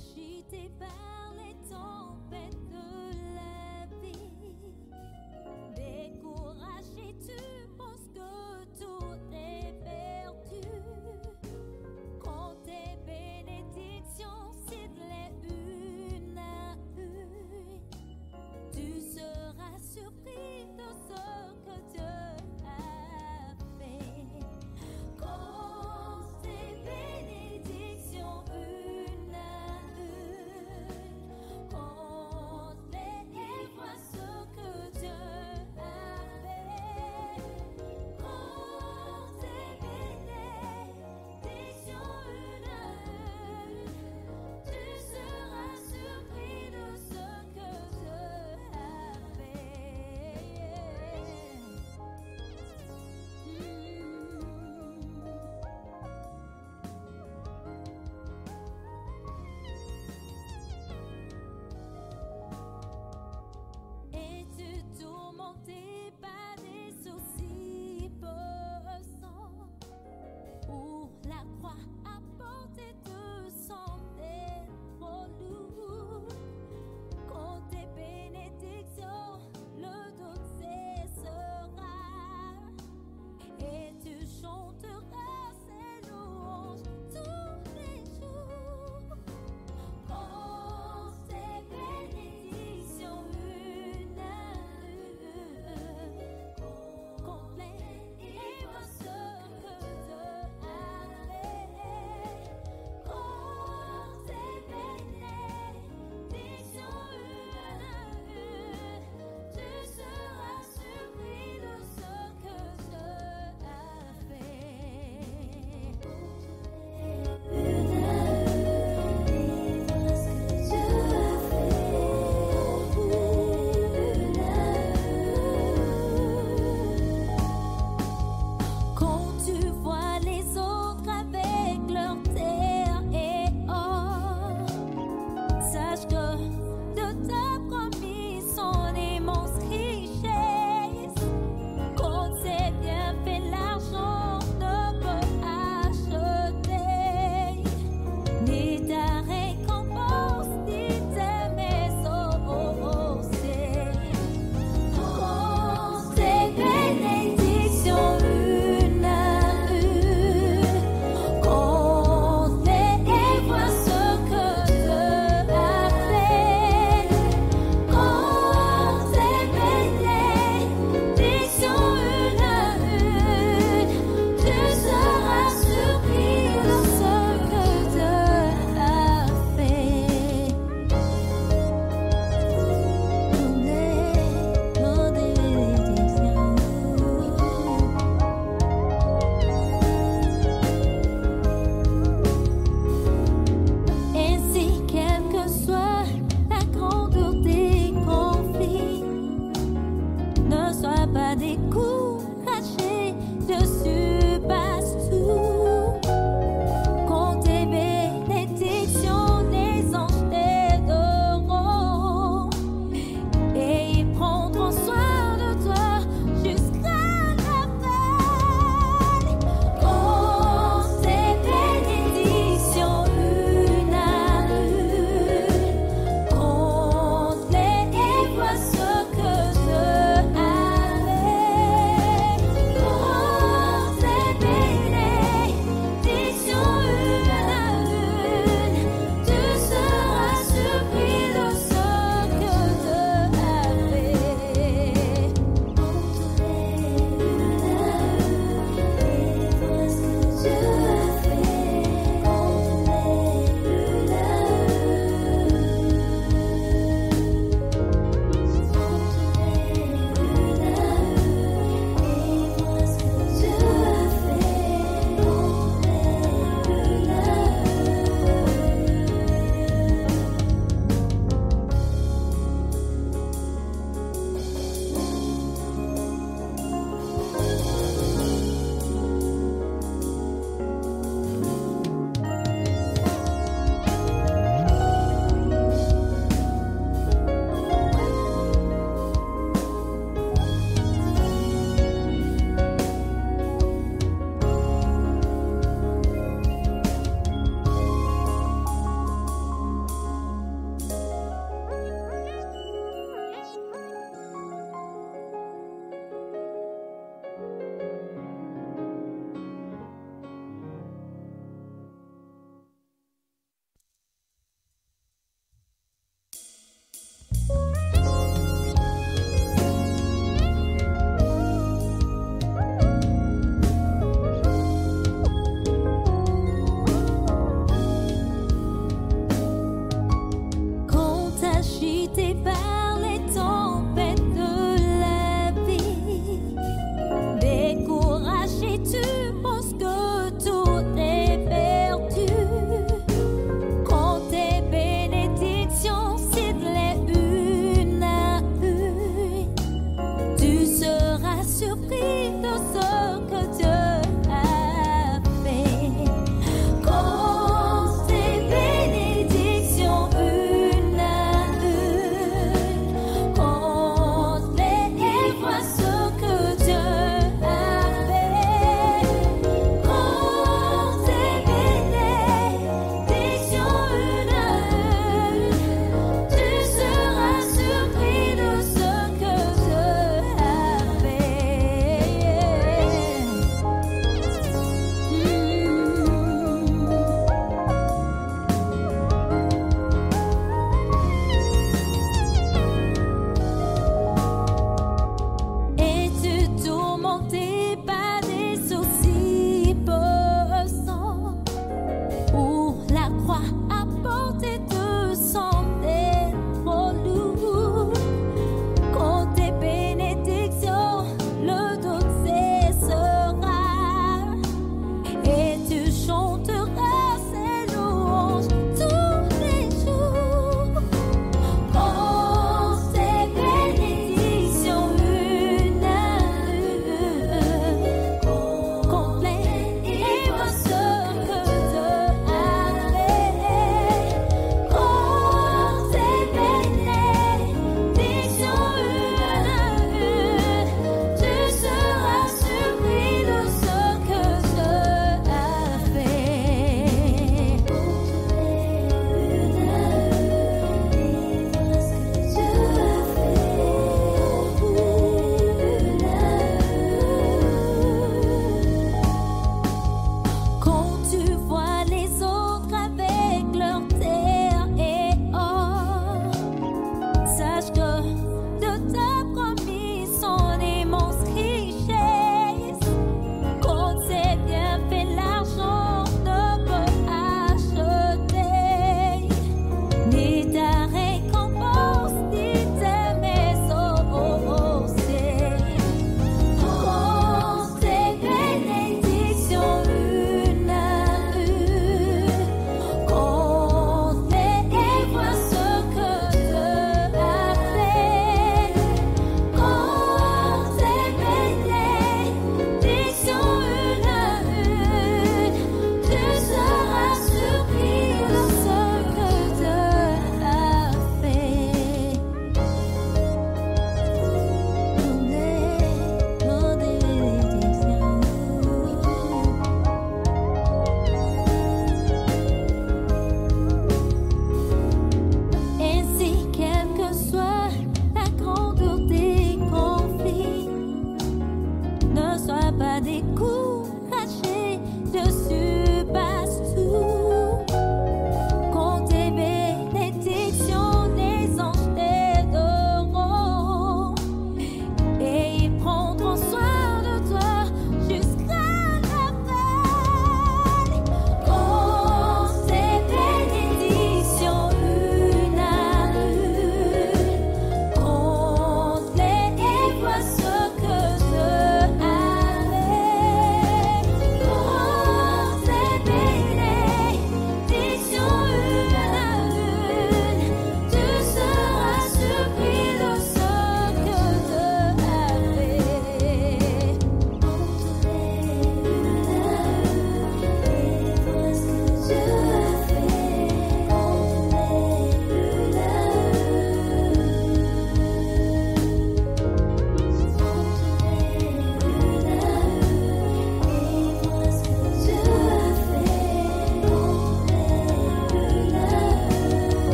agité par les tempêtes de la vie. Découragé, tu penses que tout est perdu. Quand tes bénédictions s'idlent une à une, tu seras surpris de ce que Dieu a fait. Quand tes bénédictions une à une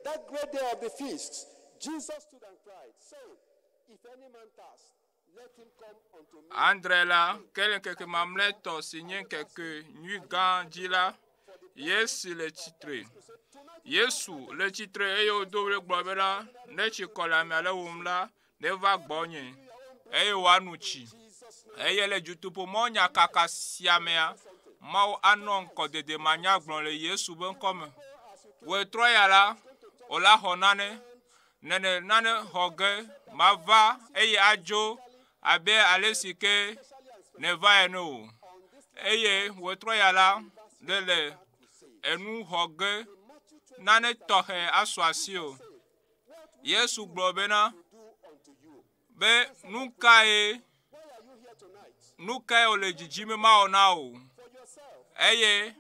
that great day of the feast, Jesus stood and cried, saying, if any man thirst, let him come unto me. André là, quelqu'un mamleto signé quelque nuit gandila. Yesu le titre. Yesu le titre eyo double globera ne chikola mele wumla ne va gbonye. Eyo wanuchi. Eye le jutupo monya kaka siamea. Mau anon ŋgɔgbedede manyagblɔ le Yesu ben kɔme. We troya la ola honane nene nane hoge mava eye ajo abe alesike ne va eno. Eye we troya la le enu hoge nane tohe aswasio. Yesu globena be nukae ole jijime maonao. Eye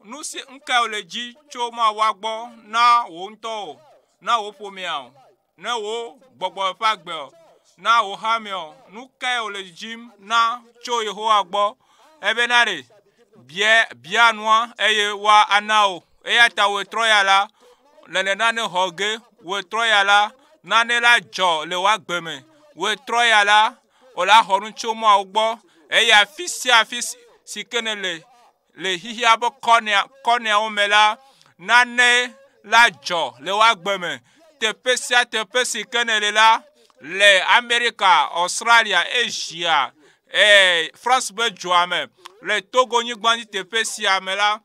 nusi nkae ole ji choma wagbo na wo nto na wo pomia na wo gbogbo fagbe na wo hamio nukae ole jim na cho Yehowa gbo ebenare bia noa eye wa anao eya ta we troya la le nane hoge we troya la nane la jo le wa gbeme we troya la ola horun choma ogbo eya fisi sikenele le hihiabo konia omela nane la jo le wa gbeme te pesi kenele la le America Australia Asia France be joame le Togo ni gbandi te pesi amela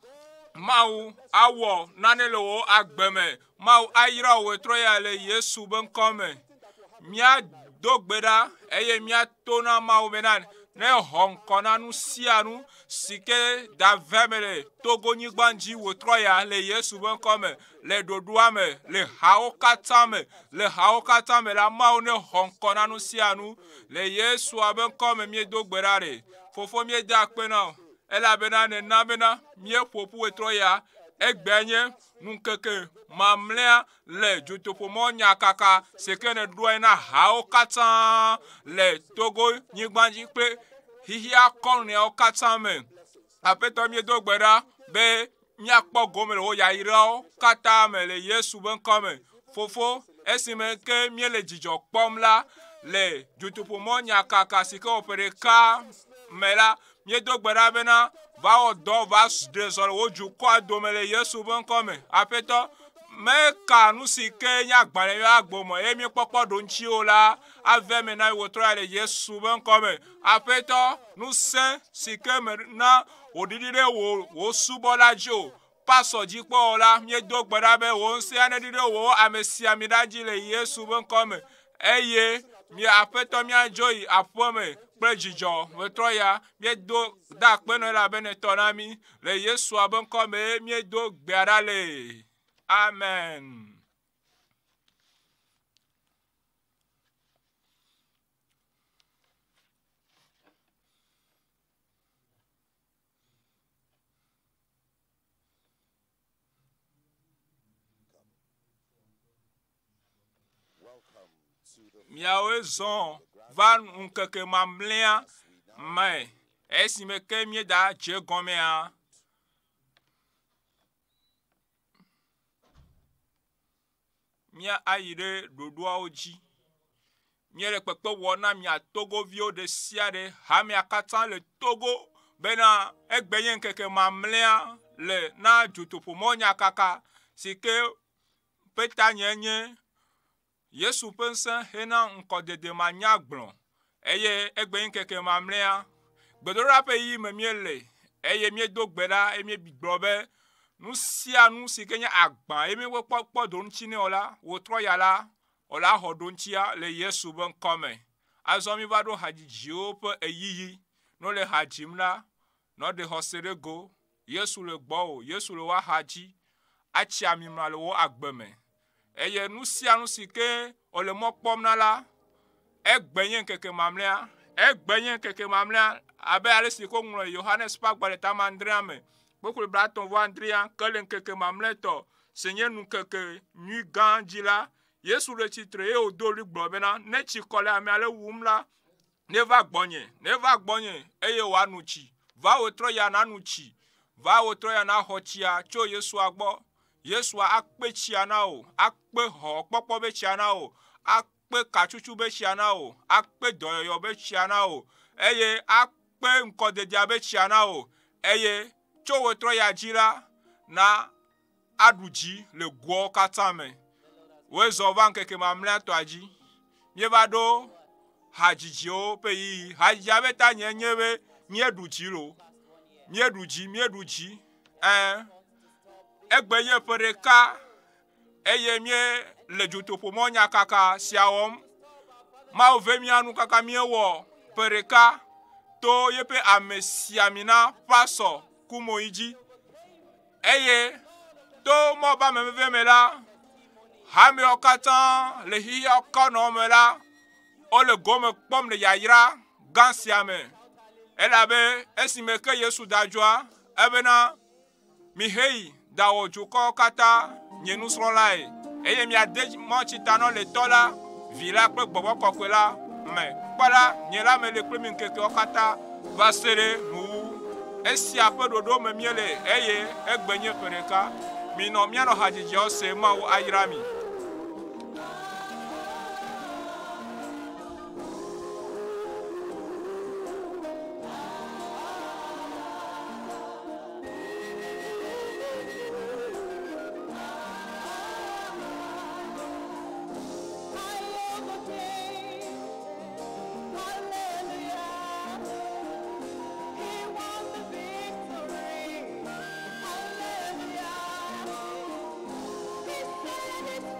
mau awo nane le wo agbeme mau ayira we troya le Yesu ben kome mia dogbeda eye mia tona mau menan ne honkona nu sianu sike da vemele Togo ni gbanji wo troya le Yesu ben kome le doduame le haokatame la mau ne honkona nu sianu le Yesu ben kome mie dogberare fofo mie da pena ela benane na bena mie popu we troya egbenye ŋkeke mamlea le jutopomo nyakaka sekene duena haokata le Togo nyigbanji pe hihia konne okata me apeto mi dogbera be nyakpo gomele o yairao kata me le Yesu ben kome fofo esime ke mi le jijo pomla le jutopomo nyakaka sike opereka mela mi dogbera bena va odo va desole oju ko adomele Yesu ben kome apeto me ka nu sike nya gbare ya agbomo emi popo do nchi ola ave me na wo troya le Yesu ben kome apeto nu se sike me na odidire wo subola jo paso jipo ola mi dogbara be wo nse anedire wo amesia mi daji le Yesu ben kome eye mi apeto mi ajoyi apome prejijo we troya mi do da peno la benetonami le Yesu ben kome mi do gberale. Amen. Miawe zon van ŋkeke mamlea me esime ke mi da je gomea mia ayire dodoa oji miele kpekpe wona mia Togo vio de siade ha mia katan le Togo bena egbenye ŋkeke mamlea le na jutopomo nyakaka sike peta nyenye Yesu pense hena ŋgɔgbedede manyagblɔ eye egbenye ŋkeke mamlea gbedora pe yi me miele eye miedo gbeda eye miegblɔ be nu sia nu sike nye agba emi wo kpɔkpɔ do ŋtsi ne ola wo trɔ ya la ola xɔ do ŋtsia le Yesu be ŋkɔme azɔ mi va ɖo hadzidziwo ƒe eyiyi no le hadzim la no de xɔse ɖe go Yesu le gbɔ o Yesu le wa hadzi atsi amimla le wo agbe me eye nu sia nu sike ole mɔ kpɔm na la egbenye ŋkeke mamlea abe ale si ko ŋlɔ Yohanes ƒe agbalẽ tamandrea me kpokple blatɔ̃ vɔ andrea ke le ŋkeke mamlɛtɔ si nye ŋkeke nyui gã dzi la Yesu le tsitre eye wòdo ɣli gblɔ bena ne tsi kɔ le ame ale wum la neva gbɔnye eye wòanu tsi va wòtrɔ ya na nu tsi va wòtrɔ ya na xɔ tsia tso Yesua gbɔ Yesu akpe tsia na o, akpe xɔ kpɔkpɔ be tsia na o, akpe katsutsu be tsia na o, akpe dɔyɔyɔ be tsia na o, eye akpe ŋkɔdedia be tsia na o, eye tso wetrɔ ya dzi la na aɖu dzi le goawo katã me. Wezɔ va ŋkeke mamlɛtɔa dzi. Mieva ɖo hadzidziwo ƒe yiyi. Hadzia be ta nye be mieɖu dzi lo. Mieɖu dzi. Egbe nye ƒe ɖeka eye mie le dzotoƒo mɔ nyakaka sia wɔm. Mawu ve mia nu kaka miewɔ ƒe ɖeka to yeƒe ame siamina pasɔ kumo yi dzi. Eye to mɔ ba memeve me la, hamewo katã le xixia kɔnɔ me la, wole gome kpɔm le yayra gã sia me. Elabe esime ke Yesu da dzoa, ebena mi heyi da wɔ dzokɔwo katã nye nusrɔ̃lae. Eye miade mɔtsitanɔ le tɔ la, vi la kple gbɔgbɔ kɔkɔe la me. Kpɔla nye la me le kple mi ŋkekewo katã va se ɖe nuwuwu. Esia ƒe ɖoɖo me miele eye egbe nye ƒe ɖeka. Minɔ mianɔ hadzidziwo se Mawu ayra mi. He said it.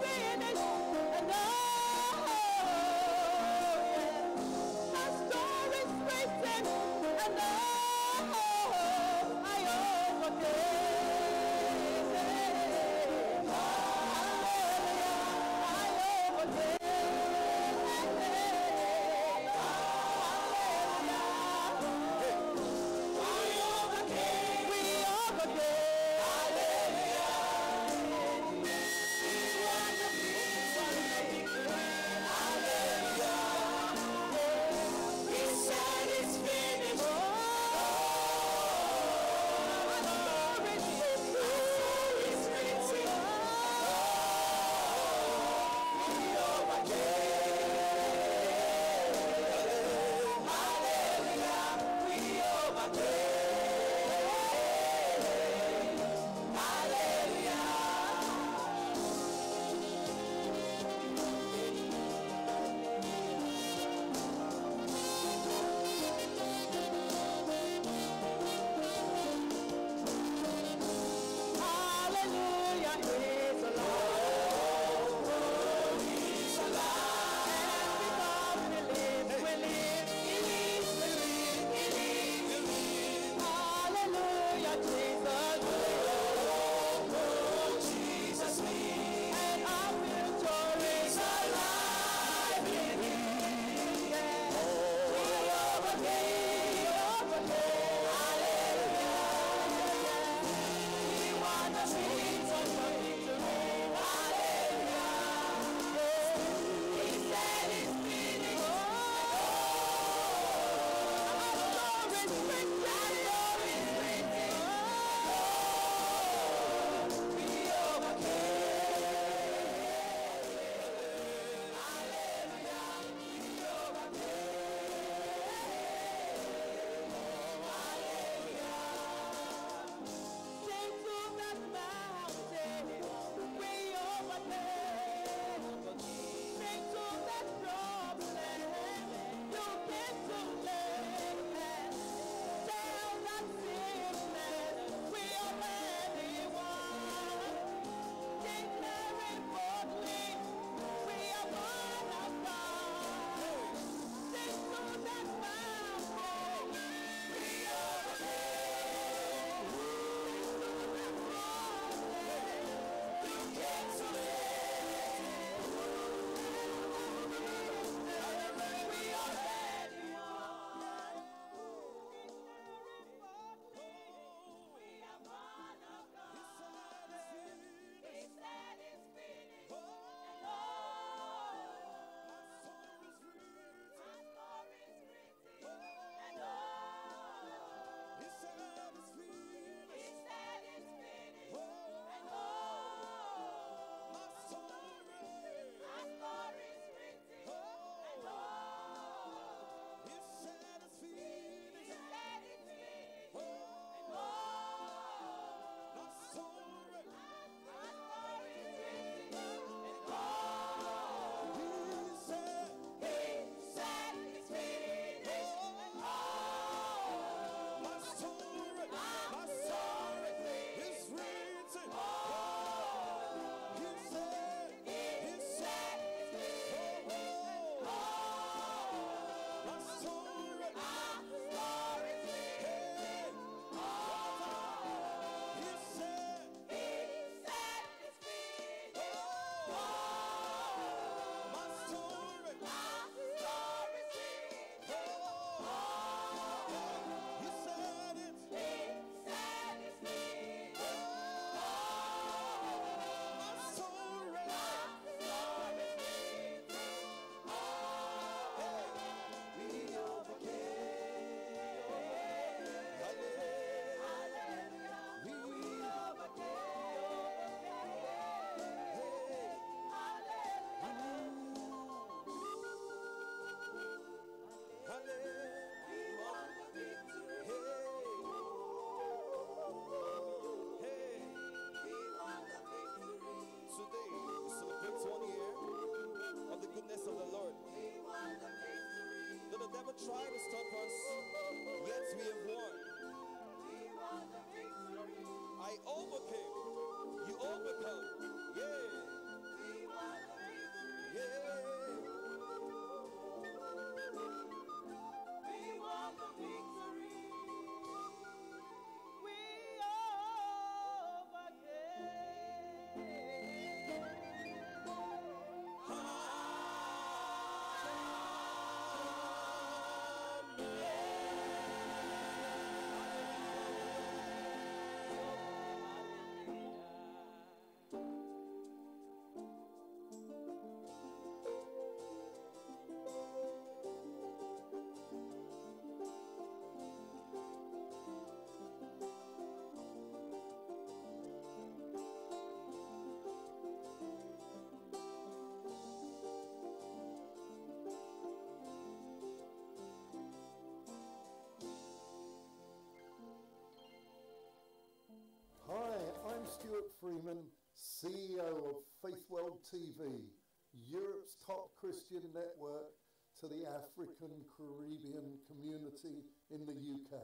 Freeman, CEO of Faith World TV, Europe's top Christian network to the African Caribbean community in the UK.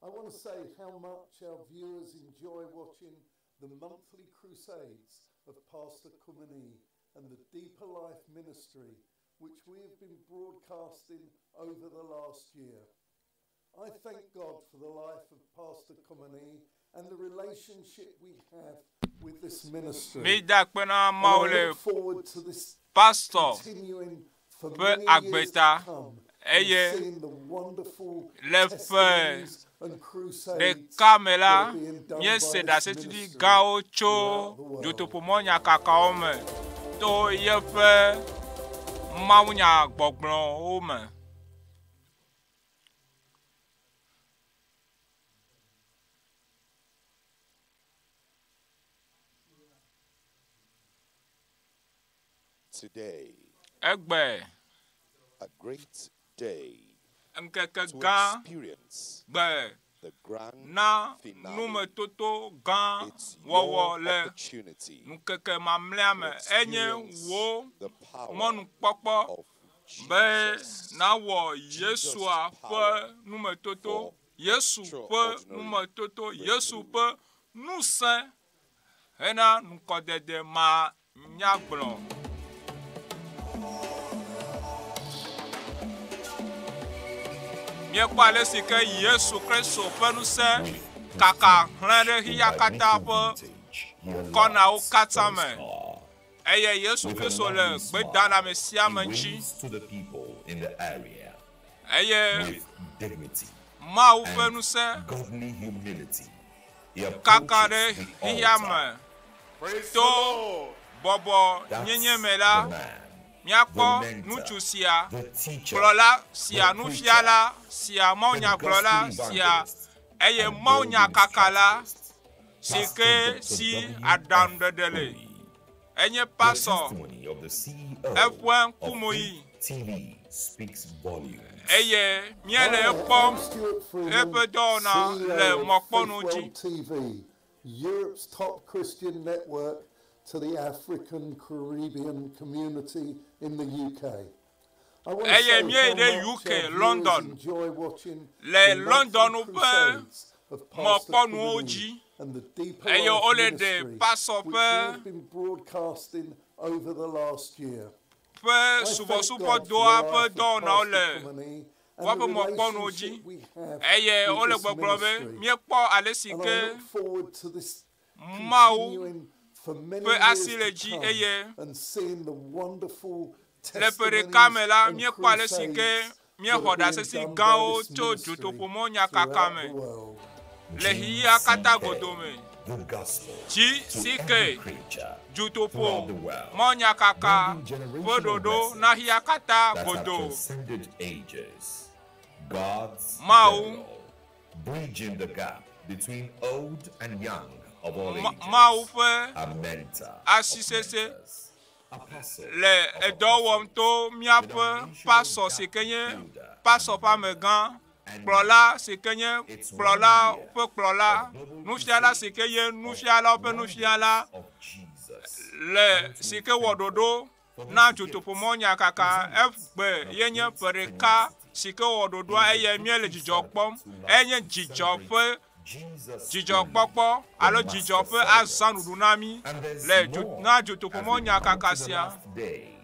I want to say how much our viewers enjoy watching the monthly crusades of Pastor Kumani and the Deeper Life Ministry, which we have been broadcasting over the last year. I thank God for the life of Pastor Kumani and the relationship we have with this ministry. I look forward to this continuing for many years to come and seeing the wonderful testimonies and crusades that are being done by this ministry throughout the world. Today, EÚEGBE, a great day ŋkeke to gã experience gbe the grand na finale. numetoto gã It's wɔwɔ your le opportunity ŋkeke mamlɛa me to enye experience wo the power mɔnukpɔkpɔ of be Jesus. nawɔ Yesua ƒe numetoto, Yesu ƒe numetoto, Yesu ƒe ŋusẽ hena ŋkɔdede manyagblɔ. Miekpɔ ale si ke Yesu Kristo ƒe ŋusẽ kaka hlẽ ɖe xeya katã ƒe kɔnawo katã me. Eye Yesu Kristo le gbedaname sia me ŋuti. Eye Mawu ƒe ŋusẽ kaka ɖe xeya me. To bɔbɔ nyenye me la, miakpɔ ŋutsu sia, kplɔla sia, nufiala sia, mawunyagblɔla sia, eye mawunyakakala si ke si aɖaŋuɖeɖe le. Enye pasɔ eƒe ŋkumeyi. Eye míele ekpɔm eƒe dɔwɔna le mɔkpɔnu dzi. Europe's top Christian network to the African Caribbean community in the UK. I want to say how much our viewers enjoy watching the monthly crusades of Pastor Kumani and the Deeper Life Ministry, which we have been broadcasting over the last year. I thank God for the life of Pastor Kumani and the relationship we have with this ministry. And I look forward to this continuing for many years to come and seeing the wonderful testimonies and crusades that are being done by this ministry throughout the world. The gospel Ci to si every ke creature jutopo throughout the world. monyakaka pododo na hiakata That have godo transcended ages. God's Mau. general, bridging the gap between old and young of all ages. Mau fe A mentor of asisese mentors. Apostle le of edɔwɔm to miaƒe pasɔ si ke nye pasɔ ƒe amegã, kplɔla si ke nye kplɔla ƒe kplɔla, nufiala si ke ye nufiala ƒe nufiala, of Jesus. le si ke wɔ ɖoɖo na dzotoƒo mɔnyakaka EÚEGBE ye nye ƒe ɖeka si ke wɔ ɖoɖoa eye mie le dzidzɔ kpɔm, enye dzidzɔ ƒe dzidzɔkpɔkpɔ alo dzidzɔ ƒe azãɖuɖu na mi le na dzotoƒo mɔnyakaka sia.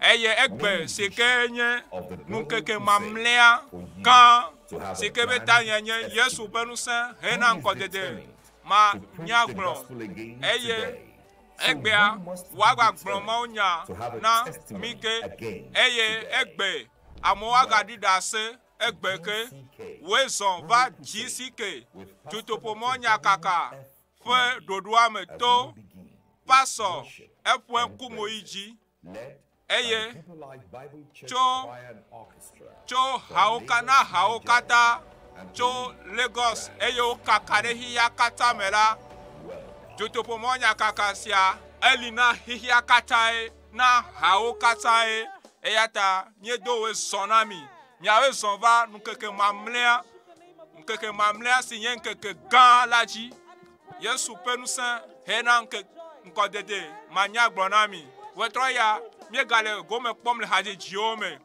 Eye EÚEGBE si ke nye ŋkeke mamlɛa gã si ke be ta nye Yesu ƒe ŋusẽ hena ŋkɔdede manyagblɔ. Eye EÚEGBEa woagagblɔ mawunya na mi ke. Eye EÚEGBE amewo agaɖi ɖe ase EÚEGBE ke woezɔ va dzi si ke dzotoƒo mɔnyakaka ƒe ɖoɖoa me to pasɔ eƒe ŋkumeyi dzi. Eye tso hawo na hawo katã tso Lagos eye wokaka ɖe xexea katã me la, dzotoƒo mɔnyakaka sia eli na xexea katãe na hawo katãe. Eya ta miedo wo zɔ na mi, miawo zɔ va ŋkeke mamlɛa si nye ŋkeke gã la dzi. Yesu ƒe ŋusẽ hena ŋgɔgbedede manyagblɔ na mi wetrɔ ya míegale gome kpɔm le hadzidziwo me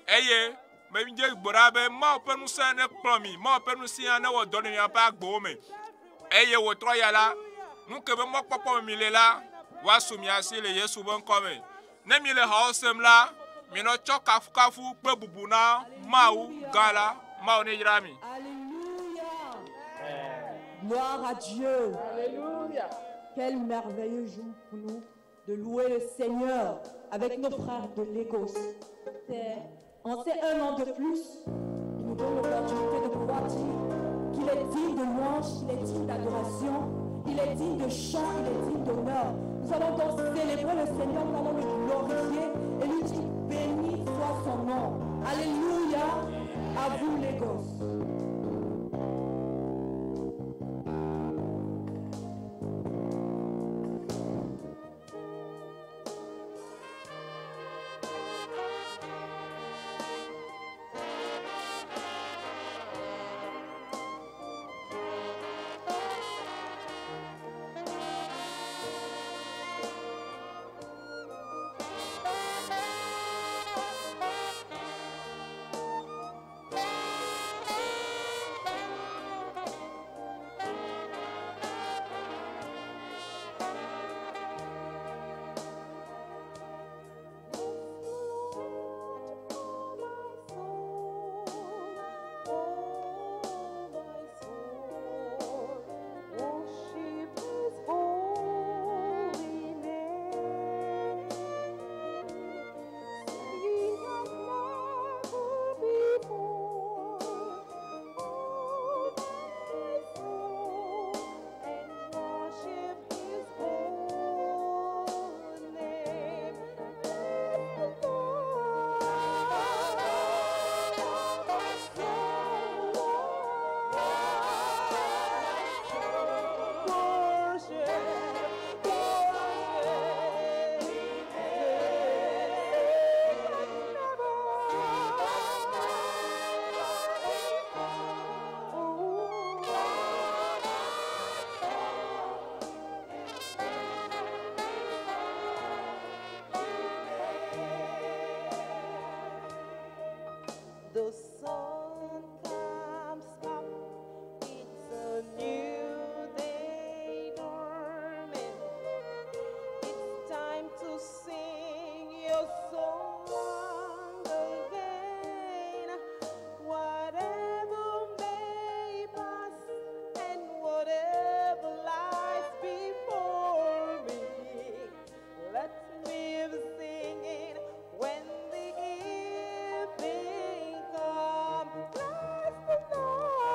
eye medze gboɖa be Mawu ƒe ŋusẽ ne kplɔ mi Mawu ƒe ŋusẽ ne wɔ dɔ le miaƒe agbewo me eye wòtrɔ ya la nu ke be mɔkpɔkpɔ me mi le la woasu mia si le Yesu ƒe ŋkɔ me ne mi le hawo sem la minɔ tsɔ kafukafu kple bubu na Mawu gã la Mawu ne yra mi. Alléluia. Gloire à Dieu. Alléluia. Quel merveilleux jour pour nous de louer le Seigneur avec nos frères de Lagos. En ces un an de plus, il nous donne l'opportunité de pouvoir dire qu'il est digne de louange, qu'il est digne d'adoration, il est digne de chant, il est digne d'honneur. Nous allons donc célébrer le Seigneur, nous allons le glorifier et lui dire béni soit son nom. Alléluia. À vous, Lagos. The sun comes up, it's a new day dawning. It's time to sing your song again. Whatever may pass and whatever lies before me, let me be singing when the evening comes. Bless the Lord.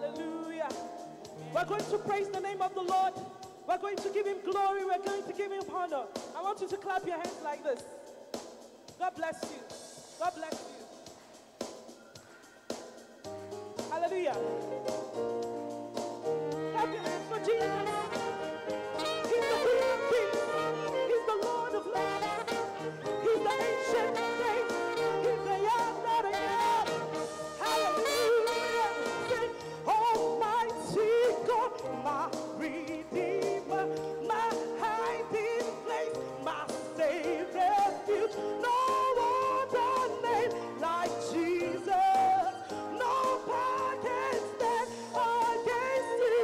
Hallelujah. We're going to praise the name of the Lord. We're going to give him glory. We're going to give him honor. I want you to clap your hands like this. God bless you. God bless you. Hallelujah. Clap your hands for Jesus. He's the King of Kings. He's the Lord of Lords. He's the Ancient of Days. He's the young that I am. Hallelujah. Sing, Almighty God, my Redeemer, my hiding place, my safe refuge. No other name like Jesus. No power can stand against you.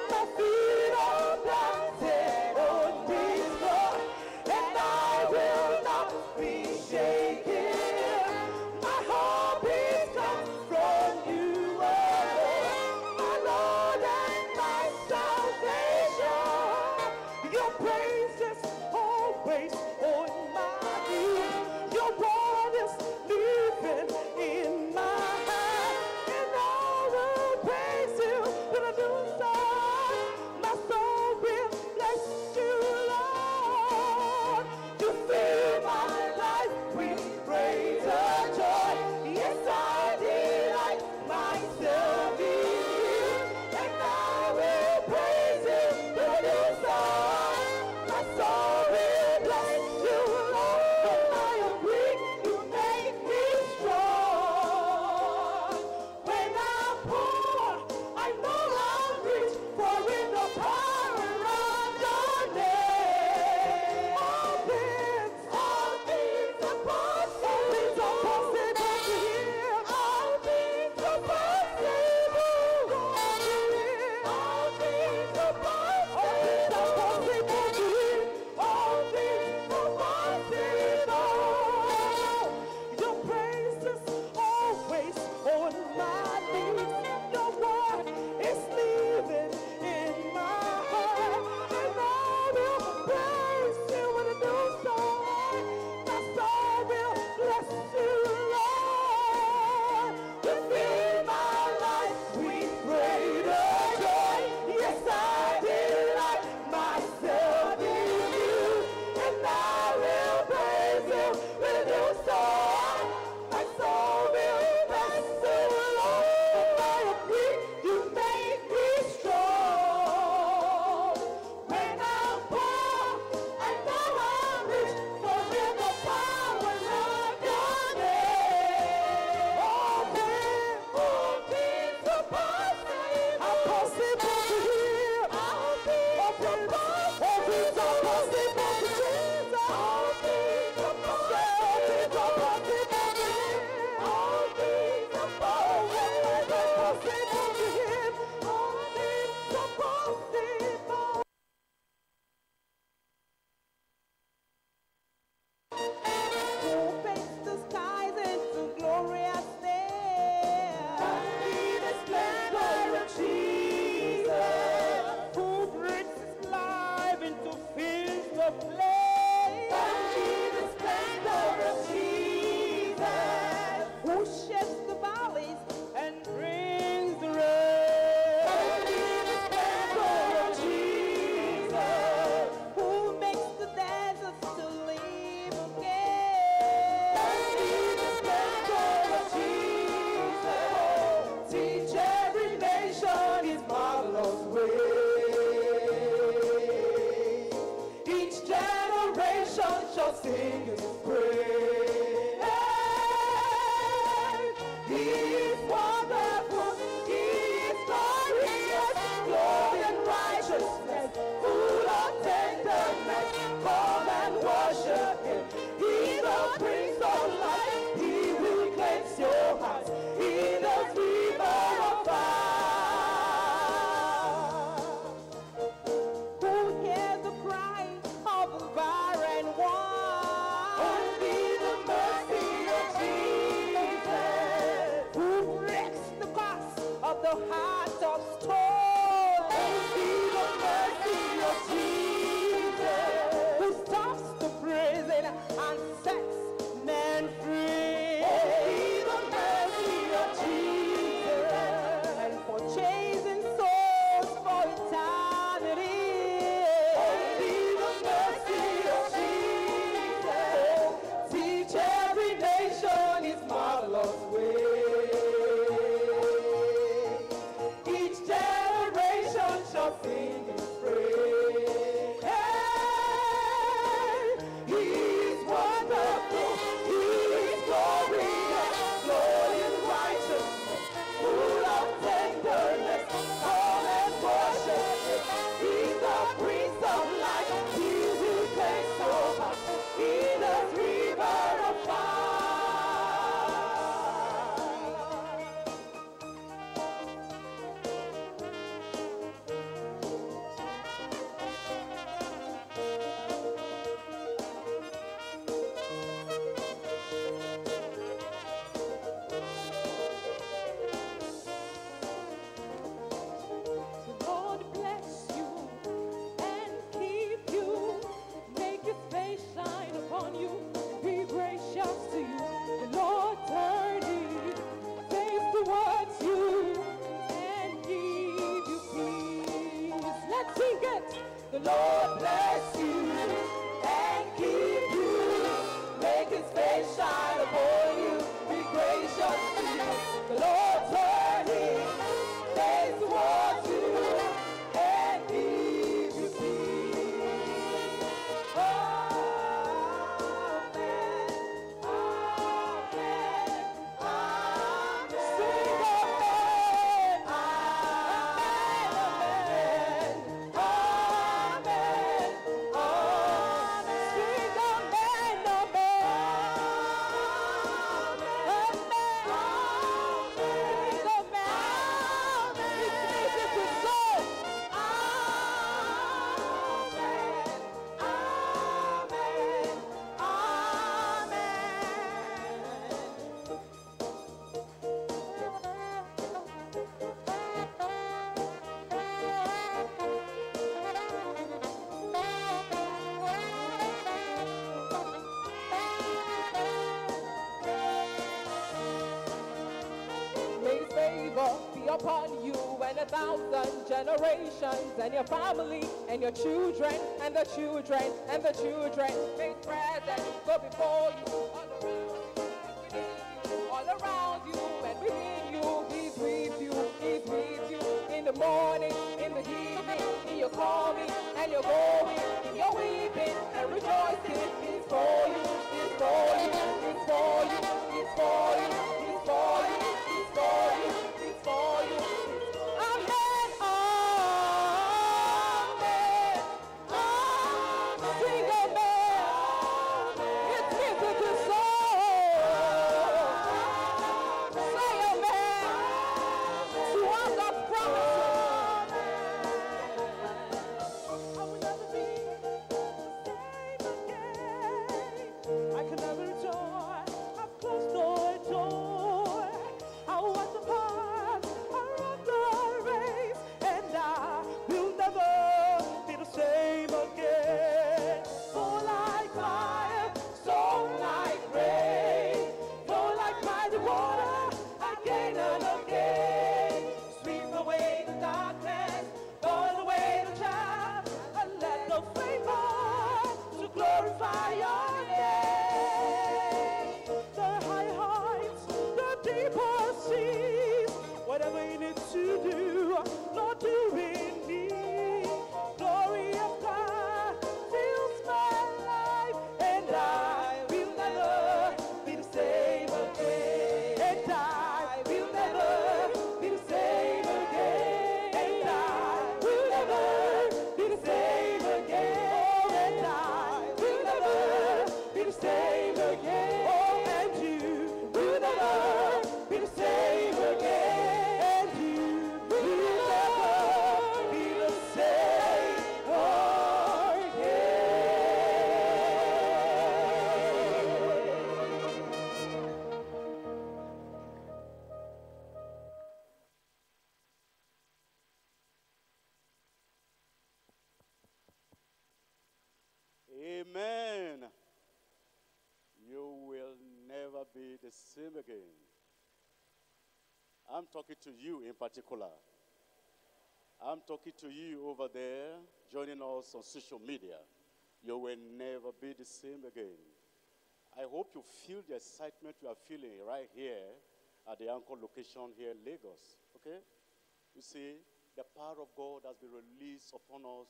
My feet are planted on this rock, and I will not be shaken. My hope is come from you alone, my Lord and my salvation. Your praise is always on my lips. Your word is living in my heart, and I will praise you with a new song. My soul will bless you, Lord. You fill my life with praise and joy. Yes, I delight myself in you, and I will praise you with a new song. My soul will bless you, Lord. When I am weak, you make me strong. When I'm poor, I know I'm rich, for in the power of your name, all things are possible. All things are possible to him. All things are possible. All things are possible. All things are possible to him. All things are possible. Your praise is always on my lips. Your word is living in my heart, and I will praise you with a new song. My soul will bless you, Lord. You fill my life with greater joy. Yes, I delight myself in you, and I will praise you with a new song. My soul will bless you, Lord. When I am weak, you make me strong. When I'm poor, I know I'm rich, for in the power of your name, all things are possible. Are possible to him. All things are possible. All things are possible to Jesus. All things are possible. All things are possible to him. All things are possible to him. All things are possible. Who paints the skies into glorious day? Only the splendor of Jesus. Who breathes his life into fields of flame? Only the splendor of Jesus. Who sheds the valleys and brings the rain? Only the splendor of Jesus. Who makes the deserts to live again? Only the splendor of Jesus. Teach every nation his marvelous ways. Each generation shall sing his praise. He is wonderful, he is glorious, Lord in righteousness, full of tenderness. Come and worship him. He's the Prince of Life. He will cleanse your hearts in the river of fire. Who hears the cry of the barren one? Only the bless you and keep you. Make his face shine upon you. Be gracious to you. The Lord turn his face towards you and give you peace. Amen. Amen. Amen. Sing amen. Amen. Amen. Amen. Sing amen. May his favor be upon you and 1,000 generations, and your family and your children and the children and the children. May his presence go before you, all around you and within you. He's with you, he's with you in the morning, in the evening, in your coming and your going, in your weeping and rejoicing. He's for you, he's for you, he's for you, he's for you, he's for you, he's for you, he's for you. Amen, amen, amen. Sing amen. It's music to soul. Say amen to all God's promises. I will never be the same again. I can never rejoice. I've closed the door. I want the path. I run the race, and I will never be the same again. Fall like fire, storm like rain, flow like mighty water, again and again. Sweep away the darkness, burn away the chaff, and let the flame burn to glorify your name. The high heights, the deeper seas, whatever you need to do, Lord, do in me. Glory of God fills my life, and I will never be the same again. And I will never be the same again. And I will never be the same again. And I will never be the same again. Oh, and you will never be the same again. And you will never be the same Amen. You will never be the same again. I'm talking to you in particular. I'm talking to you over there, joining us on social media. You will never be the same again. I hope you feel the excitement you are feeling right here at the anchor location here in Lagos. Okay? You see, the power of God has been released upon us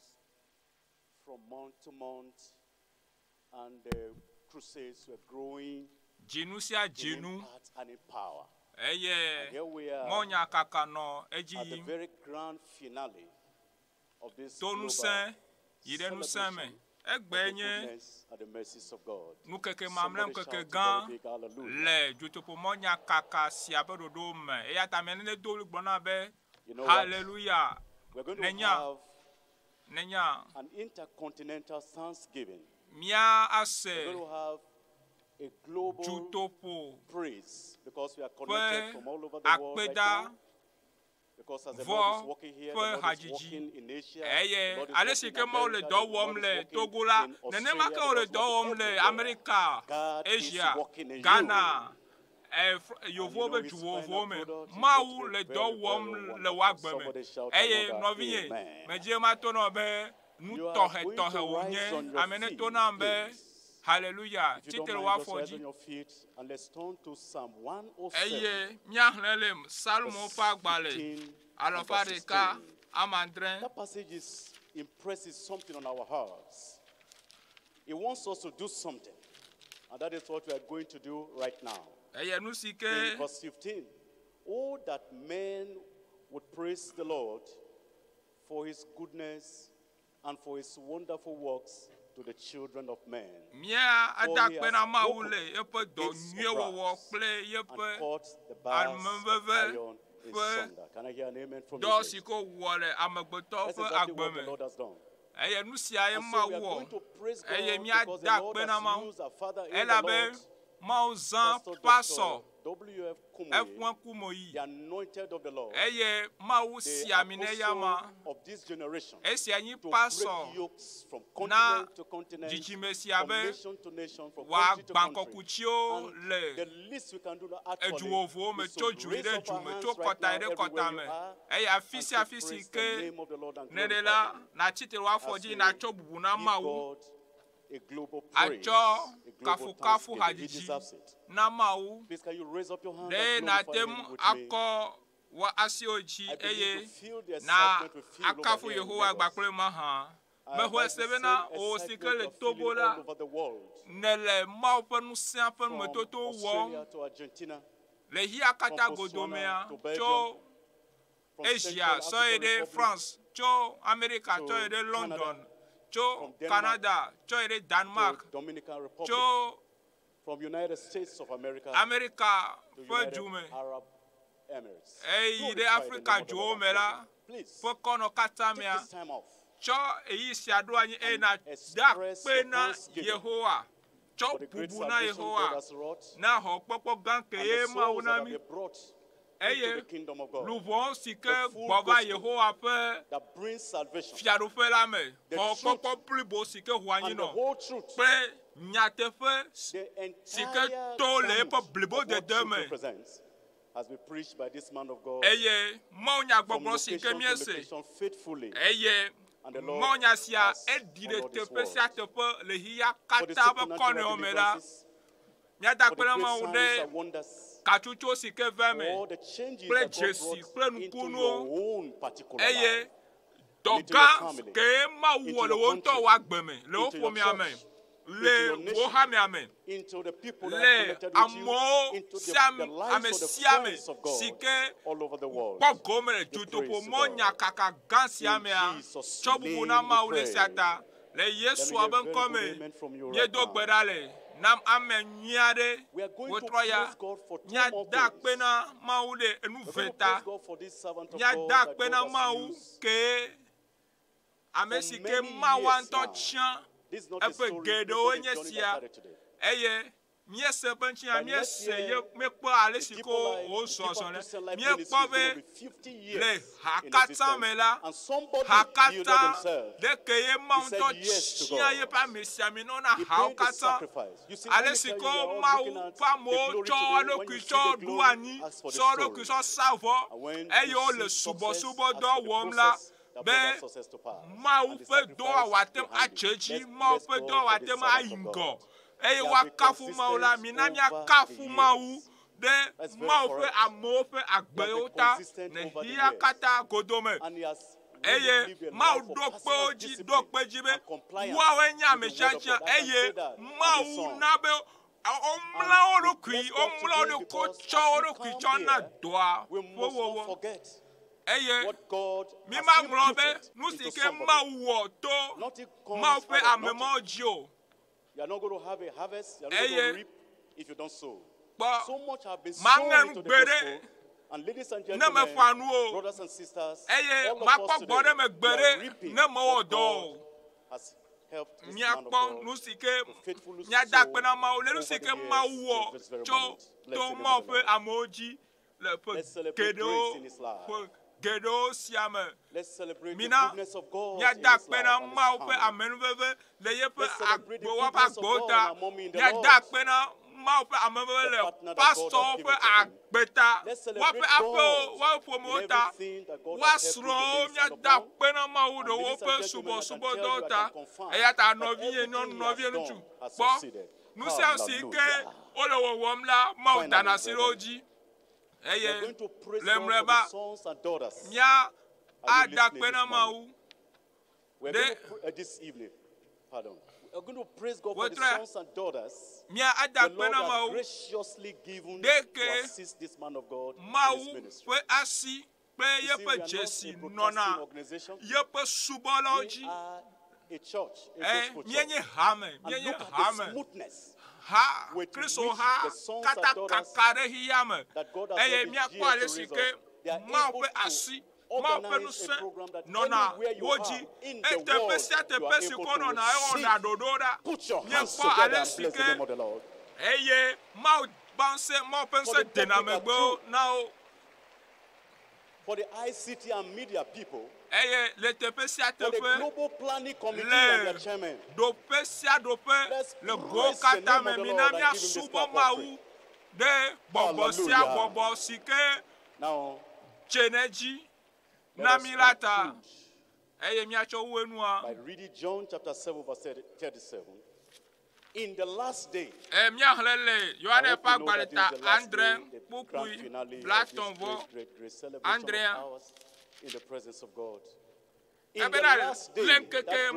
from month to month, and the crusades were growing Jinusia in jinu. impact and in power. Eye. Here we are Monya kakano. at the Eji. very grand finale of this Tonu global sen. Yide nu sen me. celebration of the Egbenye. goodness and the mercies of God. Nou keke mamlem Somebody keke shout a gan. very big hallelujah. Le. Jutopo monya kaka siabe dodo me. Eya tamene do gbona be. You know what? Hallelujah. We're going to Nenya. have Nenya. an intercontinental Thanksgiving. Mia We're ase. going to have a global Jutopo. praise because we are connected from all over the world right Akpeda. now. Because as the Vo, Lord is working here, the fo Lord is hajiji. working in Asia, the Eye, Lord is ale working si in ke mo le America, do the wom Lord is le working Togo la, in nene ma ke o Australia, le the do Lord is wom working le everywhere. America, God is Asia, working in Ghana, you Yovo know, be his juwo final vo me. product is Ma going to ou be le very, do wom very le wonderful. wa gbe me. Somebody shout Eye, another no vie, amen. me je ma to no be nu You are tɔxɛ going tɔxɛ to wònye rise on your ame ne feet, to nam be please. hallelujah If you don't titre mind, wa just fɔ rise on dzi your feet and let's turn to Psalm 107. eye míahlẽ le salmo ƒe agbalẽ 15 alɔfa and verse ɖeka 16. amandre That passage impresses something on our hearts. It wants us to do something. And that is what we are going to do right now. eye nu si In ke verse 15. Oh, that men would praise the Lord for his goodness and for his wonderful works to the children of men. mía ada kpe na Mawu broken le yeƒe dɔ gates of nyuie wɔwɔ brass kple and yeƒe cut the bars of almeveve iron in ƒe sunder. Can I hear an amen from dɔ you? si ko wɔ le amegbetɔwo That's ƒe exactly what agbe the me Lord has done. eye nu sia ye And so we Mawu are going wɔ to praise God eye because the míada Lord kpe na has Mawu used our Father in the elabe Lord, Mawu zã Pastor pasɔ Dr. W.F. Kumoyi, eƒe kumo yi the anointed of the Lord, eye Mawu the si ami ne ya ma apostle of this generation, esia nyi to pasɔ break yokes from na continent to continent, dzidzime sia from be nation to nation, from wòa country to gbã country. kɔkutsiwo And le the least we can do now edu actually vovowo me is tso to dzu yi raise ɖe up our dzu me hands tso right kɔta now yi ɖe everywhere kɔta you me are eye afi and sia to afi si praise the ke name of the Lord and ne ɖe glorify la him. na tsitre wa afɔ As dzi we na tsɔ bubu na give Mawu God a global praise, atsɔ a global kafukafu thanksgiving. He hadzidzi deserves it. na Mawu Please, can you raise up your hand ɖe and na glorify te him mu with me? akɔ wa asiwo dzi I believe eye you feel the na excitement we feel over akafu here in Yehowa Lagos. gbakple ma hã mexɔ That's ese the be na same wò si ke excitement le you're Togo feeling la all over the world. ne le Mawu ƒe ŋusẽ ƒe From metoto Australia wɔm to Argentina, le hia katã From godomea Botswana to Belgium, tso from Asia Central sɔ yi African ɖe Republic, France tso Amerika to tso yi ɖe London Canada, tso from Denmark Canada tso yi ɖe Denmark to Dominican Republic, tso from United States of America Amerika to ƒe United dume Arab Emirates. eyi ɖe Glorify the Afrika name of the duwo Lord me and la praise him. Please, ƒe kɔnɔ katã take mea this time off. tsɔ eyi sia ɖo anyi eye na da express kpe your na thanksgiving Yehowa for tsɔ the great bubu na salvation God Yehowa has wrought na xɔ kpɔkpɔ gã ke and ye the Mawu souls na that mi have been brought into eye the kingdom of God. luvɔ si ke The full gbɔ va gospel Yehowa ƒe that brings salvation fiaɖuƒe la me The xɔ truth kpɔkpɔ blibo si ke ho anyi and the nɔ whole truth, kple nyateƒe the si ke entire to le gamut eƒe of what blibodede truth me represents has been preached by this man of God eye from mawunyagbɔgblɔ si ke location to míese location faithfully. eye And the Lord mawunya sia has eɖi ɖe honored his teƒe sia word. teƒe le hiya For the katã ƒe supernatural kɔnɛwo me la deliverances, míada for the kpe na great Mawu signs ɖe and wonders, katsotso si ke ve for me all the changes kple that God dzesi kple brought into nukunuwo your own particular eye life, dɔ into your gã family, ke Mawu into wɔ le your wo country, ŋutɔ wo agbe me le wo into your ƒomea me church, into le your wo nation, hamea me into the people that are le connected with you, amewo into sia the ame lives of the sia me friends of si God ke all over the world. kpɔ gome le Give dzotoƒo praise to mɔ God. nyakaka gã sia In mea Jesus' tsɔ bubu na name we Mawu le sia pray. ta le Let me Yesua hear a be very ŋkɔ good me amen from you right míedo now. gbe ɖa le nam ame nyui aɖe We are going to wotrɔ ya praise God for 2 more míada things. kpe na Mawu le enu We're ve going to ta praise God for this servant of God míada that kpe na God has Mawu used ke ame for si ke many Mawu years ŋutɔ now. tsã This is not a eƒe story, this is geɖewo not a nye journey that sia started today. eye míese ƒe ŋutia By next míese year, mekpɔ ale si Deeper ko Life, wo Deeper zɔzɔ Christian le Life Ministry míekpɔ is going to be be 50 le years ha in katã existence. me la And somebody ha yielded katã himself. ɖe ke ye Mawu said ŋutɔ yes to tia God. yeƒe amesiamina na He hawo paid the katã sacrifice. You see, let ale me si tell you, ko we are all Mawu looking at ƒe the amewo glory tsɔ today. When eɖokui you see tsɔ the ɖu glory, anyi ask for the tsɔ story. eɖokui tsɔ sa vɔ And when eye you wole see success, subɔsubɔdɔ ask for the wɔm la process that brought that be success to pass. Mawu And the ƒe dɔwɔwɔ sacrifice ate behind atse it. dzi Let's Mawu bless ƒe God dɔwɔwɔ for ate this ma servant ayi of ŋgɔ God. eye He has been woakafu Mawu la consistent mina over míakafu the Mawu years. ɖe That's very Mawu ƒe correct. amewo ƒe He has been agbewo ta consistent ne over the hia years. katã godome And he has eye really lived a Mawu life of ɖo personal kpewo dzi discipline ɖo kpe dzi be and compliance woawoe nye ame with the word of tsiatia God. I can say eye that. I'm a Mawu son. na be womla wo And we ɖokui bless God womla wo today ɖokui because tsɔ wo as we ɖokui come tsɔ na here, dɔa we ƒe must not wɔwɔ forget eye what God mi has ma ŋlɔ be imputed nu si into ke somebody. Mawu wɔ to Nothing comes Mawu ƒe out of amemawo nothing. dzi o You are not going to have a harvest. You are not going eye to reap if you don't sow. kpɔ So much have been ma sown ŋe into the nu gbe gospel. ɖe And ladies and ne gentlemen, meƒã nu o brothers and sisters, eye all of makpɔ us gbɔ today, ɖe me gbe we are ɖe reaping ne mewɔ what dɔ God o has helped this man of míakpɔ God nu si ke to faithfully míada sow kpe na Mawu le nu over si the ke years Mawu till wɔ this very tso moment. Bless to the name Mawu of the ƒe Lord. amewo dzi le ƒe Let's celebrate grace in his life. ƒe geɖewo sia me Let's celebrate the mina goodness of God in míada his kpe life na and Mawu his ƒe family. amenuveve le yeƒe Let's celebrate the agbewo ƒe goodness of agbewo God ta and our mommy in the míada Lord. kpe na ma pe amebe le pastor pe agbeta wa pe ape wa promota wa sro mia da pe na ma wo do wo pe subo dota e ya ta novi nutu po nous sommes aussi que o le wo mla ma o dana siroji eye le mreba mia ada pe na ma wo this evening, pardon. We're going to praise God for the sons and daughters the Lord has graciously given to assist this man of God in his ministry. You see, we are not a broadcasting organization. We are a church, a gospel church. And look at the smoothness with which the sons and daughters that God has brought this year to raise up, they are able to organize a program that anywhere you are in the world, you are able to receive. Put your hands together and bless the name of the Lord. For the ICT and media people, for the global planning committee and their chairman, let's praise the name of the Lord and give him this clap of praise. Now, Namilata. By reading John chapter 7 verse 37. In the last day, in the presence of God. In the last day, that great day of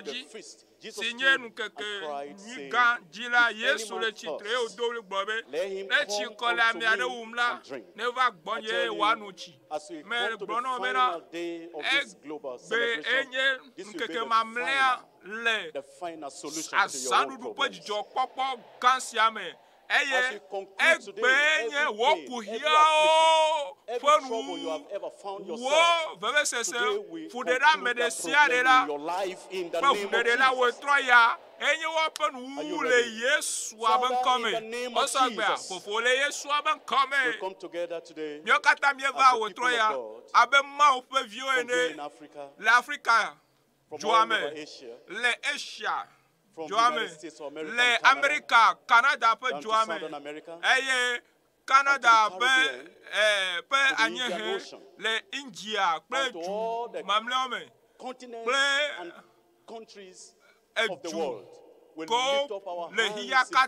the feast, Jesus stood and cried, saying, if any man thirst, let him come unto me and drink. I tell you, as we come to the final day of this global celebration, this will be the final solution to your own problems. As we conclude today, every trouble you have ever found yourself, today we conclude that problem in your life in the name of Jesus. Father, in the name of Jesus, we come together today as the people of God, from here in Africa, from all over Asia, from the United States of America, Canada, down to Southern America, Canada, India, and to all the continents and countries of the world. We lift up our hands in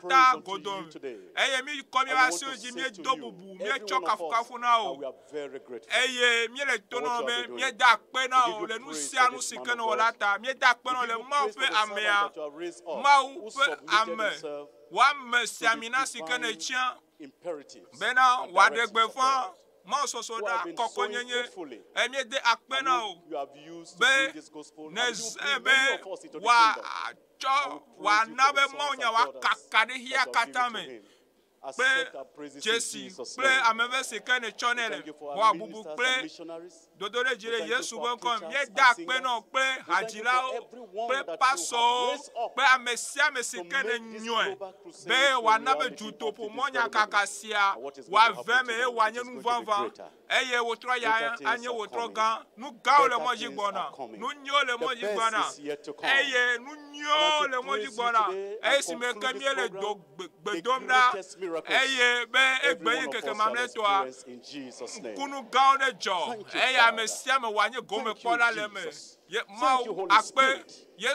praise unto you today. And we want to say to you, every one of us, and we are very grateful for what you are doing. We give you praise for this man of God. We give you praise for the servant that you have raised up, who submitted himself to the divine imperatives and directives of God. Who have been sowing faithfully, and you have used to bring this gospel, and you bring many of us into the kingdom. Accept our praises in Jesus' name. Thank you for our ministers and missionaries. Thank you for our preachers and singers. Thank you for everyone that you have raised up to make this global crusade a reality of the very moment. And what is going to happen to them is going to be greater. Greater things are coming. The best is yet to come. And I praise you today and conclude this program, the greatest miracles every one of us have experienced in Jesus' name. Thank you, Father. Thank you, Jesus. Thank you, Holy Spirit. In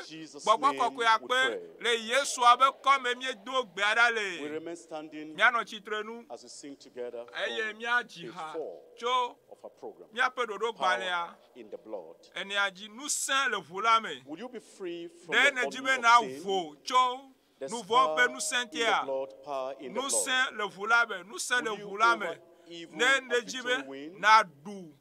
Jesus' name we pray. We remain standing as we sing together from page 4 of our program, Power in the Blood. Will you be free from the burden of sin? Nous power nous sentir, nous saint le voulame, nous saint le voulame, ne jibe na du,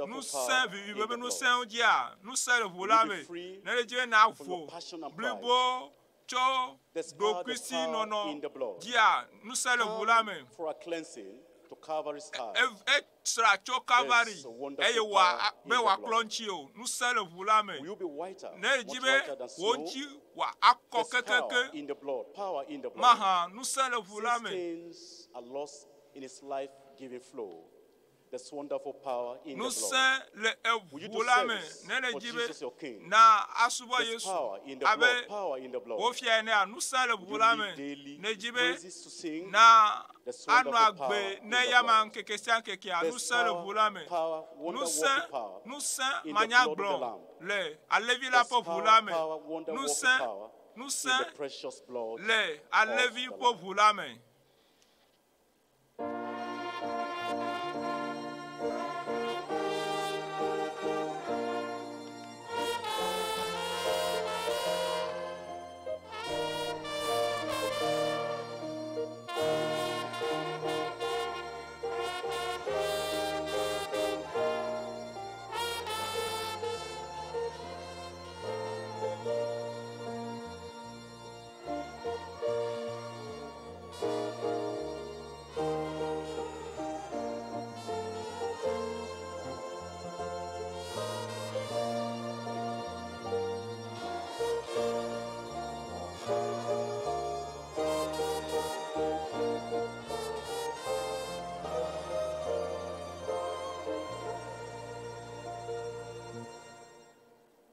nous saint vivre, nous saint dia, nous saint le voulame, ne jibe na fo, blibo, cho, do Christi nono, dia, nous saint le voulame. For a cleansing to Calvary's heart. Extra cho Calvary, ewa be wa klonchio, nous saint le voulame. Will you be whiter, much whiter than snow? There's power in the blood, power in the blood. These things are lost in its life-giving flow. There's wonderful power in the blood. ŋusẽ le Will you do eʋu la me service ne le for dzi Jesus, be your King? na asubɔ There's Yesu power in the abe blood. Power in the blood. wofia nea ŋusẽ le Would ʋu you la live me daily ne dzi be praises to sing? na There's anɔ wonderful power agbe in ne the yama blood. ŋkeke sia ŋkekea There's ŋusẽ le ʋu la me power, wonder-working power ŋusẽ in the blood of the manyagblɔ Lamb. le alevi la ƒe ʋu la me Power, wonder-working ŋusẽ power in ŋusẽ the precious blood le alevi of the ƒe Lamb. ʋu la me.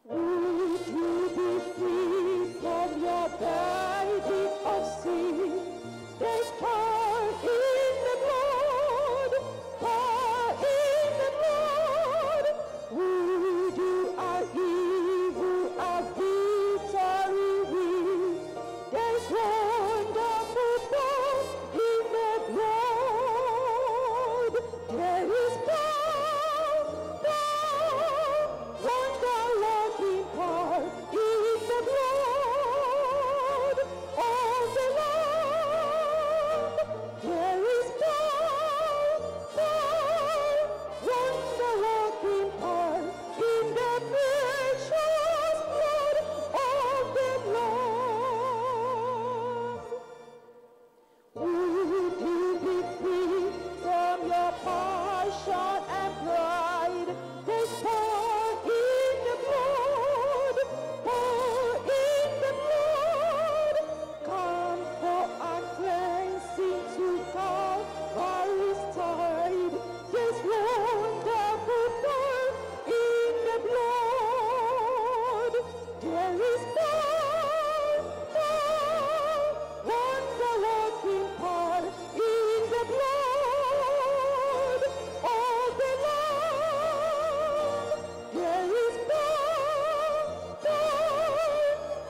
Would you be free from your burden of sin? There's power in the blood, power in the blood. Would you are evil, a victory win? There's wonderful power in the blood. There is power, wonder-working power in the blood of the Lamb. There is power, wonder-working power in the precious blood of the Lamb. Would you be free from your passion and pride? There's power in the blood, power in the blood. Come for and cleansing to Calvary's tide. There's wonderful power in the blood. There is power, wonder-working power in the blood of the Lamb. There is power,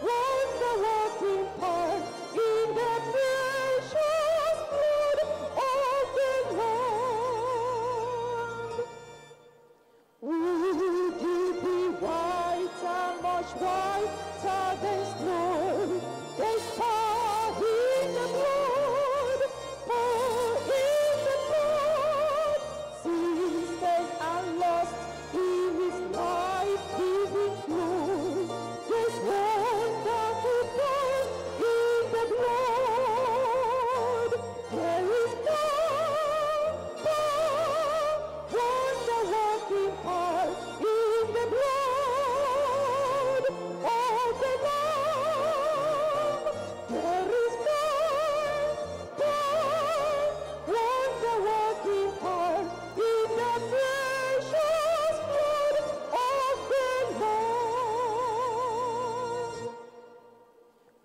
wonder-working power in the precious blood of the Lamb. Would you be whiter, much whiter than snow? There's power in the blood, power in the blood. Sisters are lost in His life-giving flow. There's wonderful power in the blood. There is power, wonder-working power in the blood of the Lamb. There is power, wonder-working power in the precious blood of the Lamb.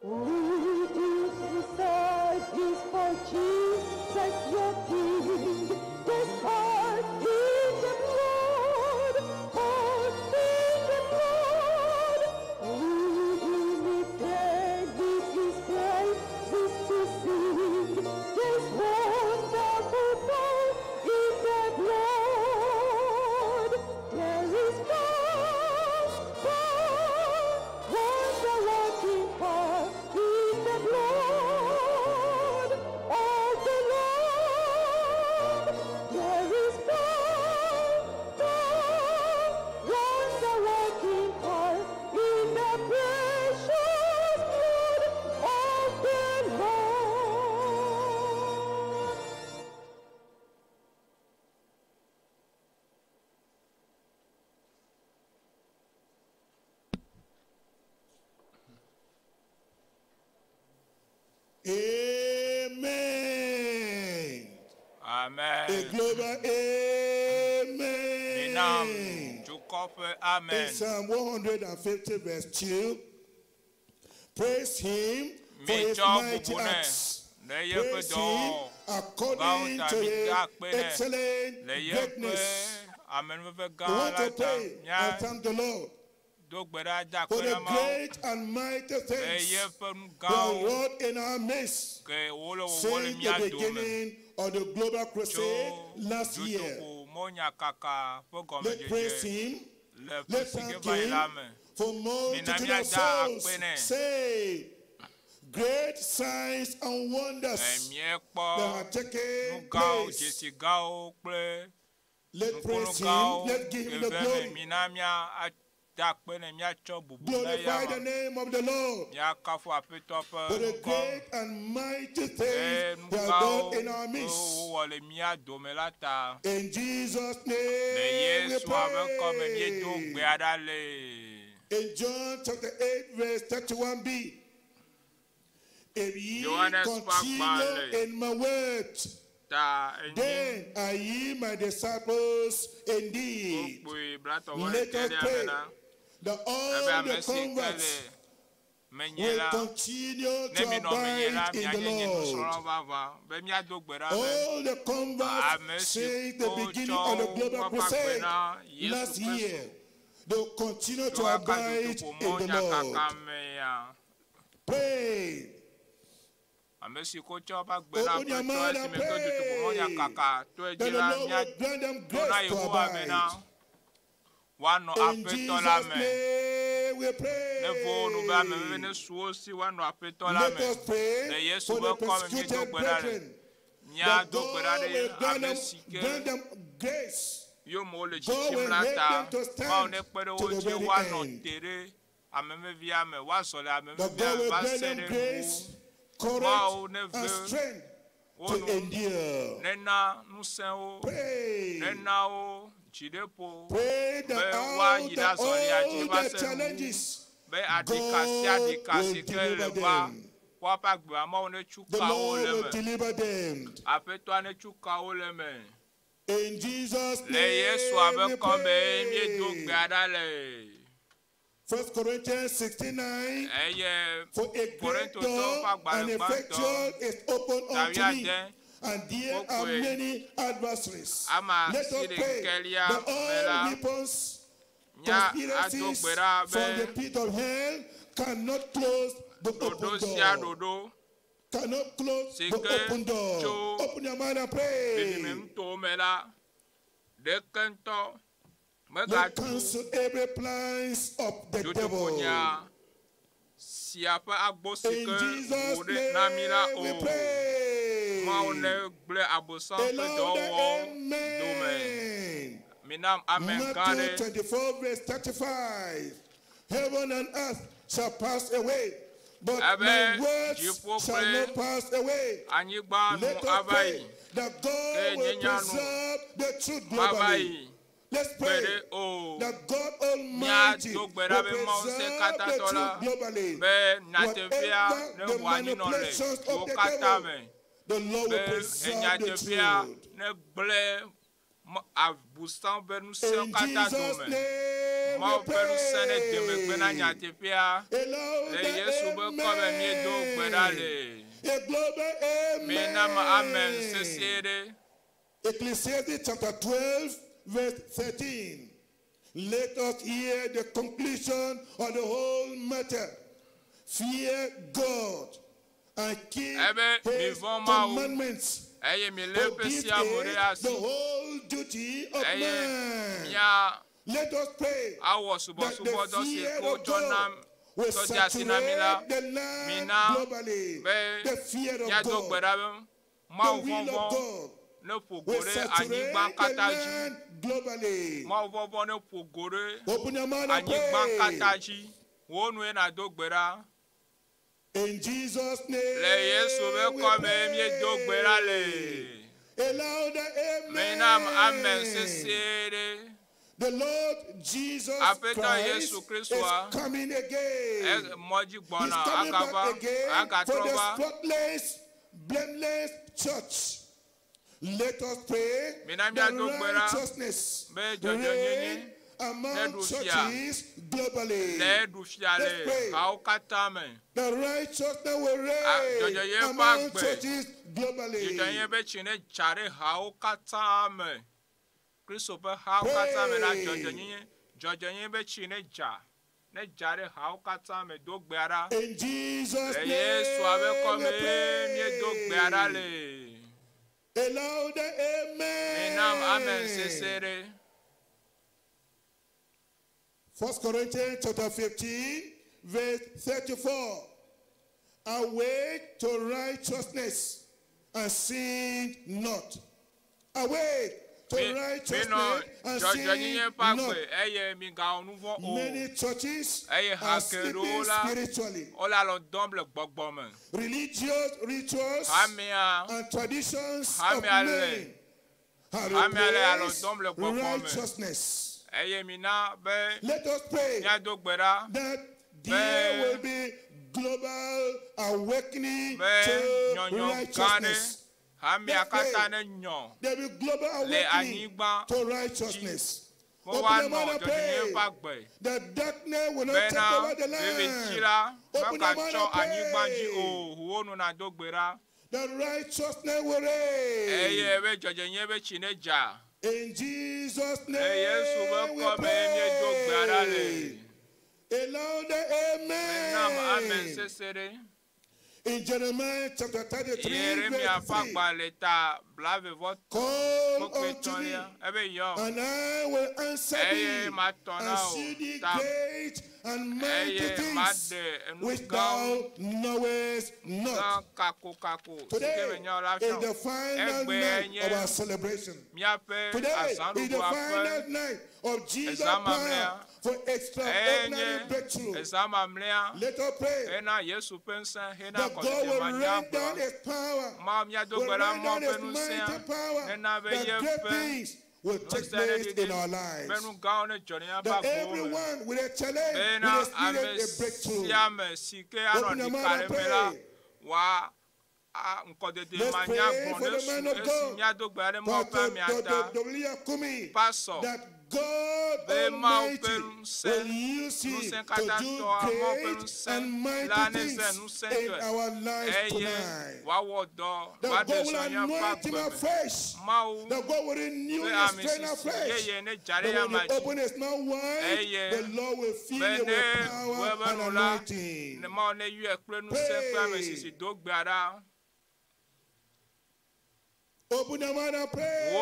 Would you service for Jesus your King? There's power in the blood, power in the blood. Would you live there with His praises to sing? There's wonderful power in the blood. There is power, wonder-working power in the blood of the Lamb. There is power, wonder-working power in the precious blood of the Lamb. Amen. Amen. A global amen. Amen. In Psalm 150 verse 2, praise him for his mighty acts. Praise him according to his excellent greatness. We want to pray and thank the Lord for the great and mighty things that wrought in our midst since the beginning of the global crusade last year. Let's praise him. Let's thank him for multitude of souls saved. Great signs and wonders that have taken place. Let's praise him. Let's give him the glory. Glorify the name of the Lord for the great and mighty things that are done in our midst. In Jesus' name we pray. In John chapter 8 verse 31b, if ye continue in my word, then are ye my disciples indeed. Let us pray that all the converts will continue to abide in the Lord. All the converts since the beginning of the global crusade last year, they'll continue to abide in the Lord. Pray. Open your mouth and pray that the Lord will grant them grace to abide. In Jesus' name we pray. Let us pray for the persecuted brethren, that God will grant them grace. God will help them to stand to the very end. That God will grant them grace, courage, and strength to endure. Pray. Pray that out of all the challenges, God will deliver them. The Lord will deliver them. In Jesus' name we pray. 1 Corinthians 69, for a great door and effectual is open unto me, and there are many adversaries. Let us pray that all weapons, conspiracies from the pit of hell cannot close the open door. Cannot close the open door. Open your mind and pray. Let's cancel every plans of the devil. In Jesus' name we pray. Amen. Matthew 24 verse 35. Heaven and earth shall pass away, but my words shall not pass away. Let us pray that God will preserve the truth globally. Let's pray that God Almighty will preserve the truth globally. Whatever the manipulations of the devil, the Lord will preserve the truth. In Jesus' name we pray. A global amen. Ecclesiastes chapter 12 verse 13. Let us hear the conclusion of the whole matter. Fear God and keep his commandments. For this is the whole duty of man. Let us pray that the fear of God will saturate the land globally. The fear of God, the will of God, will saturate the land globally. Open your mouth and pray. In Jesus' name we pray. A louder amen. The Lord Jesus Christ is coming again. He's coming back again for the spotless, blameless church. Let us pray that righteousness reign among churches globally. Let's pray that righteousness will reign among churches globally. In Jesus' name we pray. A louder amen. 1 Corinthians chapter 15, verse 34. Awake to righteousness and sin not. Awake to righteousness and sin not. Many churches are sleeping spiritually. Religious rituals and traditions of men have replaced righteousness. Let us pray that there will be global awakening to righteousness. Let's pray. There will be global awakening to righteousness. Open your mouth and pray. The darkness will not take over the land. Open your mouth and pray. The righteousness will reign. In Jesus' name we pray. A louder amen. In Jeremiah chapter 33, verse 3, call unto me, and I will answer thee, and shew thee great and mighty things which thou knowest not. Today is the final night of our celebration. Today is the final night of Jesus' power for extraordinary breakthrough. Let us pray that God will rain down His power, will rain down His mighty power, that great things will take place in our lives. That everyone with a challenge will experience a breakthrough. Open your mouth and pray. Let's pray for the man of God, that God Almighty will use him to do great and mighty things in our lives tonight. That God will anoint him afresh. That God will renew his strength afresh. That when he opens his mouth wide, the Lord will fill you with power and anointing. Pray. Open your mouth and pray.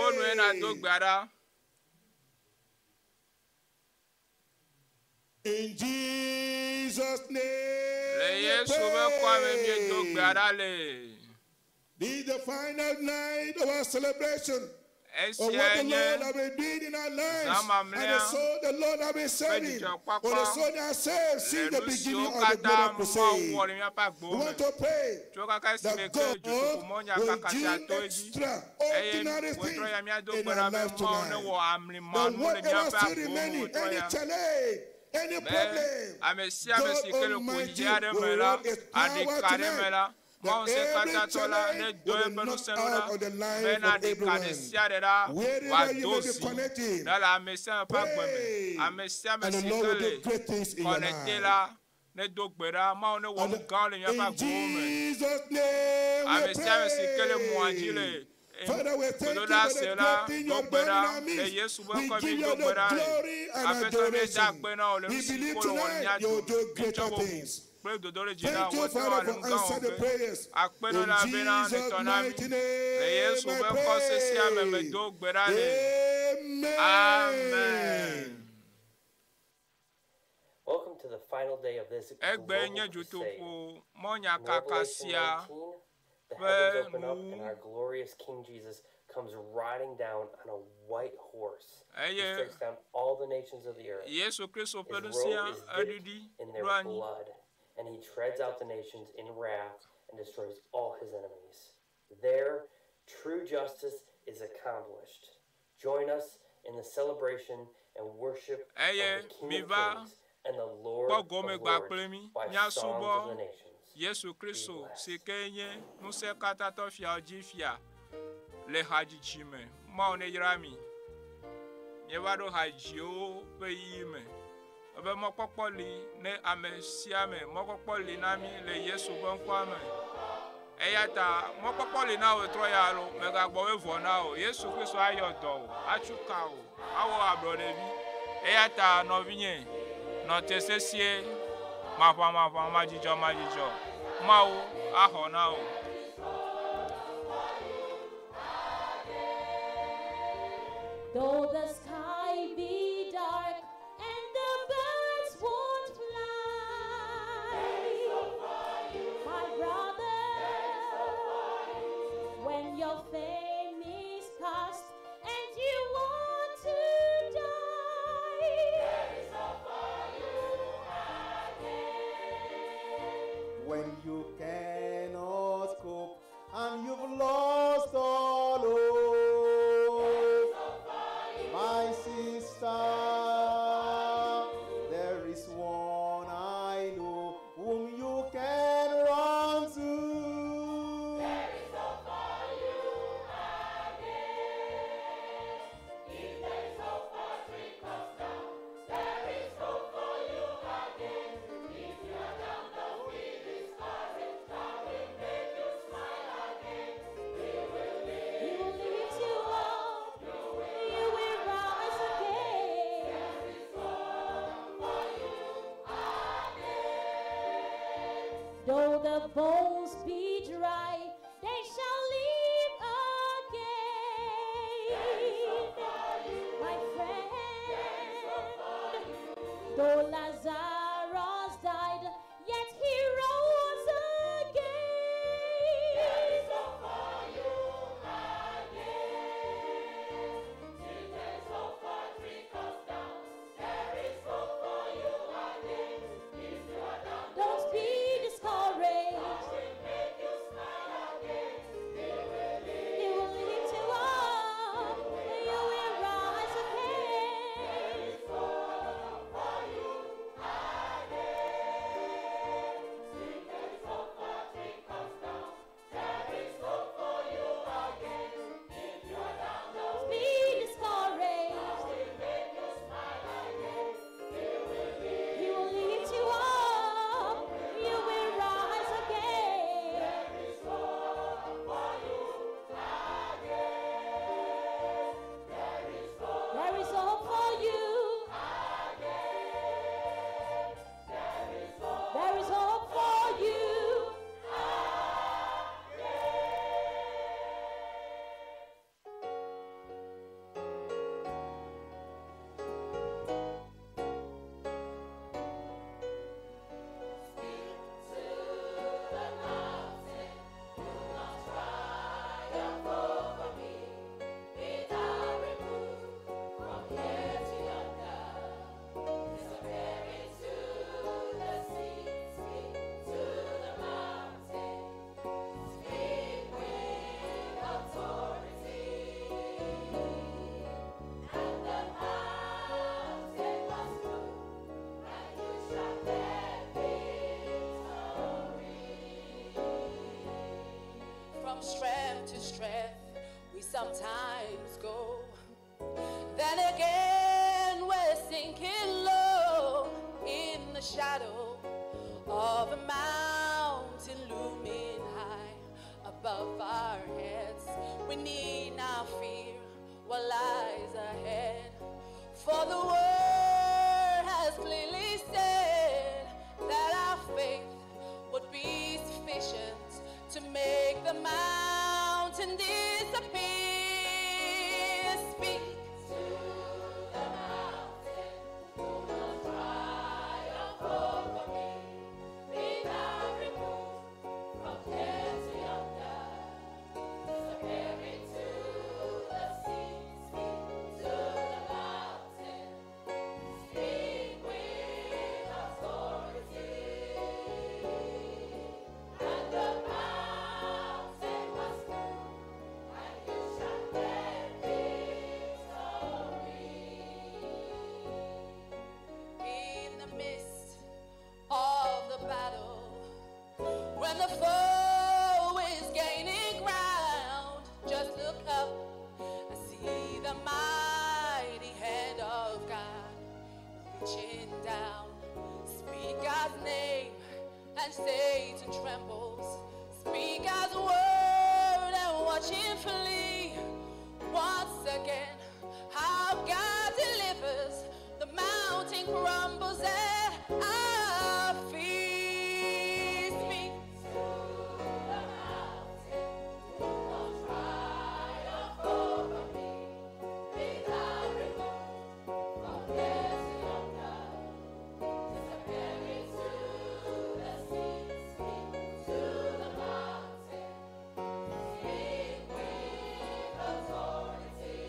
In Jesus' name, this is the final night of our celebration of what the Lord has been doing in our lives, and the soul the Lord has been saving. For the soul that are saved since the beginning of the global crusade. We want to pray that God will do extraordinary things in our lives tonight. That whatever still remaining, any challenge, any problem, God Almighty will work His power tonight. That every challenge will be knocked out of the life of everyone. Wherever you may be connected, pray, and the Lord will do great things in your life. In Jesus' name we pray. Father, we thank you for the great thing you have done in our midst. We give you the glory and adoration. We believe tonight you will do greater things. Thank you, Father, for answering the prayers. In Jesus' mighty name, I pray. Amen. Welcome to the final day of this global crusade. In Revelation 19, the heavens open up and our glorious King Jesus comes riding down on a white horse. He strikes down all the nations of the earth. His robe is dipped in their blood, and he treads out the nations in wrath and destroys all his enemies. There, true justice is accomplished. Join us in the celebration and worship of the King of Kings and the Lord of Lords by songs of the nations. Yesu Christo, c'est que nous sommes le hadzidzi me mawo ne yra mi míeva ɖo hadziwo ƒe yi me ebe mɔkpɔkpɔ li ne ame sia me mɔkpɔkpɔ li na mi le Yesu ƒe ŋkɔa me eya ta mɔkpɔkpɔ li na wo trɔ ya lo megagbɔ wevɔ na o Yesu Kristo ayɔ dɔ o atsu ka o awɔ ablɔɖevi eya ta nɔvinye nɔ te sesie maʋamaʋã madzidzɔ mawo axɔ na o. Though the sky be dark and the birds won't fly, my brother, when your fame is past and you want to die, there is hope for you again. When you cannot cope and you've lost all hope, my sister, there is one I know whom you can run to. There is hope for you again. If there is hope for tree comes down, there is hope for you again. If you are down, don't be discouraged. God will make you smile again. He will lift you up. You will rise again. There is hope for you again. Though the bones be dry, they shall live again. My friend, though Lazarus died, yet he rose again. There is hope for you again. If there is hope for tree comes down, there is hope for you again. If you are down, don't be discouraged. God will make you smile again. He will lift you up. You will rise again. There is hope for you again. If there is hope for tree comes down, there is hope for you again. If you are down, don't be discouraged. God will make you smile again. He will lift you up. You will rise again. There is hope for you again. There is hope for you again. There is hope for you From strength to strength, we sometimes go. Then again, we're sinking low in the shadow of a mountain looming high above our heads. We need not fear what lies ahead, for the word has clearly said that our faith would be sufficient to make the mountain disappear. Speak to the mountain, do not triumph over me. Be thou removed from here to yonder, disappear into the sea. Speak to the mountain, speak with authority, and the mountain must move, and you shall get victory. In the midst of the battle, when the foe is gaining ground, just look up chin down. Speak God's name and Satan trembles. Speak God's word and watch him flee. Once again, how God delivers, the mountain crumbles at our feet. Speak to the mountain, don't triumph over me. Be thou removed from here to yonder. Disappear into the sea. Speak to the mountain. Speak with authority.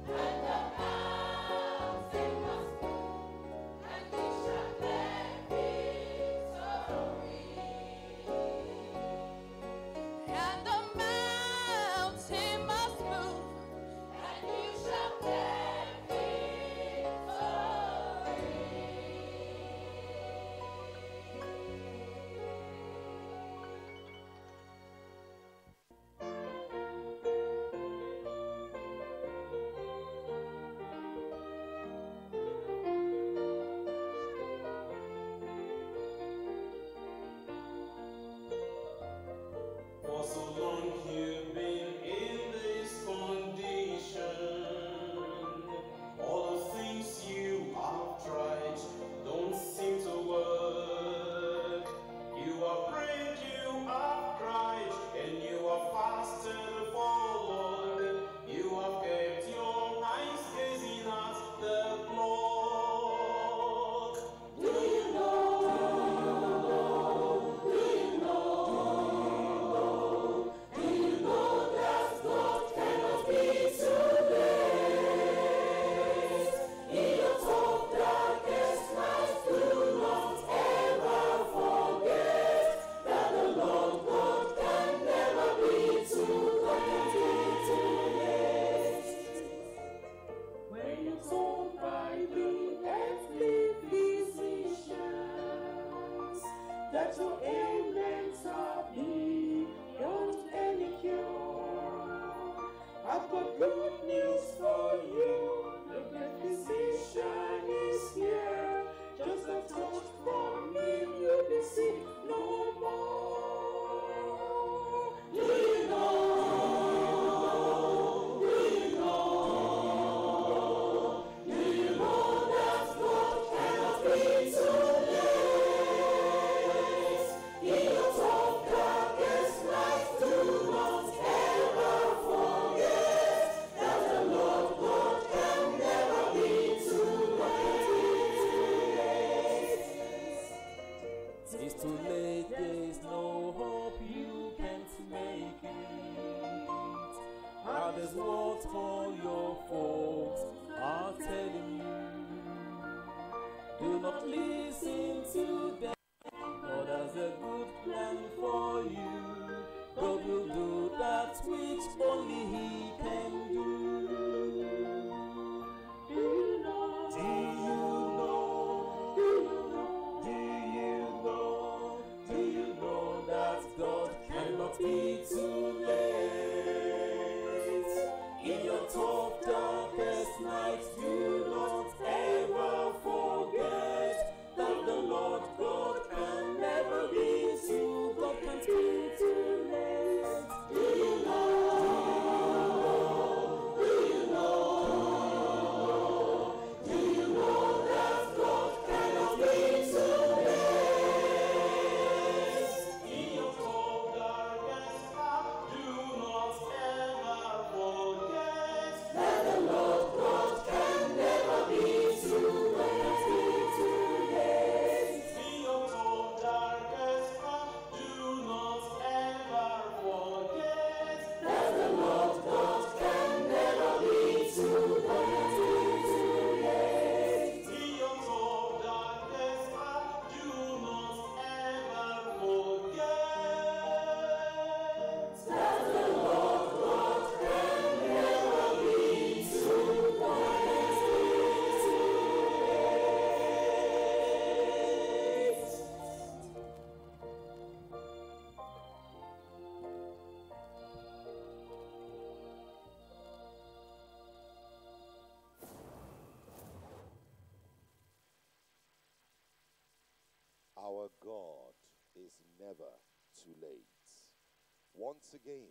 And the mountain must move, and we shall bear victory. And the mountain must move, and you shall bear victory. For so long you've been in this condition. All the things you have tried don't seem to work. You have prayed, you have cried, and you have fasted for long. You have kept your eyes gazing at the clock. Do you know? Do you know? Do you know that God cannot be too late? In your tough, darkest nights, do not ever forget that the Lord God can never be too late. When you're told by the earthly physicians that your ailments are beyond any cure, I've got good news for you. The great physician is here. Just a touch from him, you'll be sick no more. Do you know? Do you know? Do you know that God cannot be too late? In your tough, darkest nights, do not ever forget that the Lord God can never be too late. It's too late, there's no hope, you can't make it. Others what all your folks are telling you. Do not listen to them. God has a good plan for you. God will do that which only He can do. Do you know? Do you know? Do you know? Do you know? Do you know that God cannot be too late? In your tough, darkest nights, do not ever forget that the Lord God never too late. Once again,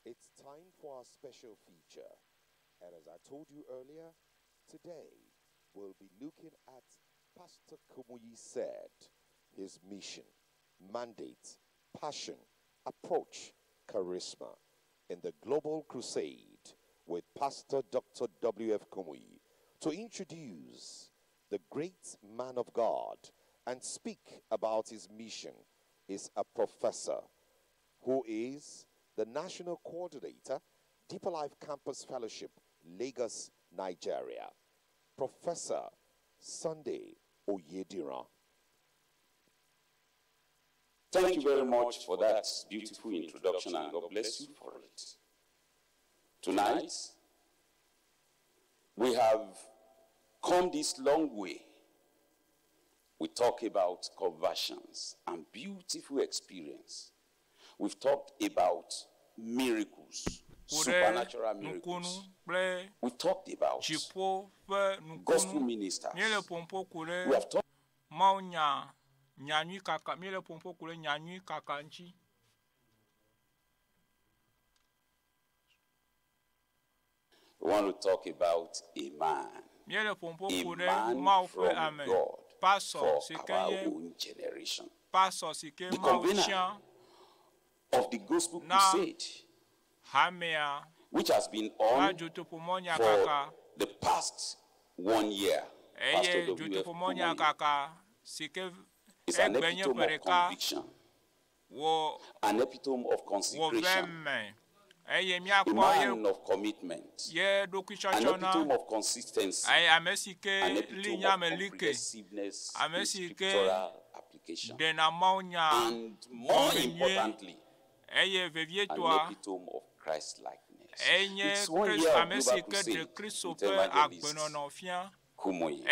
it's time for our special feature. And as I told you earlier, today we'll be looking at Pastor Kumuyi said, his mission, mandate, passion, approach, charisma in the Global Crusade with Pastor Dr. W.F. Kumuyi to introduce the great man of God and speak about his mission is a professor who is the National Coordinator, Deeper Life Campus Fellowship, Lagos, Nigeria, Professor Sunday Oyediran. Thank you very much for that beautiful introduction, and God bless you for it. Tonight, we have come this long way. We talk about conversions and beautiful experience. We've talked about miracles, supernatural miracles. We've talked about gospel ministers. We have talked we want to talk about a man from God for our own generation. The convener of the Gospel Crusade, which has been on for the past 1 year. Pastor W.F. Kumuyi is an epitome of conviction, an epitome of consecration, a man of commitment, an epitome of consistency, an epitome of progressiveness in scriptural application, and more importantly, an epitome of Christ-likeness. It's 1 year of Global Crusade with Evangelist Kumuyi.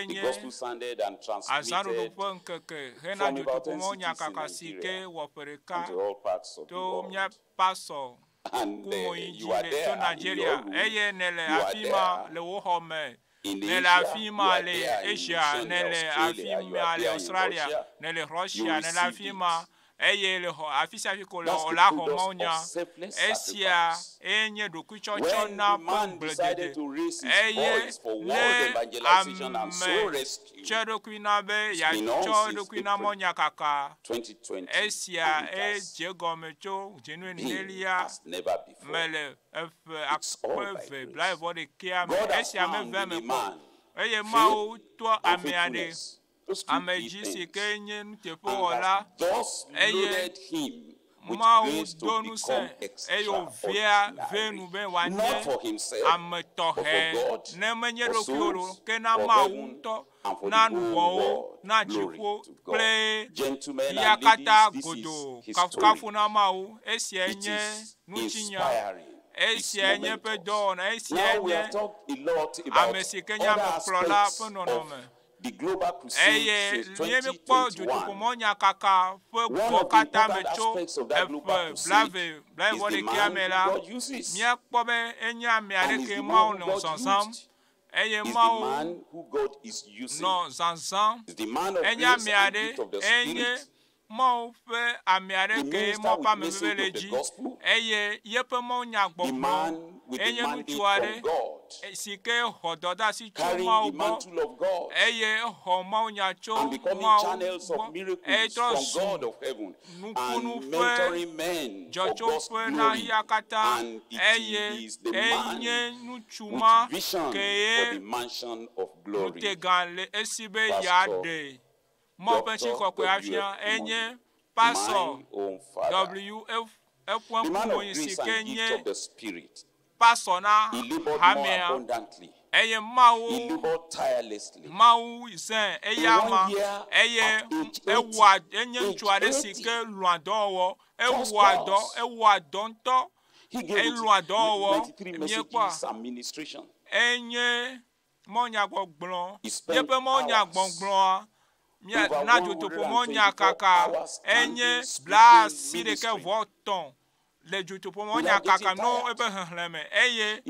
The gospel sounded and transmitted from about 10 cities in Nigeria and to all parts of the world. And you are there in your room, you are there in Asia, you are there in Australia, you are there in Russia, you receive it. When the man decided to raise his voice for world evangelization and soul rescue, it's been on since April 2020. He has never before. It's all by grace. God has found in a man faith and faithfulness to speak these things, and has thus loaded him with grace to become extraordinary, not for himself, but for God, for souls, for heaven, and for the whole world. Glory to God. Gentlemen and ladies, this is historic. It is inspiring. It's momentous. Now we have talked a lot about other aspects of the Global Crusade since 2021. One of the important aspects of that Global Crusade is the man who God uses. And is the man who God used. Is the man who God is using. Is the man of grace and the gift of the Spirit. The minister with the message of the gospel. The man with the mandate from God. Carrying the mantle of God. And becoming channels of miracles from God of heaven. And mentoring men for God's glory. And it is the man with vision for the mansion of glory. Pastor my own father, the man of grace and gift of the Spirit. He labored more abundantly. He labored tirelessly. In 1 year, at age 80, he gave 93 messages and ministration. He spent hours. Na jutupo monya kaka enye bla sidike voton le jutupo monya kaka no ebe henleme eye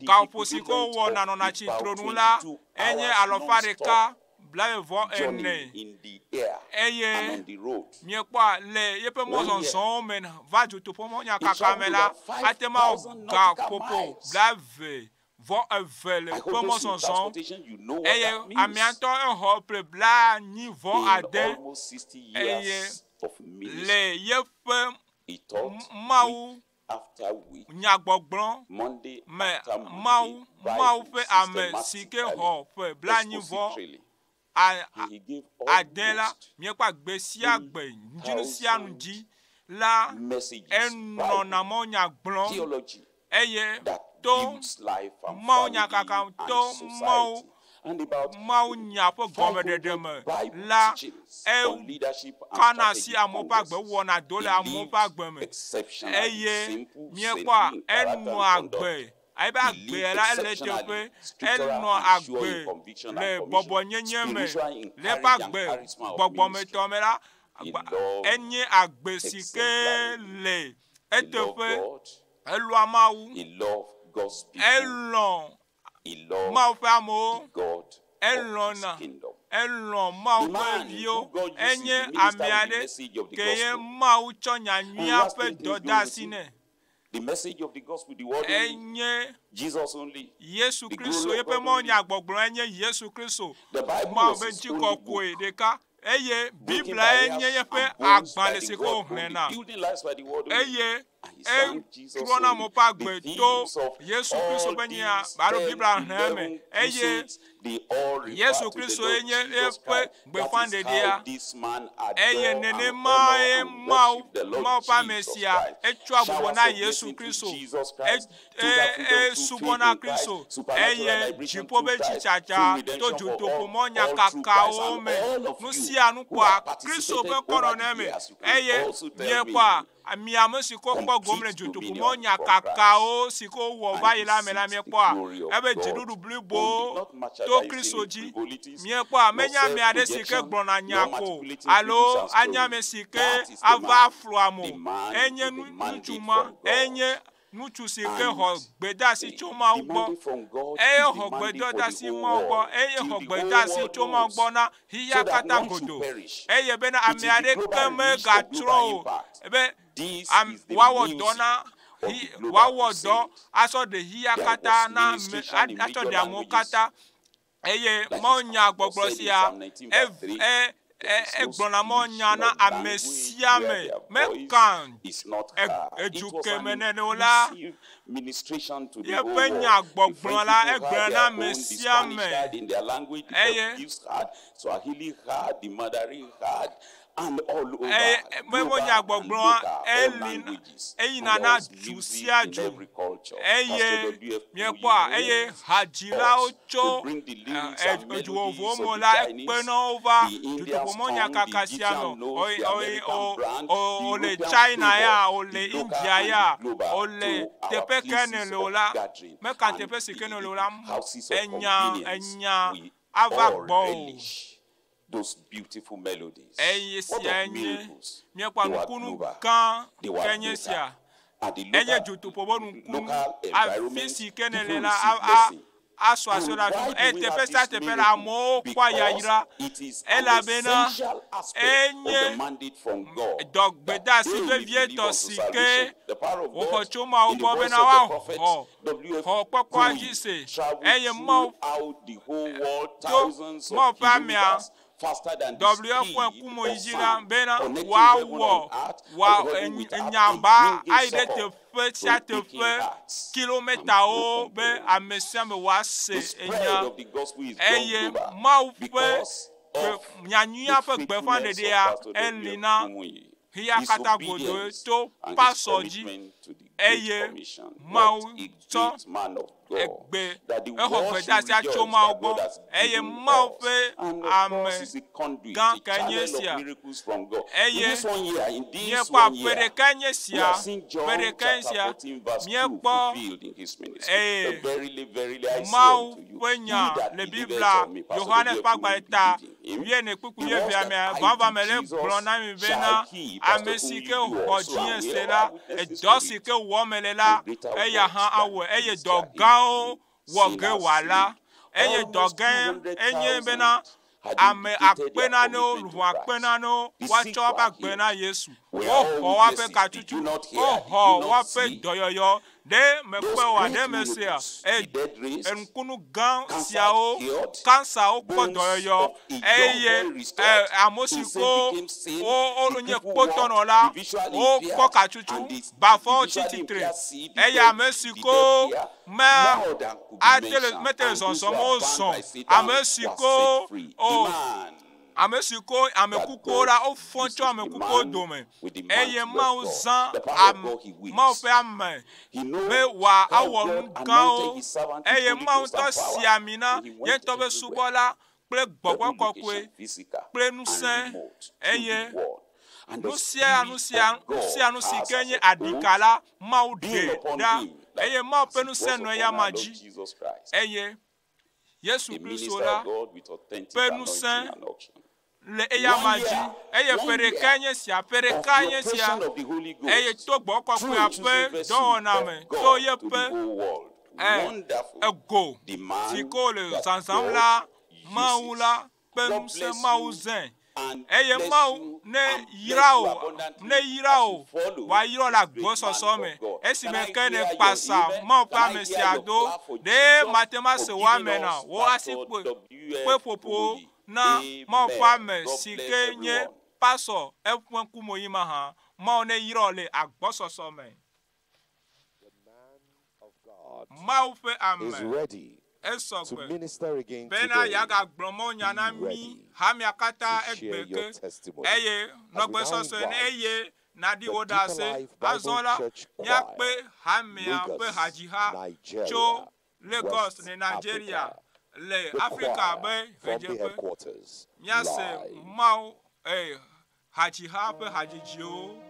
ka posiko wo na no na chitronula enye alofareka journey in the air and on the road. He traveled about 5,000 nautical miles. I hope those in transportation, you know what that means. In almost 60 years of ministry, he taught week after week, Monday after Monday, Bible systematically, expositorily. He gave almost 3,000 messages, Bible, theology, that builds life and family and society. And about 500 Bible teachings on leadership and strategic congress. He lived exceptionally simple, saintly character and conduct. He lived exceptionally scriptural and sure in conviction and commission, spiritual in courage and charisma of ministry. He loved exemplary. He loved God. He loved God's people. He loved the God of his kingdom. The man who God uses to minister with the message of the gospel. And last thing he's doing with him, the message of the gospel, the word only, Jesus only, the glory of God only. The Bible was his only book. Breaking barriers and bonds by the word only, building lives by the word only. And he sang Jesus only. The themes of all these 10, 11 crusades, they all refer to the Lord Jesus Christ. That is how this man adored and honor and worship the Lord Jesus Christ. Showers of blessing to Jesus Christ, total freedom through faith in Christ, supernatural liberation through Christ, full redemption for all through Christ, and all of you who have participated over the years, you can also tell me, complete dominion for Christ. And this is the glory of God. Only not merchandising frivolities, not self-projection, not manipulating people's stories. That is the man, the mandate from God. And the mandate from God is the mandate for the whole world, till the whole world knows, so that not to perish. It is the global reach of global impact. This is the music of the global crusade. There was ministration in major languages. Like God said in Psalm 19 verse 3, there is no speech or language where their voice is not heard. It was an inclusive ministration to the whole world. The French people had their own, the Spanish had in their language, the Portuguese had, Swahili had, the Mandarin had, and all over global and local, all languages. And there was music in every culture. Pastor W.F. to bring the lyrics and melodies of the Chinese, the Indian song, the Egyptian notes, the American brand, the European flavor, the local and the global to our places of gathering and the houses of convenience. We all relish those beautiful melodies. What of miracles? They were global. They were local. And the local environment people receive blessing. And why do we have this miracle? Because it is an essential aspect of the mandate from God that they will lead us to salvation. The power of God, in the voice of the prophet W.F. traveled throughout the whole world, thousands of kilometers, faster than the speed of sound, connecting heaven on earth, and heaven with our bringing support to aching hearts. The spread of the gospel is global because of the faithfulness of Pastor W.F. his obedience and his commitment to the Great Commission. What a great man of God, that the world should rejoice that God has given us. And of course, is a conduit, a channel of miracles from God. In this 1 year, we have seen John chapter 14 verse 2 fulfilled in his ministry. But verily, verily, I say unto you, he that believeth on me, Pastor W.F. will believe in him. The works that I do, Jesus shall he, Pastor who will do also, and will have witnesses to it. ame akpenano luʋu akpenano woatsɔ ƒe agbe na Yesu woxɔ woaƒe katsutsu woxɔ woaƒe dɔyɔyɔ ɖe mekpe wòa ɖe me sia enukunu gã siawo kansawo kpɔ dɔyɔyɔ eye ame siwo wonye kpotɔnɔ la wokpɔ katsutsu bafɔwo tsi tsitre eye ame siwo mete le zɔzɔm wozɔ ame siwo ame siwo ame kukuwo la wofɔ tso ame kukuwo dome eye Mawu zã Mawu ƒe ame be wòawɔ nu gãwo eye Mawu ŋutɔ si ami na ye ŋutɔ be subɔla kple gbɔgbɔ kɔkɔe kple ŋusẽ eye nu sia nu si ke nye aɖika la Mawu ɖe ɖa eye Mawu ƒe ŋusẽ nɔ eyama dzi eye Yesu Kristo la ƒe ŋusẽ le eyama dzi eye ƒe ɖeka nye sia ƒe ɖeka nye sia eye to gbɔ kɔkɔea ƒe dɔwɔna me to ye ƒe ego si ke wòle zãzãm la Mawu la ƒe ŋusẽ Mawu zẽ eye Mawu ne yra o wòayra le agbɔsɔsɔ me esime ke ne kpasa Mawu ƒe ame sia do ɖe mate ma se wo ame na wo asi kpe ƒoƒo na Mawu ƒe ame si ke nye pasɔ eƒe ŋkume yi ma hã Mawu ne yra le agbɔsɔsɔ me Mawu ƒe ame esɔgbe bena yagagblɔ mɔnya na mí hamia katã egbe ke eye nɔgbesɔsɔe eye naɖi wo ɖe ase azɔ la míakpe hamia ƒe hadziha tso Lagos le Nigeria le Afrika be ʋedzeƒe míase Mawu hadziha ƒe hadzidziwo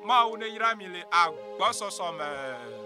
Mawu ne yra mi le agbɔsɔsɔ me.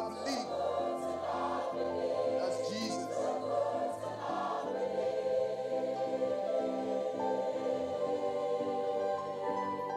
not believe. That's Jesus.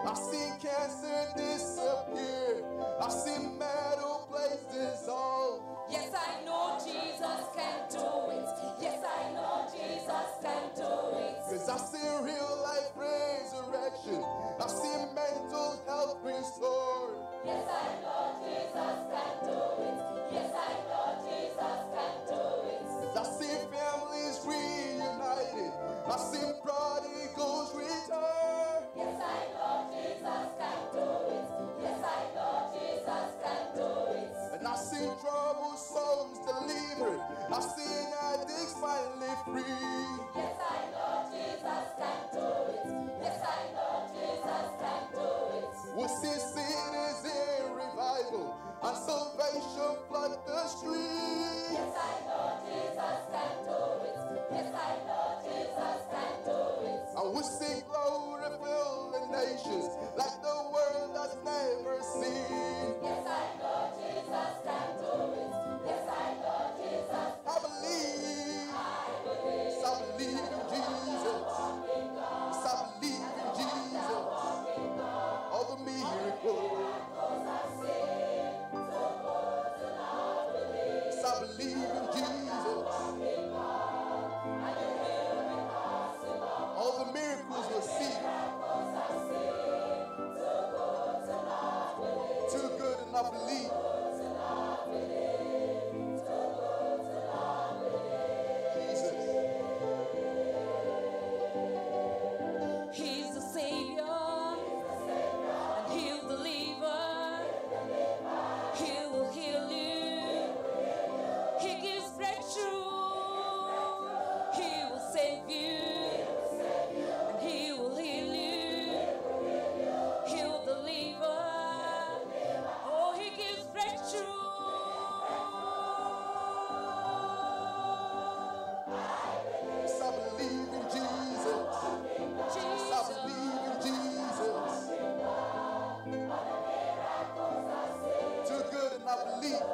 I've seen cancer disappear. I've seen metal plates dissolve. Yes, I know Jesus can do it. Yes, I know Jesus can do it. Cause I've seen real life resurrection. I've seen mental health restored. Yes, I know Jesus can do it. Yes, I know Jesus can do it. I've seen families reunited. I've seen prodigals return. Yes, I know Jesus can do it. Yes, I know Jesus can do it. And I've seen troubled souls delivered. I've seen addicts finally free. Yes, I know Jesus can do it. Yes, I know Jesus can do it. We'll see sinners in revival and salvation flood the streets. Yes, I know Jesus can do it. Yes, I know Jesus can do it. And we'll see glory fill the nations like the world has never seen. Yes, I know Jesus can do it. Yes, I know Jesus. I believe. Yes, I believe in Jesus. Yes, I believe in Jesus. All the miracles. Yes, I believe in Jesus. All the miracles we'll see. Too good and I believe. Jesus. He's the Savior, and He'll deliver. He will heal you. He gives breakthrough. He will save you, and He will heal you. He'll deliver. Oh, He gives breakthrough. Yes, I believe in Jesus. Yes, I believe in Jesus. Too good and I believe.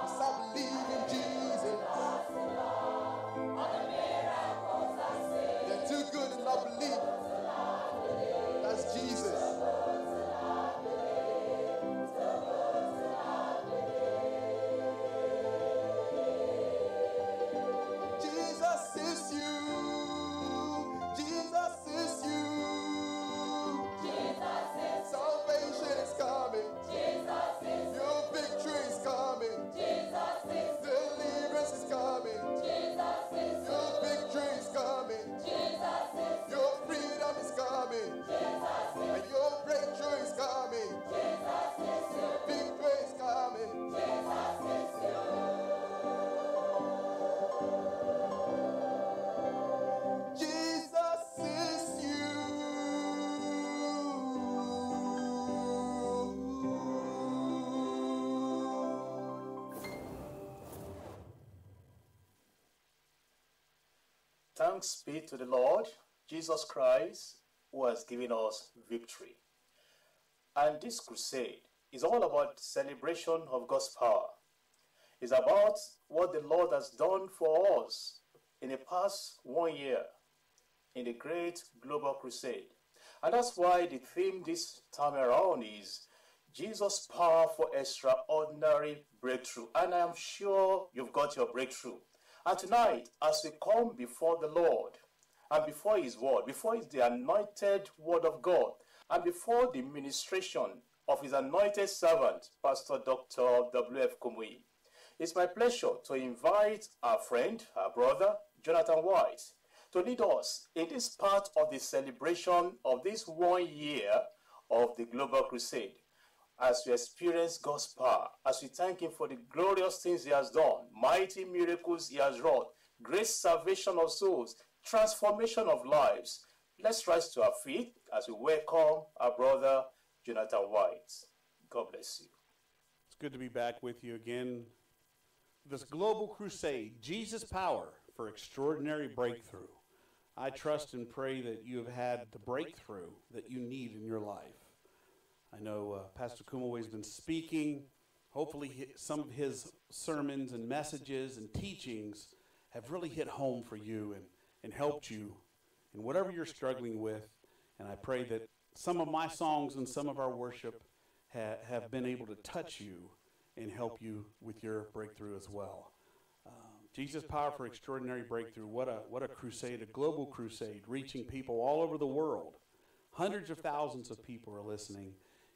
Yes, I believe in Jesus. They're too good and I believe. That's Jesus. Jesus is you. Jesus is you. Salvation is coming. Your victory is coming. Deliverance is coming. Your victory is coming. Your freedom is coming. And your breakthrough is coming. Victory is coming. Jesus is you. Thanks be to the Lord Jesus Christ, who has given us victory. And this crusade is all about celebration of God's power. It's about what the Lord has done for us in the past 1 year in the great global crusade. And that's why the theme this time around is Jesus' power for extraordinary breakthrough. And I am sure you've got your breakthrough. And tonight, as we come before the Lord, and before His word, before the anointed word of God, and before the ministration of His anointed servant, Pastor Dr. W.F. Kumuyi, it's my pleasure to invite our friend, our brother, Jonathan White, to lead us in this part of the celebration of this 1 year of the Global Crusade, as we experience God's power, as we thank Him for the glorious things He has done, mighty miracles He has wrought, great salvation of souls, transformation of lives. Let's rise to our feet as we welcome our brother, Jonathan White. God bless you. It's good to be back with you again. This global crusade, Jesus' power for extraordinary breakthrough. I trust and pray that you have had the breakthrough that you need in your life. I know Pastor Kumo has been speaking. Hopefully some of his sermons and messages and teachings have really hit home for you and helped you in whatever you're struggling with. And I pray that some of my songs and some of our worship have been able to touch you and help you with your breakthrough as well. Jesus' Power for Extraordinary Breakthrough. What a crusade, a global crusade, reaching people all over the world. Hundreds of thousands of people are listening.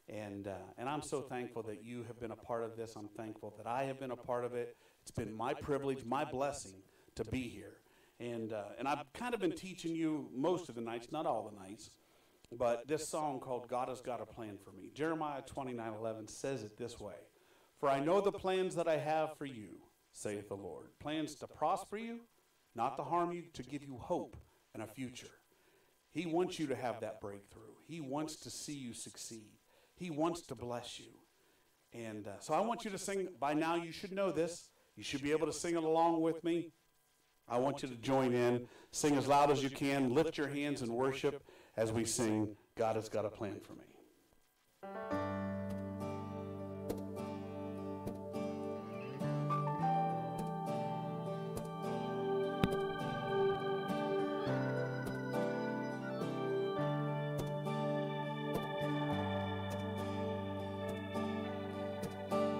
And I'm so thankful that you have been a part of this. I'm thankful that I have been a part of it. It's been my privilege, my blessing to be here. And I've kind of been teaching you most of the nights, not all the nights, but this song called God Has Got a Plan for Me. Jeremiah 29:11 says it this way: "For I know the plans that I have for you, saith the Lord, plans to prosper you, not to harm you, to give you hope and a future." He wants you to have that breakthrough. He wants to see you succeed. He wants to bless you. And so I want you to sing. By now you should know this. You should be able to sing it along with me. I want you to join in. Sing as loud as you can. Lift your hands and worship as we sing, God Has Got a Plan for Me.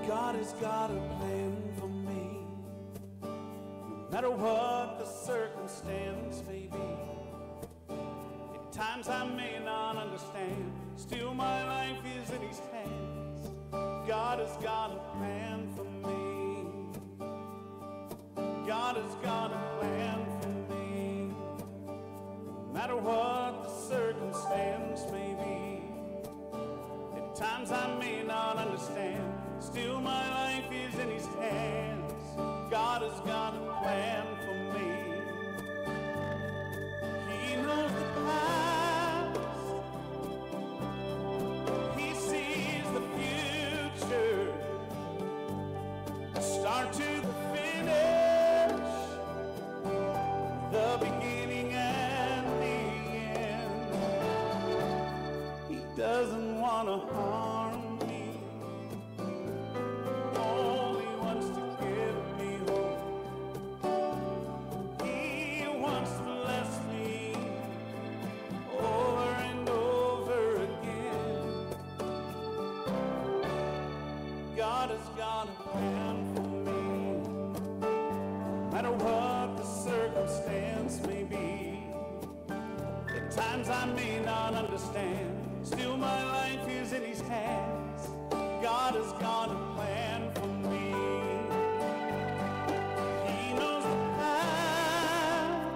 God has got a plan for me, no matter what the circumstance may be. At times I may not understand, still my life is in His hands. God has got a plan for me. God has got a plan for me, no matter what the circumstance may be. At times I may not understand, still my life is in His hands. God has got a plan for me. He knows the past. He sees the future. The start to the finish. The beginning and the end. He doesn't want to harm me. God has got a plan for me, no matter what the circumstance may be. At times I may not understand, still my life is in His hands. God has got a plan for me. He knows the past.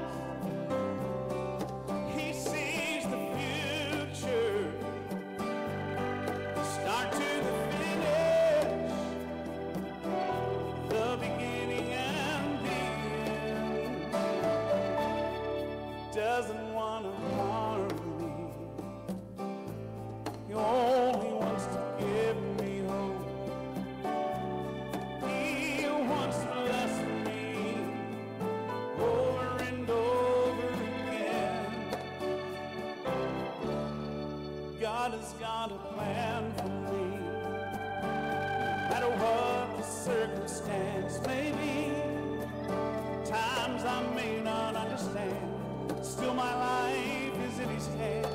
He sees the future. The start to the finish. The beginning and the end. Doesn't want to harm me. He only wants to give me hope. He wants to bless me over and over again. God has got a plan for me, no matter what the circumstance may be. Times I may not understand, still my life is in His hands.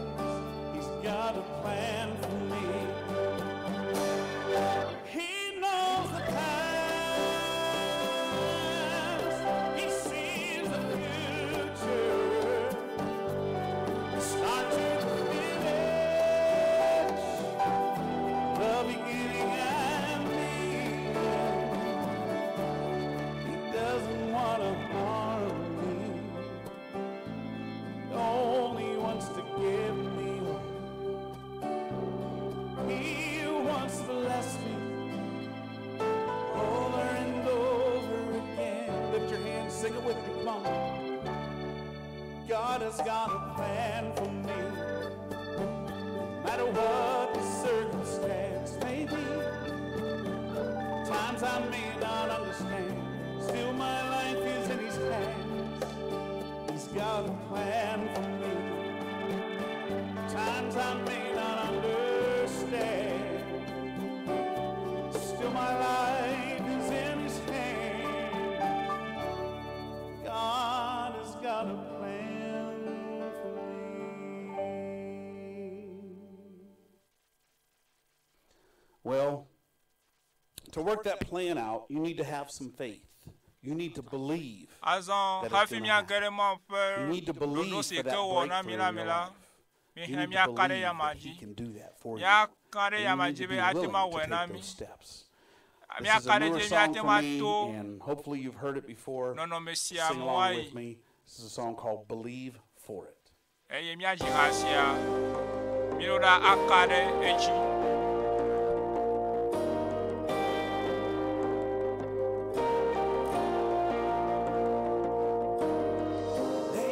He's got a plan for me. He knows the past. He sees the future. The start to the finish. The beginning and the end. He doesn't want to harm me. He only wants to give me hope. He wants to bless me over and over again. Lift your hands, sing it with me, come on. God has got a plan for me, no matter what the circumstance may be. Times I may not understand, still my life is in His hands. He's got a plan for me. Times I may not understand, Well, to work that plan out, you need to have some faith. You need to believe that it's going to happen. You need to believe for that breakthrough in your life. You need to believe that he can do that for you. And you need to be willing to take those steps. This is a newer song for me, and hopefully you've heard it before. Sing along with me. This is a song called Believe for It. They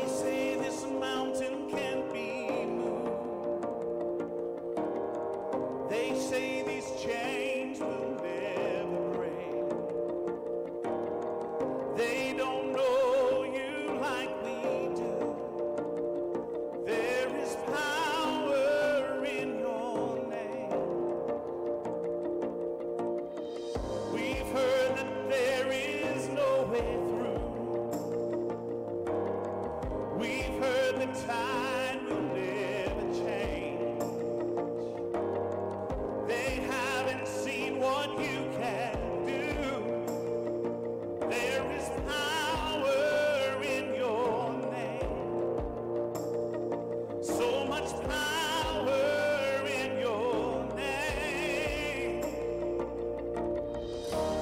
say this mountain can't be moved. They say these chains will never break. They don't know you like we do. There is power in your name. We've heard that there is no way through. We've heard the tide will never change. They haven't seen what you can do. There is power in your name. So much power in your name.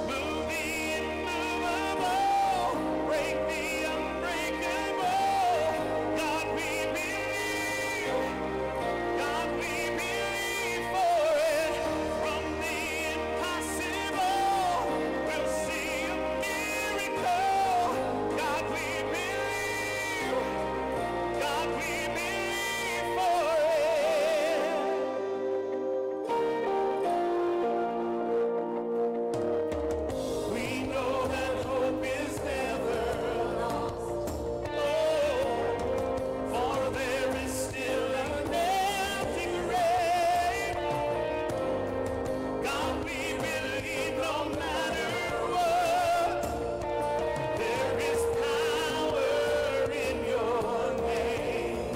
Move the immovable, break the unbreakable. God, we believe. God, we believe for it. From the impossible, we'll see a miracle. God, we believe. God, we believe for it. We know that hope is never lost. Oh, for there is still an empty grave. God, we believe no matter what. There is power in your name.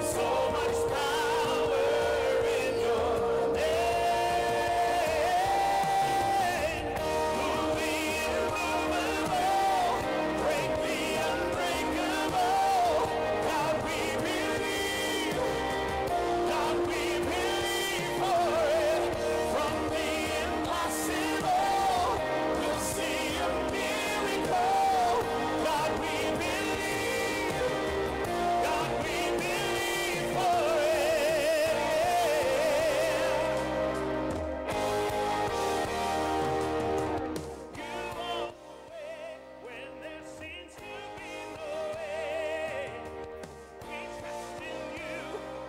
So much power in your name. Move the immovable, break the unbreakable. God, we believe. God, we believe for it. From the impossible, we'll see a miracle. God, we believe. God, we believe for it. You won't wait when there seems to be no way. We trust in you,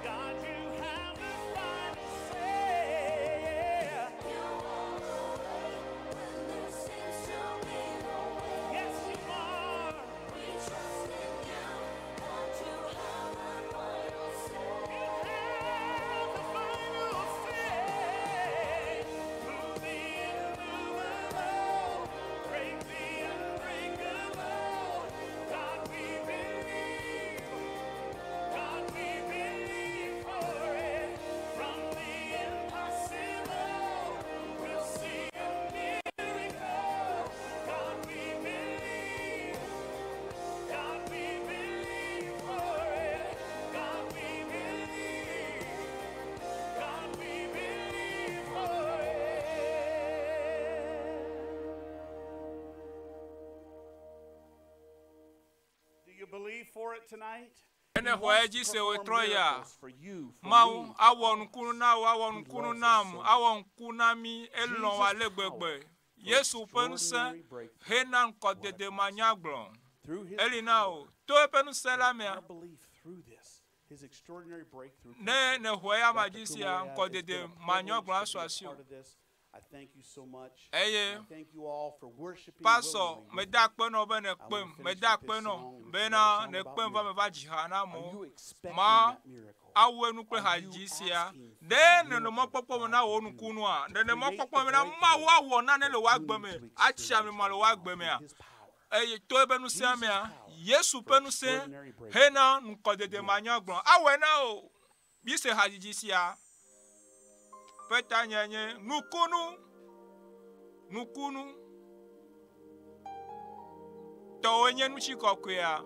God. You have the final say. You won't wait when there seems to be no way. Yes, you are. We trust in you, God. You have the final say. You have the final say. Move the immovable, break the unbreakable. God, we believe. God, we believe for it. From the impossible, we'll see a miracle. God, we believe. God, we believe for it. God, we believe. God, we believe for it. Do you believe for it tonight? Ene hoeji se wetroya. Mau awon kununa awon kununam awon kunami elon wa legbegbe. Yesu pense hena ŋgɔgbedede manyagblɔ. Elinao to pense la mea. I believe through this, his extraordinary breakthrough. Ne hoya majisia ŋgɔgbedede manyagblɔ asɔasio. I thank you so much. Eye. I thank you all for worshiping. Pastor, me da kpeno be ne kpem, me da kpeno be na ne kpem va me va jihana mo. Ma awe nu kple haji sia. De ne no mokpokpo me na wo nu kunu a. De ne mokpokpo me na ma wa wo na ne le wa gbe me. Achia me ma le wa gbe me a. Eye to be nu sia me a. Yesu pe nu se hena ŋgɔgbedede manyagblɔ. Awe na o. Bi se haji sia. Peta nyenye nukunu. Nukunu. Towenye nushikokwea.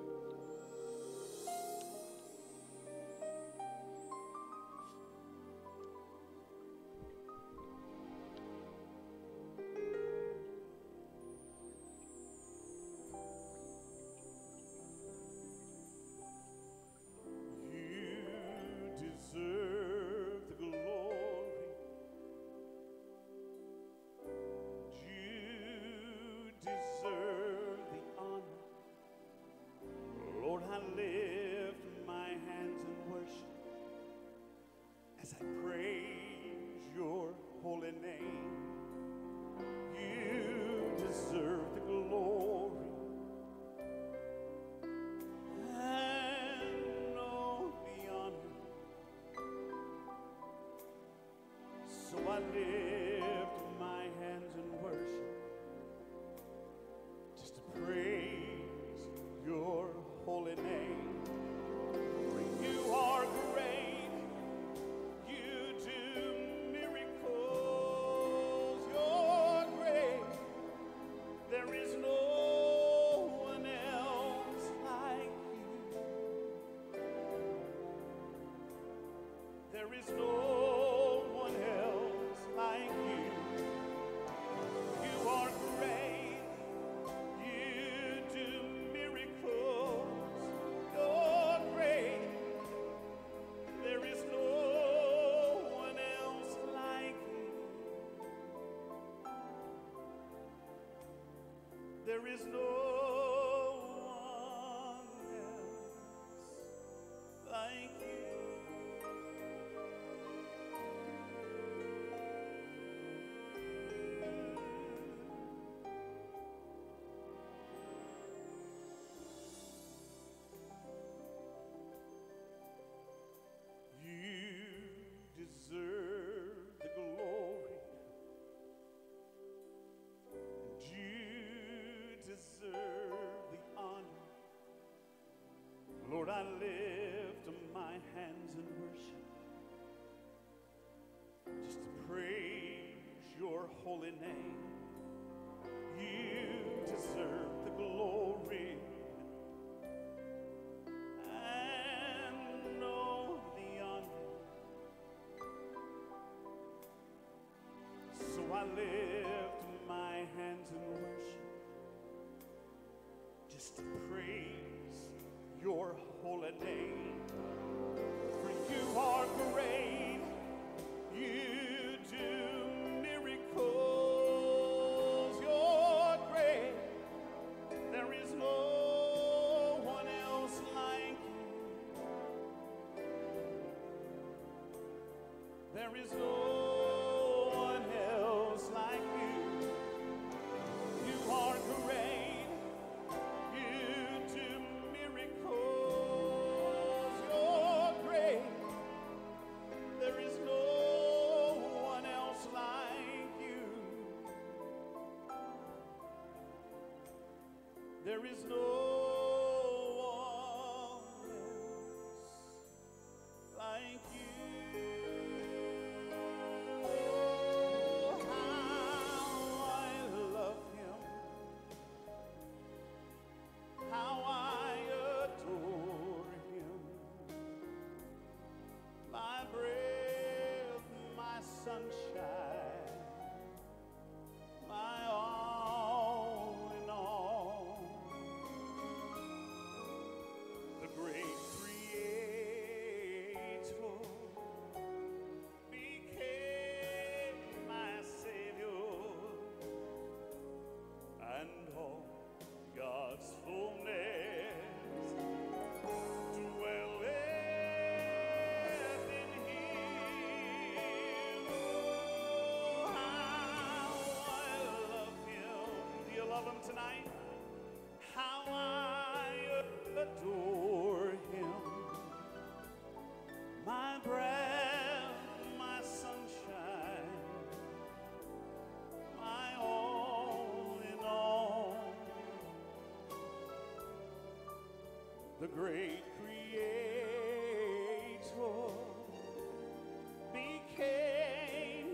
Deserve the glory. You deserve the honor. Lord, I lift my hands in worship as I praise your holy name. You deserve the glory and all the honor. So I lift my hands in worship just to praise your holy name. For you are great, you do miracles, you're great. There is no one else like you. There is no one else like you. You are great. You do miracles. You're great. There is no one else like you. There is no one else like you. You deserve the glory, and you deserve the honor. Lord, I lift my hands in worship just to praise your holy name. You deserve the glory and all the honor. So I lift my hands in worship just to praise your holy name. For you are great, you do miracles, you're great. There is no one else like you. There is no one else like you. You are great. You do miracles. You're great. There is no one else like you. There is no one else like you. Oh, how I love him. How I adore him. My breath, my sunshine, my all in all. The great creator became my savior, and all God's fullness dwelleth in him. Oh, how I love him. Do you love him tonight? How I adore him. My breath, my sunshine, my all in all. The great creator became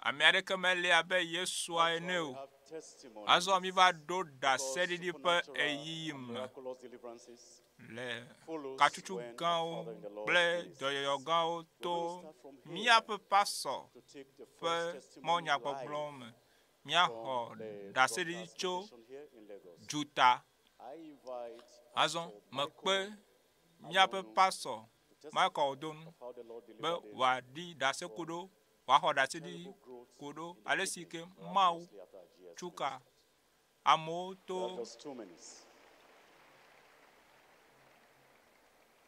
America mele abe Yesu ene. Azo mi va do da sedi pe eyim. Le kachuchu gan ble doyo gan to mi a pe paso pe mo nya gbogblo me. Mi a ho da sedi cho juta. Azo me pe mi a pe paso ma ko don be wa di da se kudo wa ho da sedi kudo ale sike mau chuka amoto.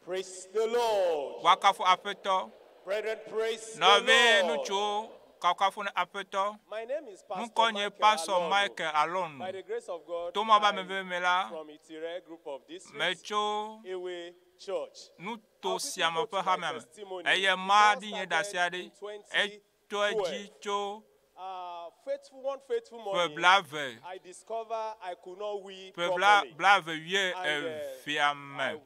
Praise the Lord. Wakafu apeto. Brethren, praise Nove the Lord. nucho kakafu apeto. My name is Pastor Mkonye Pastor Michael Alon. By the grace of God, Toma ba I'm meve mela. from EXTRAORDINAIRE group of districts, Mecho Ewe Church. nuto siama pe hamame. Eye ma di nye dasiade. Eto ejicho. Faithful morning, Blave. I discover I could not weep Pe properly. blave ye And, fiame.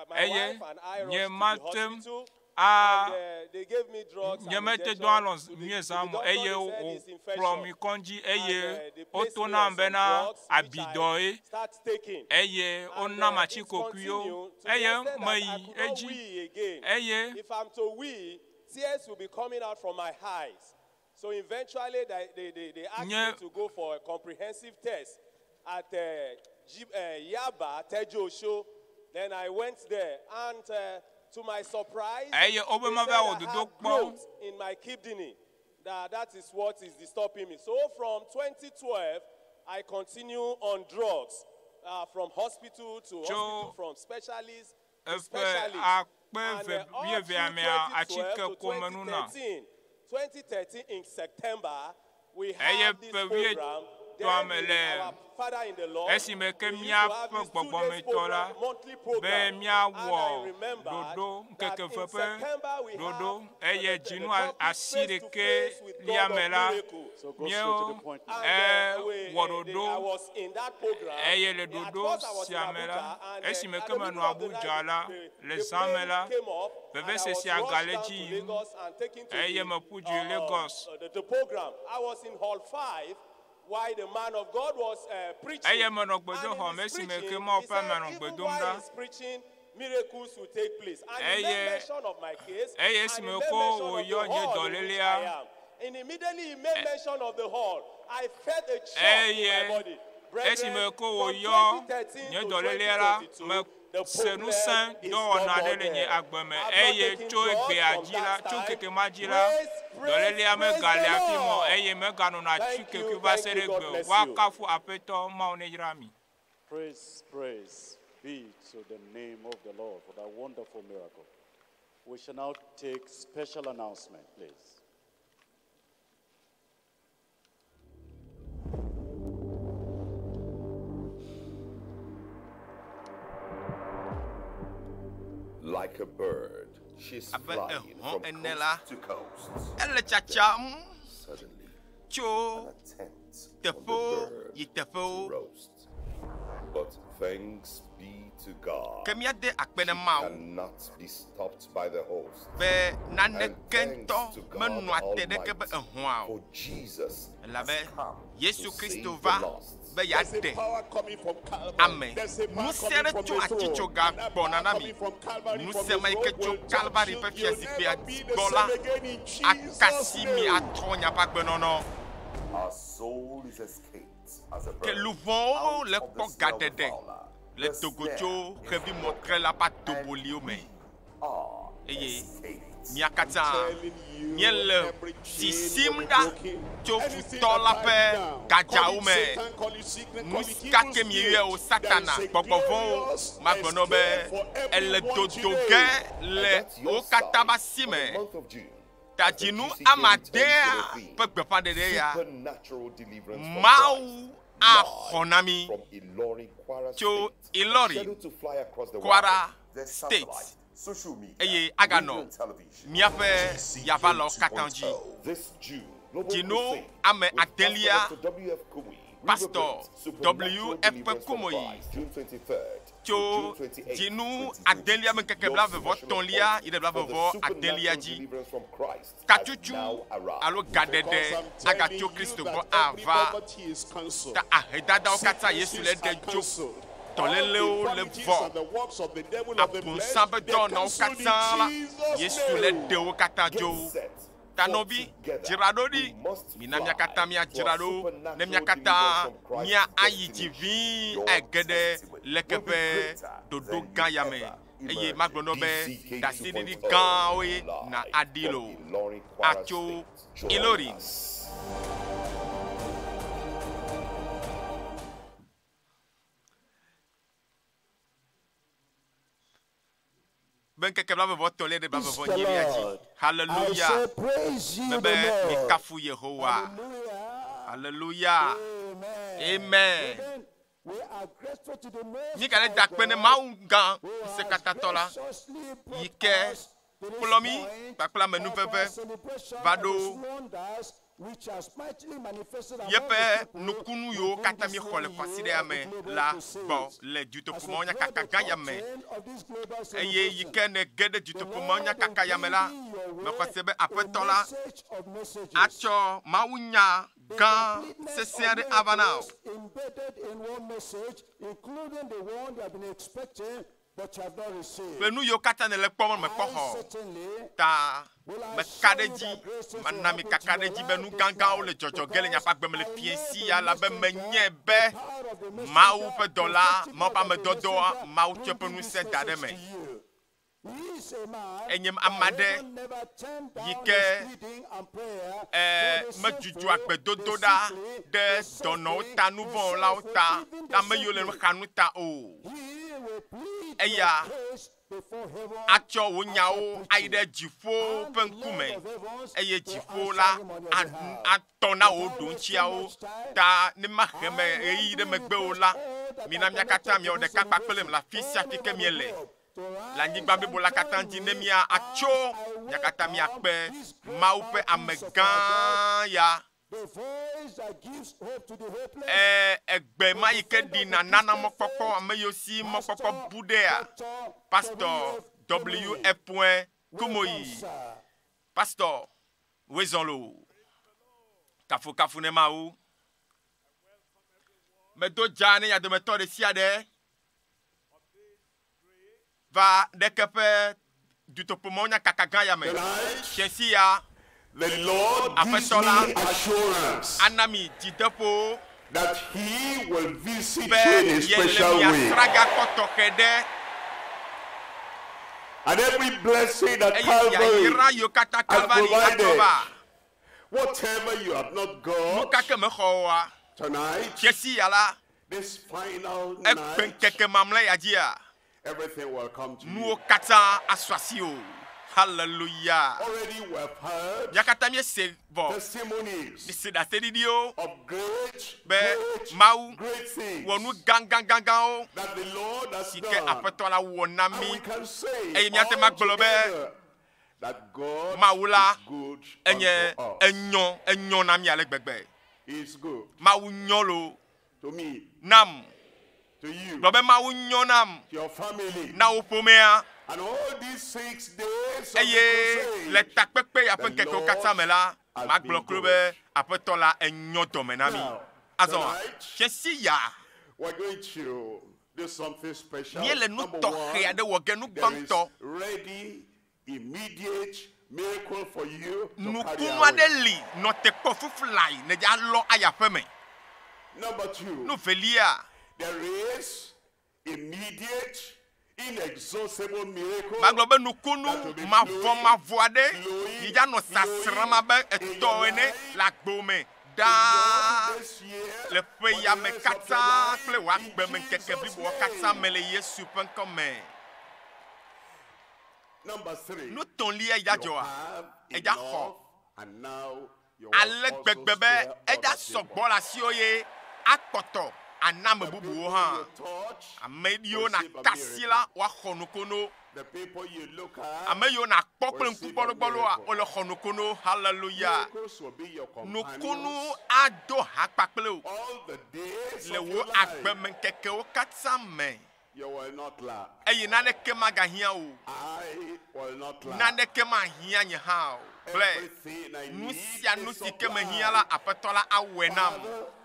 My Eye wife and I nye rushed to the matem hospital, a and they gave me drugs and nyemete injections. doanos To the miezam doctor, eye they said o it's infection. from konji eye And, they placed me otona on some mbena drugs, which I abidoe start taking. eye And, onna it machiko kuyo continued to the eye extent that I mai could not eji wee again. eye If I'm to wee, tears will be coming out from my eyes. So eventually, they asked me to go for a comprehensive test at Yaba Tejo show. Then I went there, and to my surprise, they said I have growth in my kidney. That is what is disturbing me. So from 2012, I continue on drugs, from hospital to hospital, from specialist to specialist. And all through 2012 to 2013 in September, we had this program. Then our Father in the Lord, we used to have this 2 days program, monthly program. And I remember that in September we had the topic face-to-face with God of miracles. So go straight to the point. I was in that program. At first I was in Abuja, and at the middle of the night, the plane came up, and I was rushed down to Lagos and taken to the program. I was in Hall 5, why the man of God was preaching. And in his preaching, he said, even while he's preaching, miracles will take place. And he made mention of my case, and he made mention of the hall in which I am. And immediately he made mention of the hall. I felt a shock in my body. Brethren, from 2013 to 2022, Senu san do na de le nye agbeme eye tso egbe adila tso keke madila dole le me gale afimo eye me ganu na tsu keke va se regbe wa kafu apeto ma one jrami. Praise be to the name of the Lord for that wonderful miracle. We shall now take special announcement, please. Like a bird, she's flying from coast to coast. Suddenly, an attempt of the bird to roast. But thanks be to God, she cannot be stopped by the host. And thanks to God Almighty, for Jesus has come to save the lost. There's a power coming from Calvary. There's a power coming from the throne. And a power coming from Calvary from the throne will touch you. You'll never be the same again in Jesus' name. Our soul is escaped as a bird Que louvons le Њgɔgbedede, le Togo revi montrer la patte de Boliome. Eye, miakata, miel, sisimda, tofutola pe, gadjaume, muskake miye o satana, bobovon, magbonobe, el dodoge, le okatabasime. Tadjinu amadea, pekbepan de ya, mau a honami, cho Ilori, Kwara State. Eye agano miafe yavalo katanji dino ame atelia Pastor W.F. Kumoyi. Cho Dinu Adelia Nkeke Atõlia, il est Adelia ji. Kachuchu alo gadede agacho Kristo go ava. Ta ahedada okata Yesu le dejo. Toleleo le vo. Apunsabe dona okata la. Yesu le de okata jo. Tanobi jiradodi minamia kata mia jirado nemia kata mia ayijivi egede lekepe dodo gayame eye magbonobe dasidi gawe na adilo acho ilori Ben que blabla vo tolé de blabla vo nyiriaji. Hallelujah. Bebe mi kafu Yehowa. Hallelujah. Amen. Ni kale dakpene maunga se katatola. Yike polomi bakla menu pepe vado yepe nukunu yo katami khole kwaside ame la bon le dutopumonya kakagaya me eye yikene gede dutopumonya kakaya la me kwasebe apetola acho maunya gan sesiade avana Penu yo kata ne le kpɔmɔ me kpɔxɔ ta me kaɖedzi mana mi kakaɖedzi be nu gãgãwo le dzɔdzɔge le nyaƒe agbe me le fiesi ya la be menye be Mawu ƒe dɔla Mawu ƒe amedodoa Mawu tsɔ ƒe ŋusẽ da ɖe me enye ame aɖe yi ke medzudzɔ agbedodo ɖa ɖe dɔnɔwo ta nu vɔ wɔlawo ta ame yiwo le nuxanu ta o eya atsɔ wo nyawo ayi ɖe dziƒo ƒe ŋkume eye dziƒo la atɔ na wo ɖo ŋutsiawo ta ne maxe me ɣeyiɣi ɖe megbe o la mina mia katã miawɔ ɖeka kpakple le afi sia afi ke miele le anyigba blibo la katã dzi ne mia atso mia katã miakpe Mawu ƒe amegã ya egbe ma yi ke ɖina nana mɔkpɔkpɔ ame yiwo si mɔkpɔkpɔ bu ɖea Pastor W.F. Kumoyi Pastor wezɔlo kafukafu ne Mawu medo dza ne ya dometɔ ɖe sia ɖe va ɖeke ƒe dutoƒomɔ nya kaka gã ya me fiesi ya The Lord gives me assurance anami dzideƒo that He will visit you in a special way. And every blessing that Calvary has provided, whatever you have not got tonight, this final night, everything will come to you. Hallelujah. Already we have heard testimonies of great things that the Lord has done. And we can say together that God is good unto us. He is good to me, to you, to your family. And all these 6 days of the crusade, now, we're going to do something special. Number one, there is ready, immediate miracle for you to carry away. Number two, there is immediate inexhaustible miracle that will be flowing this year. Number three, you have enough, and now you are also spare of aname bubu ha amedio na kasila wa khonokono the people you look at, ameyo na kpokple nkubolo a ole khonokono hallelujah miracles will be your nokunu companions ado hakpakple o all the days le of wo your life. agbemenkeke o katame You will not lack. eye nane kema gahia o I will not lack. nane kema hia nye ha o ble Everything I need nusia is nusi supplied. kema hia la apetola awenam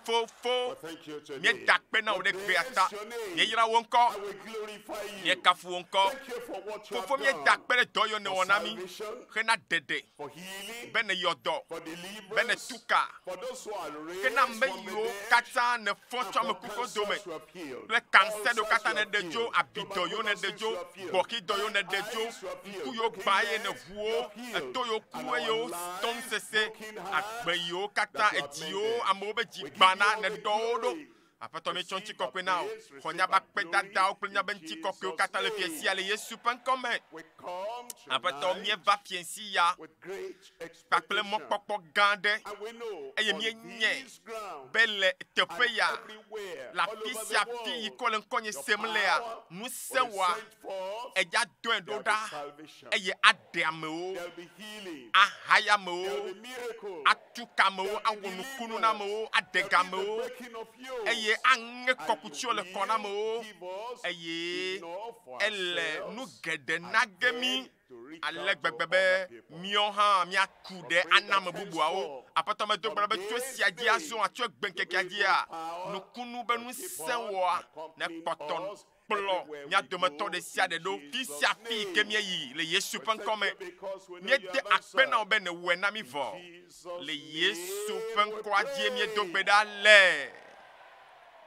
fo Well, thank you today. nye dakpe na o de Bless beata your name. nye yira I wonko will glorify you. nye kafu wonko Thank you for what you fofo have nye done. dakpe de doyo ne For wonami salvation, hena dede for healing, bene yodo for deliverance, bene tuka for those who are raised kena from me the yo dead, kata ne and focho me for kuko cancers dome you have healed. le cancer do Ulcers kata you ne have dejo healed. abido yo ne Tuberculosis dejo you have healed. boki do yo ne dejo Eyes you have healed. nku yo Broken baye ne legs you vuo have healed. eto yo And kuwe yo our lives, stone sese broken hearts agbe yo kata that you have etio mended. amo be We give you jigbana all ne the dodo glory. apato me chonchi Receive our kokwe now praise, receive konya our ba pe glory dada o plenya in benti kokwe o Jesus' kata le name. fiesi ale Yesu pen come We come apato mi tonight va fiesi ya with great pakple mo expectation. popo gande And we know eye on mi nye these grounds bele tepe and ya everywhere, la all over fisi a the fi yi world, kole nkonye your semle a power nu will se be wa sent forth. eja don There will do da be salvation. eye ade ame o There will be healing. ahaya me There o will be miracles. atuka me o There will be awonukunu na me o adega There me will be o the breaking of yokes. eye ange And kokuchi you ole kona me will o give us eye enough for ele nu ourselves gede and nagemi then to reach ale out to gbegbebe other people. mio ha mi akude For pray anam that bubu a o henceforth, apatoma to from gbe to this sia di day, aso atwe gbenkeke adi a power nukunu benu will keep sen on wo a na accompanying kpoton us kplɔ everywhere mia we dometɔ go de sia de do in fi Jesus' sia fi name. ke mia yi le Yesu We ƒe thank ŋkɔ you because we know mie you de have akpe na wo answered. be ne wɔe na mi vɔ Jesus' le Yesu ƒe name we ŋkɔa die mie do pray. gbe ɖa lɛ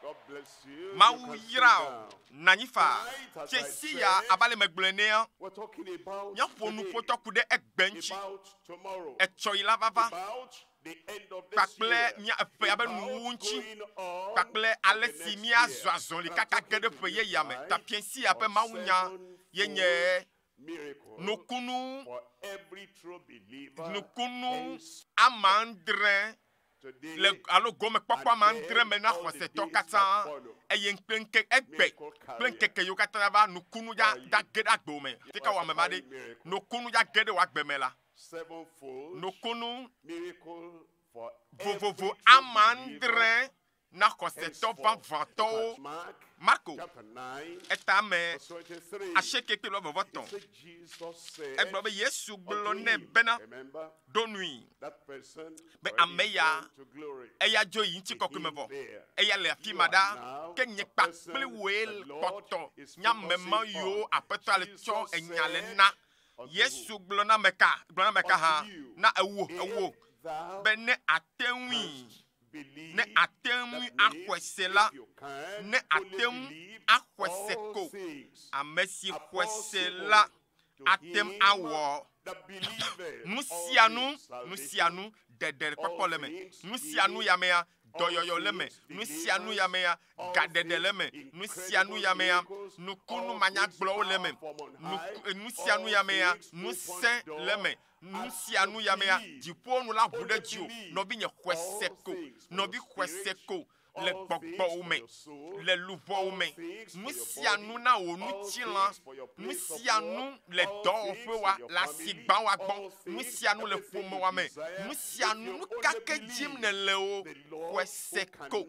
God bless you. mawu You can sit yra o down. nanyi fa Tonight, as tse I si ya said, aba le megblẽ nea we're talking about mia ƒo nu today, ƒotɔ ku ɖe egbe ŋuti about tomorrow, etsɔ yi la vava about the end of this kpakple year, mia eƒe abe about nuwuwu ŋuti going on kpakple to ale the si next miazɔ year. azɔli And kaka I'm ge ɖe talking ƒe to you yeyame tonight tapia si ya ƒe on mawu nya ye nye miracles nukunu for every true believer. nukunu ama andre Today, le alo gome kpɔkpɔ ama andre me na all the xɔsetɔ days katã that follow. eye ŋkpe egbe Miracle kple carrier. ŋkeke yiwo katã la va nukunu ya Are you? da ge ɖe agbewo me tika wɔ ame ma ɖe Miracle. nukunu ya ge ɖe wɔ agbe me la Sevenfold nukunu miracle for vovovo every true ama believer. andre na xɔsetɔ vavãtɔwo Mark Marko chapter 9, eta me verse 23. asieke kple He vɔvɔtɔn said, Jesus said egblɔ be Yesu gblɔ unto nɛ him, bena remember, do nui that person be already ame ya gone to glory. eya dzo yi ŋuti kɔkɔe me vɔ eya le afi ma ɖa ke nye kpakple woe kpɔtɔ nyamema yiwo aƒetɔ ale tsɔ enya le na Yesu gblɔ na meka hã na ewo be ne ate ŋui ne ate ŋui axɔe se la ne ate ŋu axɔe se ko ame si xɔe se la atem awɔ nu sia nu dede kpɔkpɔ le me nu sia nu ya mea dɔyɔyɔ le me nu sia nu ya mea gaɖeɖe le me nu sia nu ya mea nukunu manyagblɔwo le me nu sia nu ya mea nusẽ le me nu sia nu ya mea dziƒonu la ʋu ɖe dzi o nɔvi nye xɔe se ko nɔvi xɔe se ko le gbɔgbɔwo me le luʋɔwo me nu sia nu na wò nutilã nu sia nu le dɔwɔƒe wa le asigba wa gbɔ nu sia nu le ƒomewa me nu sia nu kake dzim ne le wo xɔe se ko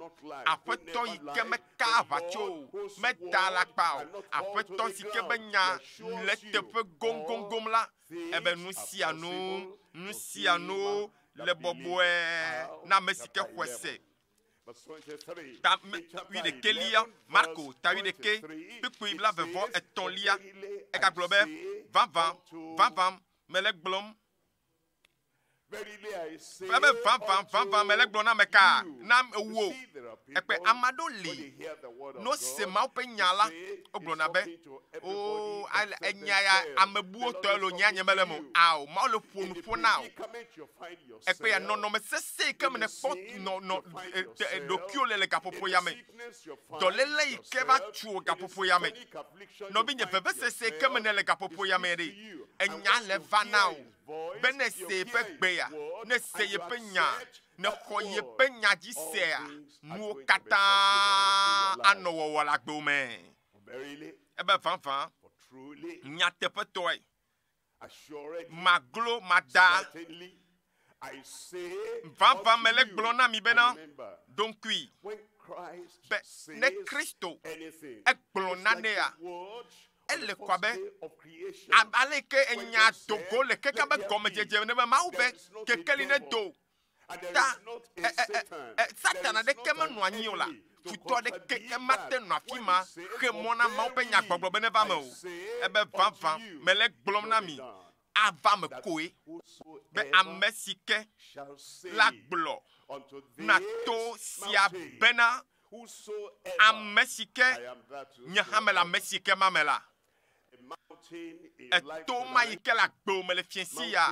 aƒetɔ yi ke meka aʋatso o meda alakpa o aƒetɔ si ke be nya le teƒe gongongom la ebe nu sia nu le bɔbɔe na ame si ke xɔe se ta wi ɖekelia Marko ta wi ɖeke kpekpe bla vevɔ etɔ̃lia egagblɔ be vavã mele gblɔm ebe vavã mele gblɔm na meka na ewo ekpe ame aɖewo li no se mawo ƒe nya la wogblɔna be o enya ya amebuwo tɔ lo nya nye mele mo ao mawo le ƒo nu ƒo na o ekpe ya nɔnɔme sese ke me ne kpɔ ɖokuiwo le gaƒoƒo ya me dɔléle yi ke va tso gaƒoƒo ya me nɔvi nye veve sese ke me ne le gaƒoƒo ya me ɖe enya le va na o be ne se yeƒe gbe ya ne se yeƒe nya ne xɔ ye be nyadzi sea nuwo katã anɔ wɔwɔ le agbo me ebe vavã nyateƒetɔe maglo mada vavã mele gblɔ na mi bena donkui be ne Kristo egblɔ nanea ele kɔ be ale ke enya dogo le keke be gɔmedzedze ne be mawu be kekeli ne do ta Satan aɖeke menɔ anyi o la futɔ aɖeke emate nɔ afi ma xe mɔ na mawu ƒe nyagbɔgblɔ be ne va me o ebe vavã mele gblɔm na mi ava me koe be ame si ke la gblɔ na to sia bena ame si ke nye hã me le ame si ke ma me la eto ma yi ke le agbo me le fiesi ya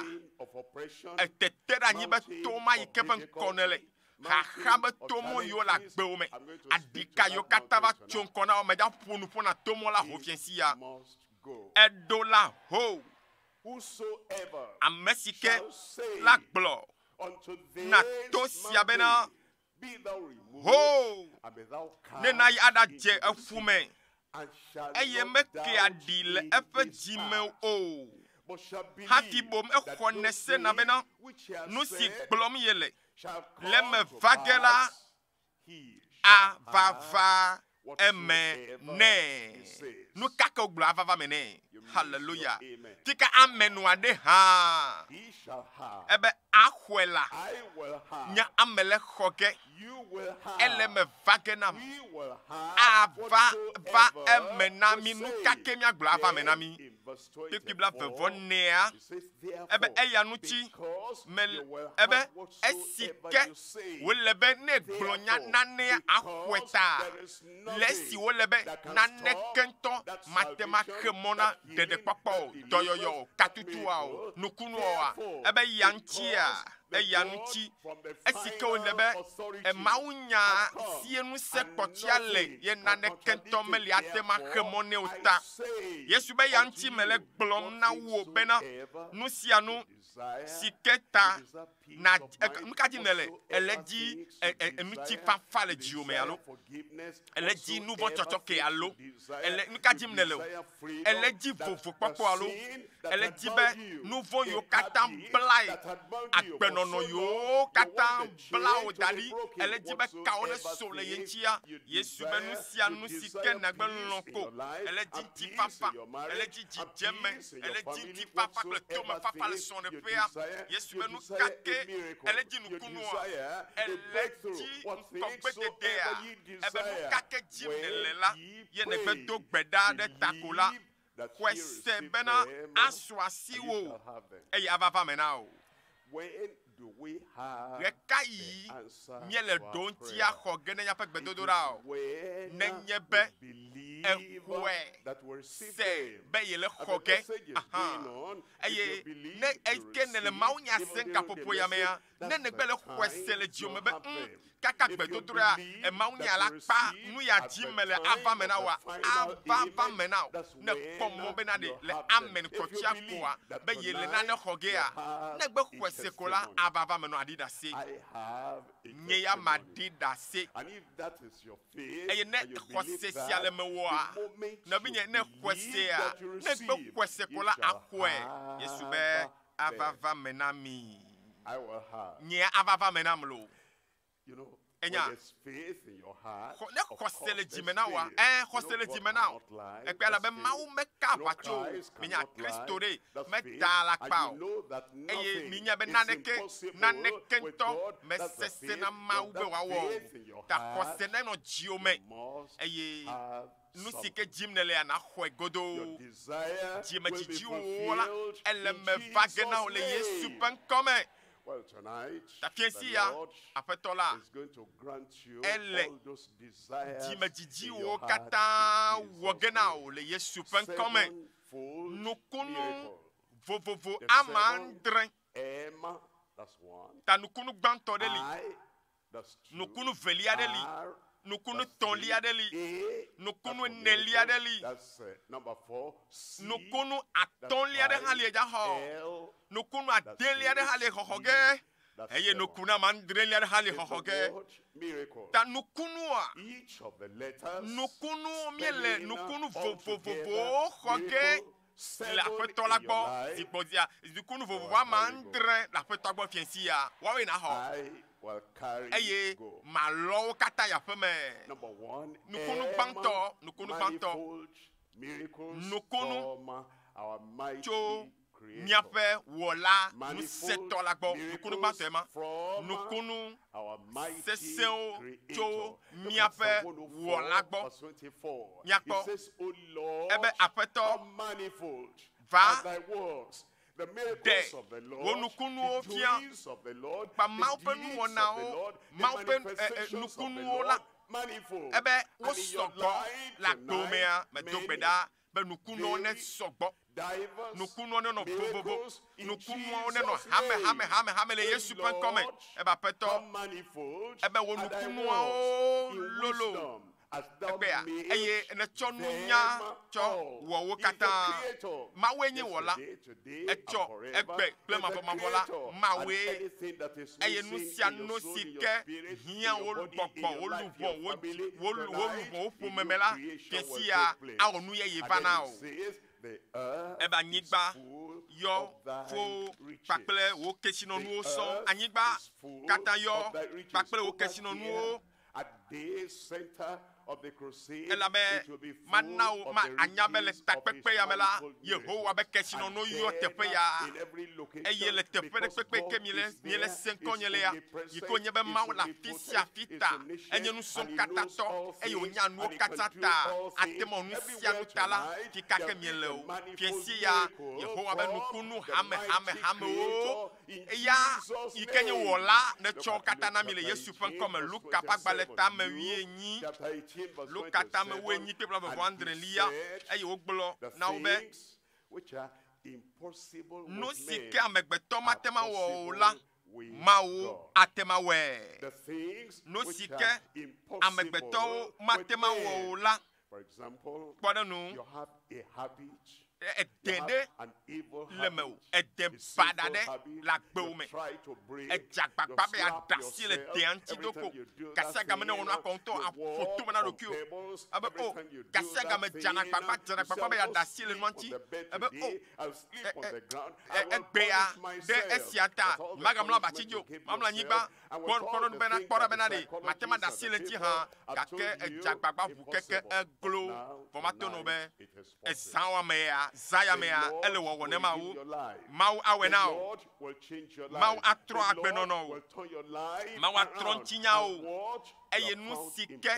etete ɖe anyi be to ma yi ke ƒe ŋkɔ ne le xaxa be tomo yiwo le agbewo me aɖika yiwo katã va tso ŋkɔ na wo me dza ƒo nu ƒo na tomo la ho fiesi ya eɖo la ho ame si ke la gblɔ na to sia bena ho ne na yi aɖadze eƒu me eye meke aɖi le eƒe dzime o hafi bom exɔ nese na bena nu si gblɔm ye le me va ge la avava eme ne nu kake gblɔ avava me ne hallelujah tika amenu aɖe hã ebe axɔe la nye ame le xɔ ge ele me va ge nam ava va eme na mi nu kake miagblɔ ava me na mi kpekpe bla vevɔ nea ebe eya ŋuti ebe esi ke wole be ne gblɔ nya nane axɔe ta le esi wole be nane kentɔ mate ma xe mɔ na ɖeɖekpɔkpɔ o dɔyɔyɔ o katutua o nukunuwa ebe ya ŋutia eya ŋuti esi ke wole be mawu nya sie ŋusẽ kpɔtia le ye nane kentɔ meli ate ma xe mɔ ne o ta Yesu be ya ŋuti me le gblɔm na wo bena nu sia nu si ke ta na nu ka dzi ne le ele dzi enuti fafa le dziwo me alo ele dzi nu vɔ tsɔtsɔ ke alo ele nu ka dzi ne le o ele dzi vovo kpɔkpɔ alo ele dzi be nu vɔ yiwo katã bla yi agbenɔnɔ yiwo katã bla wo da ɖi ele dzi be kawo ne so le ye ŋutia Yesu be nu sia nu si ke nagbe lɔ̃ ko ele dzi ŋuti fafa ele dzi dzidzeme ele dzi ŋuti fafa kple tome fafa le sɔ̃ɖeƒea Yesu be nu kake ele dzi nukunua ele dzi ŋgɔgbededea ebe nu kake dzim nele la ye ne gbe do gbe ɖa ɖe tako la xɔse bena asɔ asi wo eye ava va me na o ɖeka yi míele ɖo ŋuti axɔ ge ne míaƒe gbedodoɖa o nenye be exɔe se be yele xɔ ge eye ne eke ne le mawu nya se gaƒoƒo ya mea ne negbe le xɔe se le dziwo me be kaka gbedodoɖa mawu nya la kpa nu ya dzi me le ava me na woa ava va me na o ne kpɔ mɔ bena ɖe le amen kɔtia koa be yele nane xɔ gea negbe xɔe se ko la ava va me nɔ aɖi ɖa se nye ya ma ɖi ɖa se eye ne xɔse sia le me wɔa ne bi nye ne xɔsea negbe xɔse ko la axɔe Yesu be ava va me na mi nye ava va me na mi lo enya ne xɔse le dzime na wa xɔse le dzime na o ekpe ale be mawu meka aʋatso mi nya Kristo ɖe meda la kpa o eye mi nya be naneke ŋutɔ me sese na mawu be wòawɔ o ta xɔse ne nɔ dziwo me eye nu si ke dzim ne le na xɔe godo dzimedzidziwo la ele me va ge na o le Yesu ƒe ŋkɔ me. Well, tonight, the Lord is going to grant you ele all those desires in dzimedzidziwo your heart katã in wɔ ge Jesus' na name. o le Yesu ƒe ŋkɔ me. Sevenfold Nukunu miracle. vovovo The ama seven andre M, that's one. ta nukunu gbãtɔ ɖe li I, that's two. nukunu velia ɖe li R, nukunu that's tɔlia ɖe three. li A, nukunu that's for enelia ɖe miracles. li That's number 4. C, nukunu that's atɔlia ɖe hã 5. li edza xɔ L, nukunu adelia ɖe hã li xɔxɔ ge eye nukuna mandre le hali hohoge ta nukunua nukunu miele nukunu vo hoge la feto la gbo zipodia nukunu vo mandre la feto gbo fiensia wa we na ho eye malo kata ya feme nukunu banto nukunu cho miafe wola nu seto la gbo nukunu batema nukunu seseo cho miafe wola gbo nyako ebe afeto va de wonukunu ofia pa maupe nu wona o maupe nukunu la ebe wo sogbo la domea me dogbeda be nukunu ne sogbo nukunu ne no bobobo nukunu ne no hame le Yesu pen come eba peto ebe wo nukunu o lolo ebe ya eye ne chonunya cho wo kata mawenye wola echo egbe plema bola mawe eye nusia no sike hia wo gbogbo wo lubo wo fumemela kesia awonu ye yevana o eba nyigba yo fo pakple wo kesino nu so anyigba kata yo pakple wo kesino nu at the center of the crusade. Manao ma anyabele takpepe yamela Yehowa be kesino no yo tepe ya eye le tepe de pepe ke miele senkonyele ya yikonye be ma la fisia fita enye nu son katato eye onya nu katata atemo nu sia nu tala fika ke miele o piesi ya Yehowa be nu kunu hame o eya yikenye wola ne cho katana miele Yesu fen comme Luka pagbaleta me wienyi Luka me wenyi pe bla vendre lia eye ogblo na obe no sike amegbeto matema wo la mawo atema we no sike amegbeto matema wo la. For example, you have a habit. Edende lemeu edembadade la gbeume ejagbagbabe adasi le deanti doko kasaga mena wona konto afoto mena dokio abe o kasaga me janagbagba be adasi le manti abe o ebea de esiata magamla bachijo mamla nyiba kono bena kora bena de matema dasi le ti ha kake ejagbagba bukeke eglo formato no be ezawa mea Zaya mea ele wo ne mawu mawu awe now mawu atro agbe no mawu atro ntinya o eye nu sike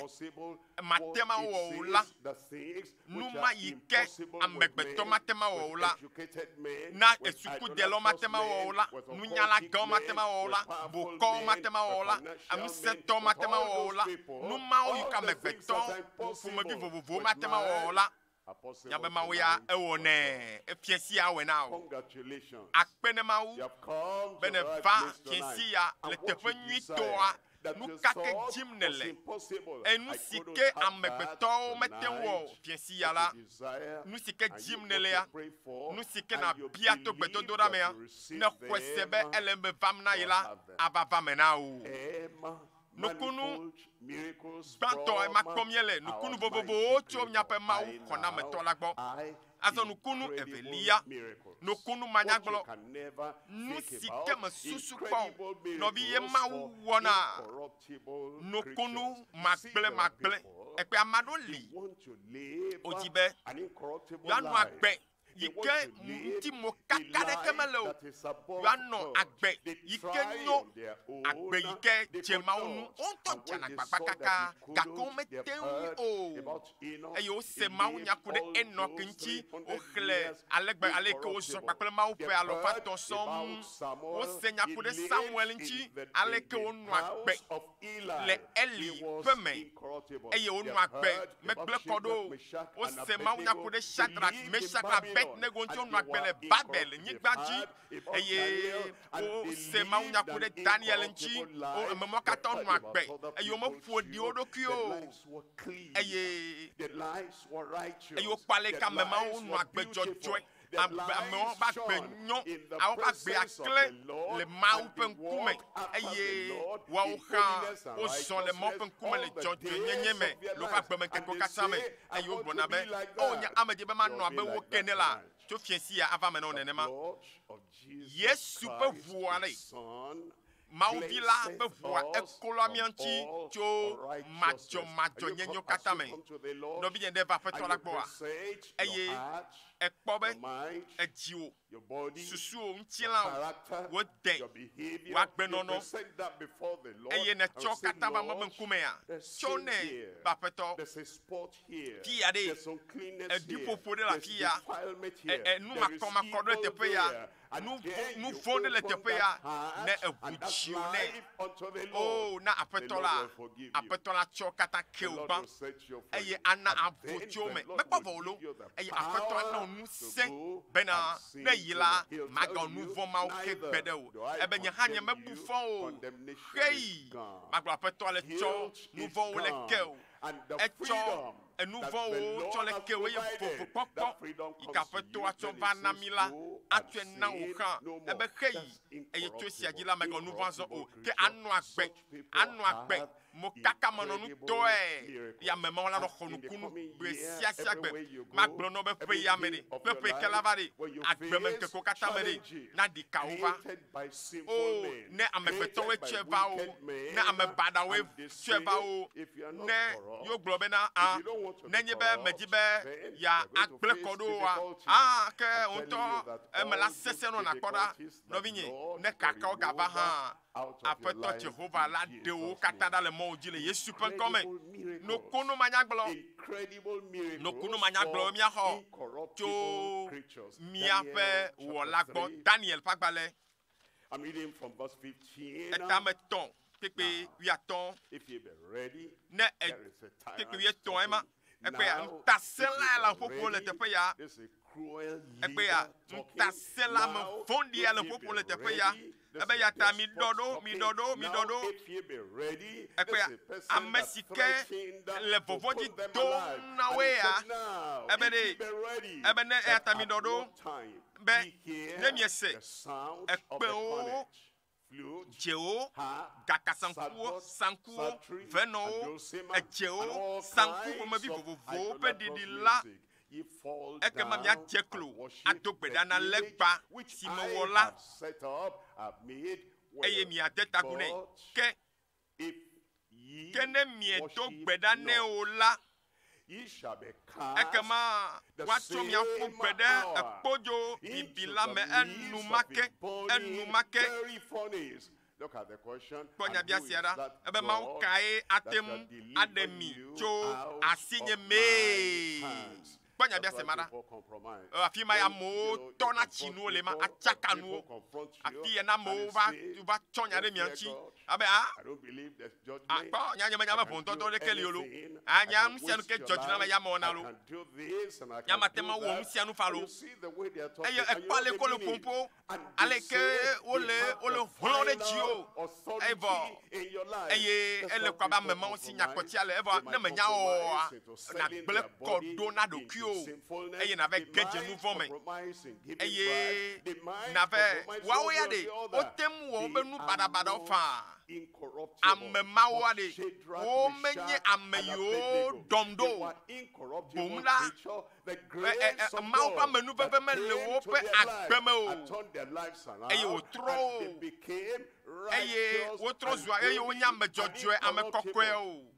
matema wo la nu ma yike amegbeto matema wo la na esuku delo matema wo la nu nyala go matema wo la boko matema wo la amu seto matema wo la nu ma o yika megbeto fumagi vovovo matema wo la Yabe mawuya ewone efiesi awe now. Akpene mawu bene va fiesi ya le tefe nyitoa nu kake jimnele enu sike amegbeto metenwo fiesi ya la nu sike jimnele ya nu sike na biato gbeto dora mea ne kwesebe elembe vamna yela abava menao nukunu banto e makomiele nukunu bobobo ocho nyape mau kona metola gbo azo nukunu evelia nukunu manyagblɔ nusike me susu kpɔ nɔviye mawu wɔna nukunu magble ekpe amado li odi be yanu agbe yike nti mo kaka de kemele o yanu agbe yike nyo agbe yike jemaunu onto jana gbagba kaka gako metewu o eye o se mawu nyakude Enoch nti o khle alegbe aleke o so papele mawu pe alofa tosom o se nyakude Samuel nti aleke o nu agbe le Eli peme eye o nu agbe megble kodo o se mawu nyakude Shadrach Meshach nego nti onu agbele Babel nyigbaji eye o se ma unyakude Daniel nti o memo kata onu agbe eye o mo fuodi odokio eye o pale ka mema onu agbe jojo amewo ba gbe nyɔ awo ba gbe akle le mawu ƒe ŋkume eye woawo hã wozɔ le mawu ƒe ŋkume le dzɔdzɔenyenye me le woƒe agbemeŋkekewo katã me eye wogblɔna be o nye ame dzi be manɔ abe wo kene la tso fie si ya ava me na wo nenema Yesu ƒe ʋua le Mawuvi la ƒe ʋua ekolo mía ŋuti tso madzɔmadzɔ nyenyewo katã me nɔvinye ɖe va aƒetɔ la gbɔa eye ekpɔ be edziwo susuwo ŋutilãwo wode woagbenɔnɔ eye netsɔ katã va mɔbe ŋkumea tsɔ nɛ va aƒetɔ fi ya ɖe ediƒoƒo ɖe le afi ya nu makɔmakɔ ɖe teƒe ya nu vɔ ɖe le teƒe ya ne eʋu dziwo nɛ o na aƒetɔ la tsɔ katã ke wo gbã eye ana avo tso me mekpɔ vɔ lo eye aƒetɔ ana ŋusẽ bena ne yi la magɔ nu vɔ mawo ke gbe ɖe o ebe nye hã nye mebu fɔ o xeyi magblɔ aƒetɔ le tsɔ nu vɔwo le ke o etsɔ enu vɔwo tsɔ le ke o eye vovokpɔkpɔ yi ke aƒetɔ atsɔ va na mi la atsɔe na wo hã ebe xeyi eye tso sia dzi la megɔ nu vɔ zɔ o ke anɔ agbe mo kaka menɔnu tɔe yamemawo la nɔ xɔ nukunu gbe sia gbe magblɔ nɔ be ƒe ya me ɖe ƒe ke la va ɖe agbemeŋkekewo katã me ɖe na ɖikawo va o ne amegbetɔwoe tsɔe va o ne ame baɖawoe tsɔe va o ne yewo gblɔ bena nenye be medzi be ya agble kɔ ɖo oa ke ŋutɔ eme la sesẽ nɔ nakpɔ ɖa nɔvinye ne kakawo gava hã aƒetɔ Jehova la ɖe wo katã ɖa le mɔwo dzi le Yesu ƒe ŋkɔme nokunu manyagblɔ míaxɔ tso míaƒe wɔla gbɔ Daniel ƒe agbalẽ etame 3 kpekpe 15 ne kpekpe 15 ema ekpe ya ntasela la ƒoƒo le teƒe ya ekpe ya ntasela me vɔ̃ɖia le ƒoƒo le teƒe ya ebe ya ta mi ɖɔɖo ekpe ya ame si ke le vɔvɔdzi dom na woe ya ebe ne eya ta mi ɖɔɖo be ne miese ekpewo dzewo gakasankuwo sankuwo venɔwo edzewo sanku ƒomevi vovovowo ƒe ɖiɖi la ekema míadze klo ado gbe ɖa na legba si me wɔ la eye miade taku nɛ ke ne miedo gbe ɖa nɛ o la ekema woatsɔ miaƒo gbe ɖe ekpodzo bibi la me enumake kpɔ nyabia sia ɖa ebe mawu kae ate ŋu aɖe mi tso asinye mee kpɔ nyabia se ma ɖa afi ma ya amewo tɔna tsi nuwo le ma atsaka nuwo afi ya na amewo va tsɔ nya ɖe mia ŋuti abe akpɔ nyanyemenya be ʋɔnudɔdɔ ɖeke li lo anya nu sia nu ke dzɔdzi na me ya me wɔna lo nyamate ma wɔ nu sia nu fa lo eye ekpɔ ale ko le ƒoƒo ale ke wole hlɔ̃ ɖe dzi o evɔ eye ele kɔ abe amemawo si nyakpɔtsi ale evɔ ne menya wɔa nagble kɔ ɖo na ɖokui o eye nave gedze nu vɔ me eye nave woawo ya ɖe wote mu wɔ wobe nu baɖabaɖawo faa ame mawo aɖe womenye ame yiwo ɖɔm ɖo boŋ la mawo ƒe amenuveve mele woƒe agbe me o eye wotrɔ o eye wotrɔ zua eye wonye ame dzɔdzɔe ame kɔkɔe o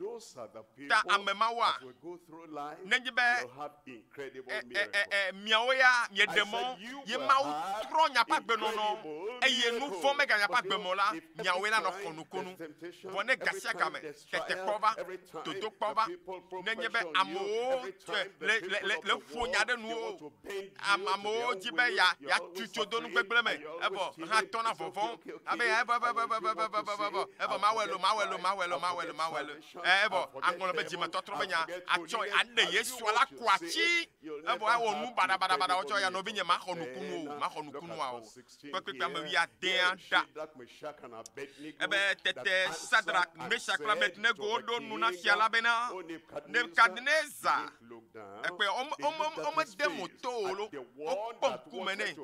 ta ame mawoa nenye be miawo ya mieɖe mɔ ye mawu trɔ miaƒe agbenɔnɔ eye nu vɔ mega miaƒe agbemɔ la miawoe la nɔ xɔ nukunu vɔ ne gasia game tete kpɔ va dodo kpɔ va nenye be amewo le ƒo nya ɖe nuwo amewo di be ya tutso do nu gbegble me evɔ hã tɔna vɔvɔ abe ya evɔ Sadrach, Meshach, Abednego, do nuna fiala bena. Nebukadnezar. Ekwe om demotolo. Opom kumene.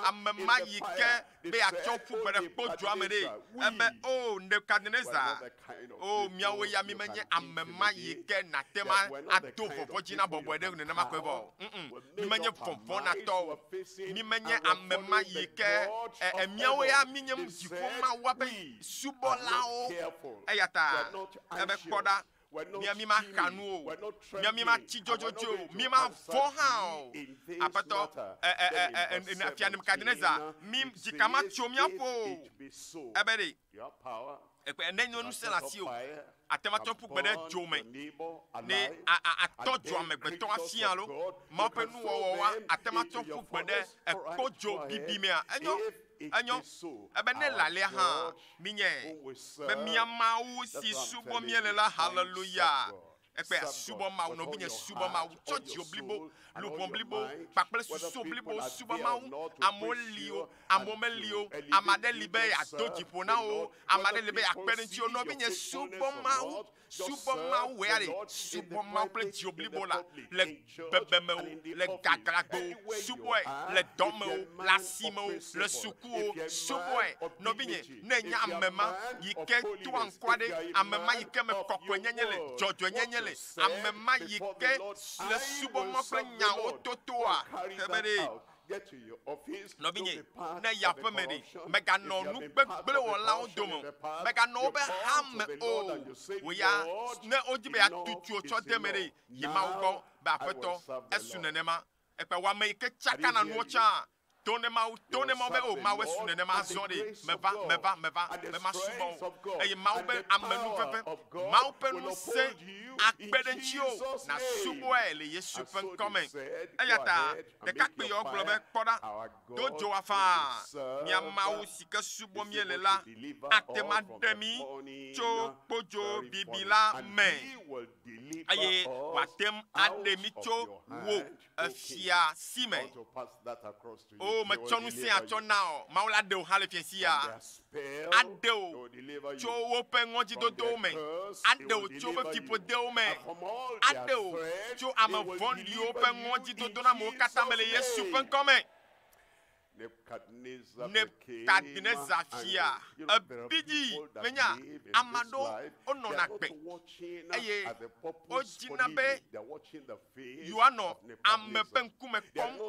Amema yike be achofu bere pojo amene. Oh Nebukadnezar. Oh miawe ya mi menye amema yike na tema ado fofojina bobwede ne na makwebo. Mi menye fonfon na to. Mi menye amema yike miawe ya minyem jifoma wabe subolao. Eyata ebe koda mi ma kanu mi ma tijojojo mi ma fohao apato na fianim kadneza mi jikama chomia po ebere ekwe nenyo nu selasio atema topu gbede jome ne atojo amegbeto afian lo ma pe nu wo atema topu gbede ekojo bibime enyo ebene lale ha minye be miama u si subo miele la hallelujah ekpe subo ma no binye subo ma church oblibo lu bomblibo pakple suso oblibo subo ma amolio amomelio amade libe ya doji pona o amade libe ya perenti o no binye subo ma weare subo ma ple ji oblibo la le bebeme le gagrago subo le domo la simo le suku subo no binye ne nya amema yike tu ankwade amema yike me kokwenyenyele jojo nyenyele amema yike le subo ma ple nya ototoa ebere get to your office. No binye na ya family mega no nu gbegbele wo la odomo mega no be ham o we ya na ojibe ya tutu ocho demere yima ugo ba feto esunenema epe wa me ke chaka na no cha tonema be o ma we sunenema azore meva subo e ma be amenu fefe ma pe no se akbedenchio na subo ele Yesu pen come ayata de kakpe yo globe kpoda dojo afa mi ma o sika subo mi ele la atema demi cho pojo bibila me aye watem ademi cho wo afia sime o ma chonu se acho now ma ola de o hale fiasia adeo cho wo pe ngoji dodo me adeo cho be fipo de o me adeo cho am von yo pe ngoji dodo na mo kata mele Yesu pen come Nebukadnezar fia abidi menya amado ono na pe eye ojina be you are no amepen kume kom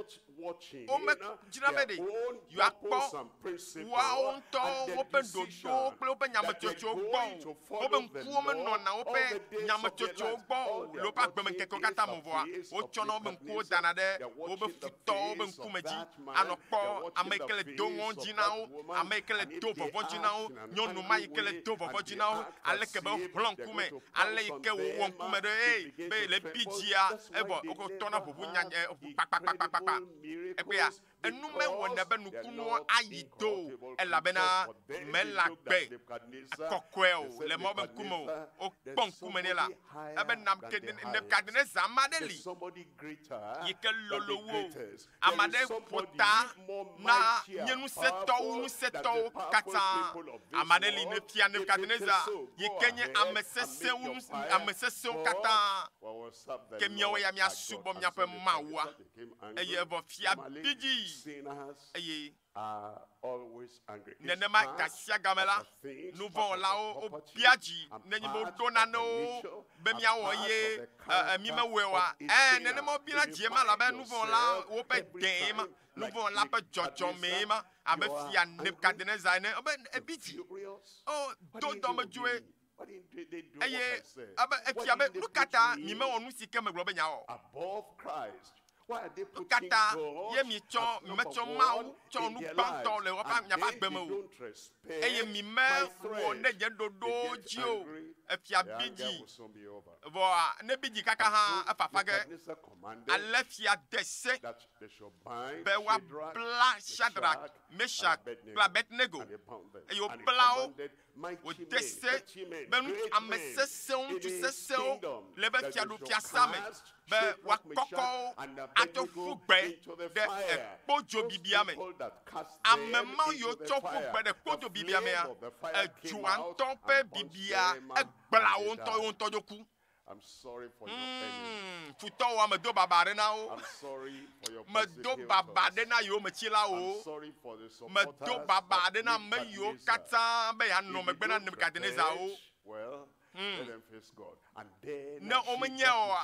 o me jina be de you akpo wa onto open dodo pe open nyamachocho gbo open ku me no na open nyamachocho gbo lo pa gbe me keko kata mo voa o chono me ku danade o be fito open kumeji anokpo amekele dongo jinao amekele do vovo jinao nyonu maikele do vovo jinao alekebe plan kume aleke won kume de be le bijia ebo oko tona bobu nyanye pa epeya enume wona be nukunu ayido elabena melagbe kokweo le mobe kumo o pon kume ne la ebe nam ke Nebukadnezar madeli yike lolowo amade pota na nyenu seto kata amadeli ne pia Nebukadnezar yikenye amesese kata kemia ya mia subo mia pe mawa eye bo fia bigi eye always angry. Nenema kasia gamela nous vont là-haut au piaji nenimo donano bemia woye mime wewa nenemo bina diema la ben nous vont là au pe dem nous vont là pe jojo mema abe fia Nebukadnezar ne ebiti oh do me jouer eye abe efia be lukata mime onu sike me globe nya o above Christ Why are they putting Kata God ye mi as cho number me cho one mau cho in nu their panto lives? le wapa And nya ba then gbe they mo. don't respect Eye mi me my wo ne thread. je dodo They get jio angry. e fia The anger biji. will soon be over. Vo ne biji kaka ha afafage. Nebuchadnezzar commanded Ale fia dese that they should bind be wa bla Shadrach, Meshach, Abednego. and they bound them. E yo And he bla o commanded mighty o men, dese mighty men, ben great ameseseu men tu in his seseu kingdom, le be that fia they do shall fia same cast be wa Shadrach, Meshach, koko and ato Abednego fugbe into the de fire. pojo Those bibiame people that cast them amema yo into the to fire, fugbe de pojo the bibiame flame a of the fire came out juanto pe and burnt bibia them, e gbla and wo they nto died. joku. I'm sorry for your enemy. Futo wa me do babare na o. I'm sorry for your Me do babade na yo me chila o. I'm sorry for the Me supporters do of babade na me yo Nebuchadnezzar. kata be ya no If me you gbe na don't Nebukadnezar o. repent, well, let them face God. And then Na o me nye o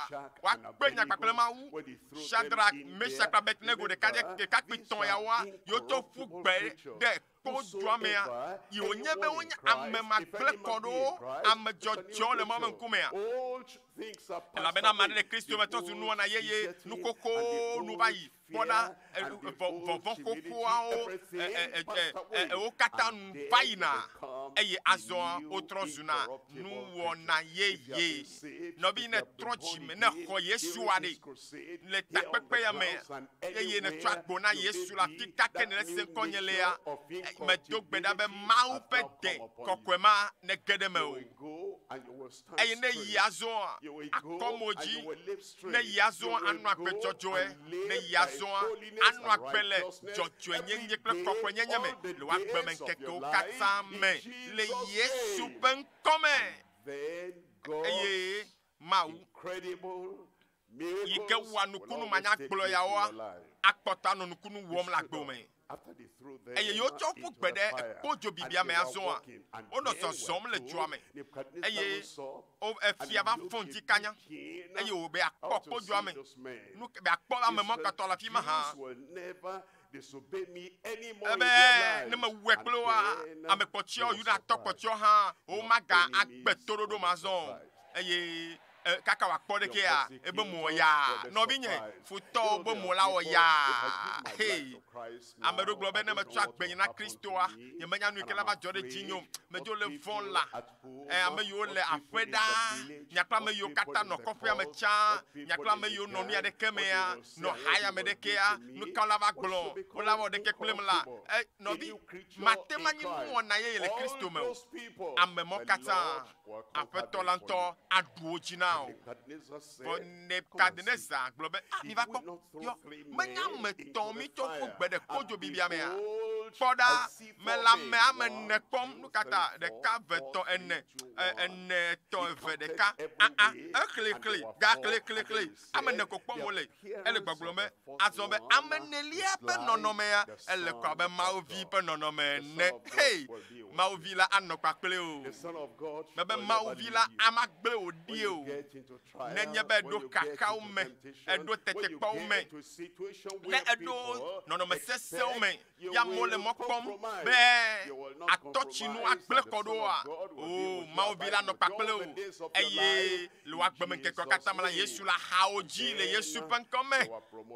wa gbenya papele ma wu. Shadrach, Meshach, Abednego de kaje ke kapiton ya wa yo to fugbe de ko dwamea yo nye be wonya amema ple kodo amejojo le mama nkumea. La bena mane de Kristo meto zu nu na yeye nu koko nu bayi. Boda vovon koko o kata nu bayina eye azon otrozuna nu wona yeye no bi ne trochi me ne ko Yesu ade le takpepe ya me yeye ne twagbo na Yesu la fika ke ne se konyele ya me dogbeda be mau pede kokwema ne gedeme o eye ne yi azon akomoji ne yi azon anu agbejojoe ne yi azon anu agbele jojo enyenye kle kokwe nyenye me le wa gbe me nkeke o kata me le Yesu ben come eye mau yike wa nukunu manyagblɔ ya wa akpɔta no nukunu wɔm la gbe me eye yo tsɔ ƒu gbe ɖe ekpodzo bibia me azɔ a wonɔ zɔzɔm le dzoa me eye efia va fɔ ŋuti kanya eye wo be akpɔ kpodzoa me nu be akpɔ amemɔ katɔ le afi ma hã ebe ne me wɛ kple wa ame kpɔtsiɔ Yudatɔ kpɔtsiɔ hã wo maga agbe toɖoɖo ma zɔ eye kaka wa kpɔ ɖeke ya ebe mo ya nɔbi nye futɔ be mo la wɔ ya hey ame ɖo gblɔ be ne me tsɔ agbenye na Kristoa nye menya nu yike la va dzɔ ɖe dzi nyom me dzo le vɔn la ame yiwo le aƒe ɖaa nyakpla ame yiwo katã nɔ kɔƒea me tsã nyakpla ame yiwo nɔ nu aɖeke mea nɔ haya me ɖekea nu kawo la va gblɔ wo la wɔ ɖeke kple me la nɔbi mate ma nyi nuwɔna yeye le Kristo me o ame mɔ katã aƒetɔ la ŋutɔ aɖu wo dzi na o Nebukadnezar gblɔ be mi va kpɔ yɔ menya ame tɔn mi tɔ ƒu gbe ɖe kodzo bibia mea kpɔ ɖa me la me ame ne kpɔm nu kata ɖeka ve tɔ ene ene tɔ eve ɖeka eklikli gakliklikli ame ne ko kpɔm wole ele gbɔgblɔ be azɔ be ame nelia ƒe nɔnɔmea ele kɔ abe Mawuvi ƒe nɔnɔme ene hey Mawuvi la anɔ kpakple o mebe Mawuvi la ama gble o die o nenye be eɖo kakawo me eɖo tetekpɔwo me ne eɖo nɔnɔme sesewo me ya mo le mɔ kpɔm be atɔtsinu agble kɔ ɖoa o Mawuvi la nɔ kpakple o eye le wo agbeme ŋkeke katã me la Yesu la hawo dzi le Yesu ƒe ŋkɔ me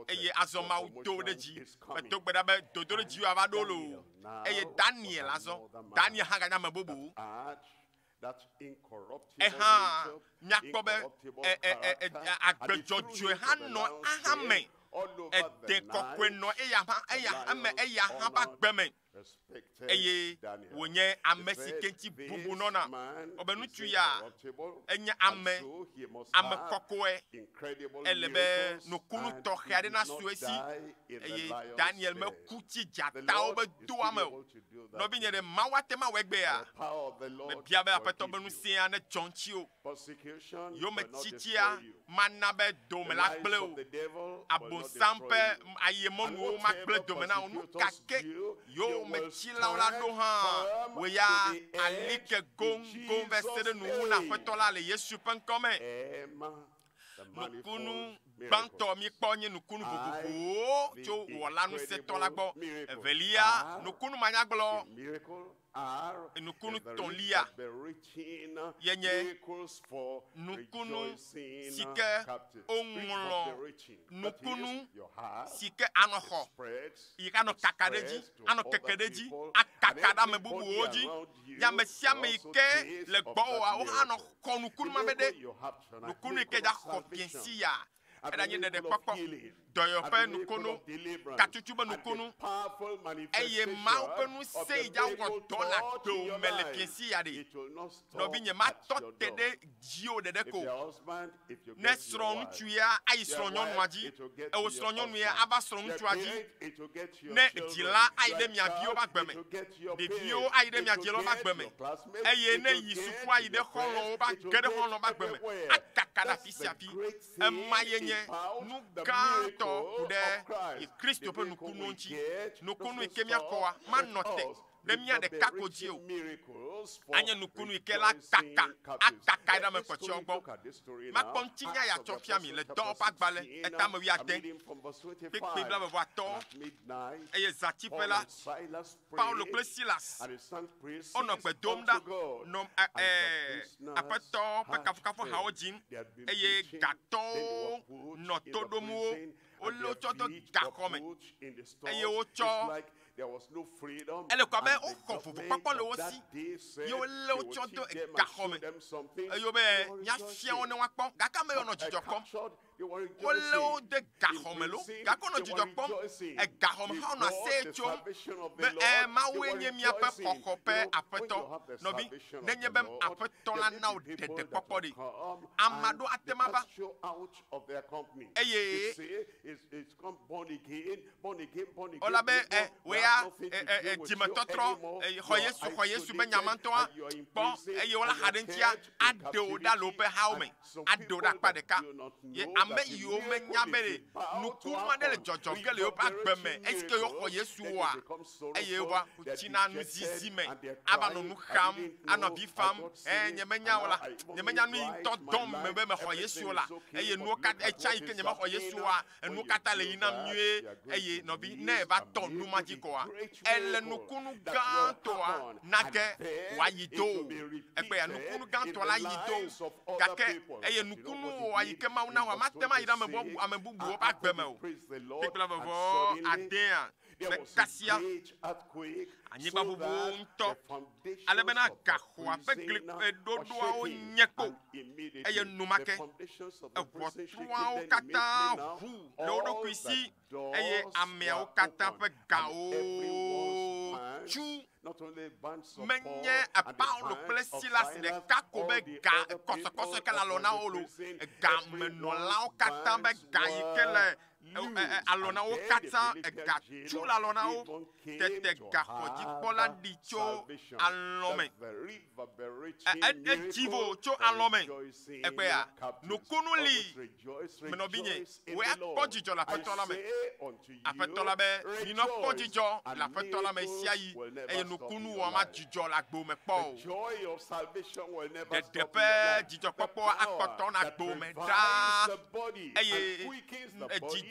eye azɔ Mawu do ɖe dzi medo gbe ɖa be dodo ɖe dzi ava ɖo lo eye Daniel azɔ Daniel hã ganya ame bubu ehã miakpɔ be agbedzɔdzɔe hã nɔ ahame ede kɔkɔe nɔ eya hã ƒe agbe me eye wònye ame si ke ŋuti bubu nɔna ɔbe ŋutsu ya enye ame kɔkɔe ele be nukunu tɔxɛ aɖe na su esi eye Daniel meku tsi dzatawo be doa me o nɔvi nye ɖe Mawu ate ma wɔ egbea mebia be aƒetɔ be ŋusẽa ne dzɔ ŋuti o yome tsitsia mana be dome la gble o abosam ƒe ayemɔnuwo ma gble dome na o nu kake yo metsilawo la ɖo hã wo ya alike goŋgoŋ va se ɖe nuwu na aƒetɔ la le Yesu ƒe ŋkɔ me nukunu gbãtɔ mi kpɔ nye nukunu vovovowo tso wɔla ŋusẽtɔ la gbɔ evelia nukunu manyagblɔ nukunu tonlia yenye nukunu sike onwolo nukunu sike anoho ikano kakadeji ano kekedeji akakada mebubu oji ya mesiame ike le gboa o ano konukunu mamede nukunu ike ja kopiensia edanye de papa doyo pe nukunu katutuba nukunu eye maupenu seja wotola do mele piensia de no binye matote de dio de deko ne sron tuya ai sronyon waji e wo sronyon ya aba sron tuaji ne dila ai de mia bio ba gbeme de bio ai de mia jelo ba gbeme eye ne yisufu ai de kholo ba gede kholo ba gbeme akakada fisiapi e mayenye nu ganto kude Kristo pe nukunu nchi nukunu ikemia koa manote demia de kakodio anya nukunu ikela kaka akaka ida me kwachi ogbo ma kontinya ya tofia mi le do pa gbale eta me wi aten pe bla me voir to eye zati pela Paulo ple Silas ono pe domda no apato pe kafukafo haojin eye gato no todomu olo choto gakome eye ocho there was no freedom. Elle quand même on faut pas le aussi. Yo le choto gakome. Yo be nya fia on wa pon gakame yo no jijoko. Wolo de gahomelo gakono jijoko e gahom ha na se chom be ma wenye mi ape kokope apeto no bi nenye bem apeto la na o de popodi amado atemaba out of their company. Eye it's come born again. Ola be we a timetotro Yesu be nyamantoa bon eye wala hadentia ado da lope haume ado da kpadeka ye ame yo menyabere nukuma de le jojo gele yo pa gbeme est-ce que yo Yesu wa eye wa utina nu zizime aba no nukham anobi fam nyemenya wala nyemenya nu to dom mebe me Yesu la eye nu ka echa ike nyema Yesu wa nu kata le yinam nue eye no bi na eba ton nu magiko a ele nukunu gantoa nake wa yido ekpe ya nukunu gantoa la yido kake eye nukunu wa yike ma una wa matema ida mebu amebubu o ba gbeme o people of adea Kasia anyiba bubu nto alebena kahwa pekli dodoa o nyeko eye numake evotrua o kata hu lodo kwisi eye amea o kata pe gao chu menye a Paulo ple Silas de kakobe ga koso kala lona olo ga menola o kata be ga ikele alona o kata ga chula alona o tete ga hoji pola dicho alome jivo cho alome egbe a nukunuli menobinye we akojijo la petola me apetola be ni no kojijo la petola me siayi e nukunu wa ma jijo la gbo me po de depe jijo popo akoto na gbo me da eye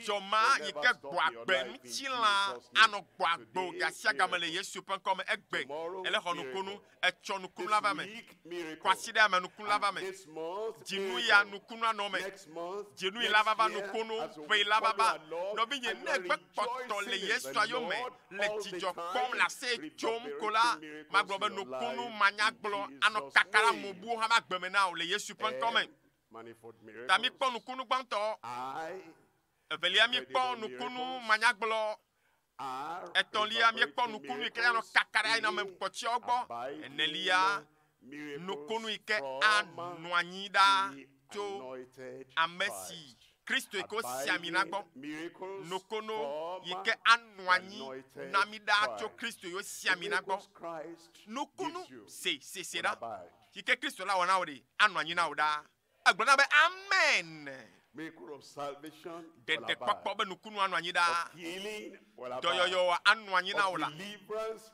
joma yike gbagbe ntila ano gbagbo gasia gamele Yesu pen comme egbe ele honukunu echo nukunu lava me kwaside ame nukunu lava me dinu ya nukunu anome dinu lava ba nukunu pe lava ba no binye negbe poto le Yesu ayome le tijo kom la se chom kola maglobe nukunu manyagblɔ ano kakara mobu ha magbe me na le Yesu pen comme tami pon nukunu gbanto Evelia mi pon nukunu manyagblɔ etolia mi pon nukunu ike ano kakara ina me pochi ogbo enelia nukunu ike anuanyida to amesi Kristo iko siamina gbo nukunu ike anuanyi namida to Kristo yo siamina gbo nukunu se da ike Kristo la wona odi anuanyi na oda agbona be amen. Miracle of salvation, de papa be nukunu anu anyida healing, doyoyo anu anyina of ola deliverance,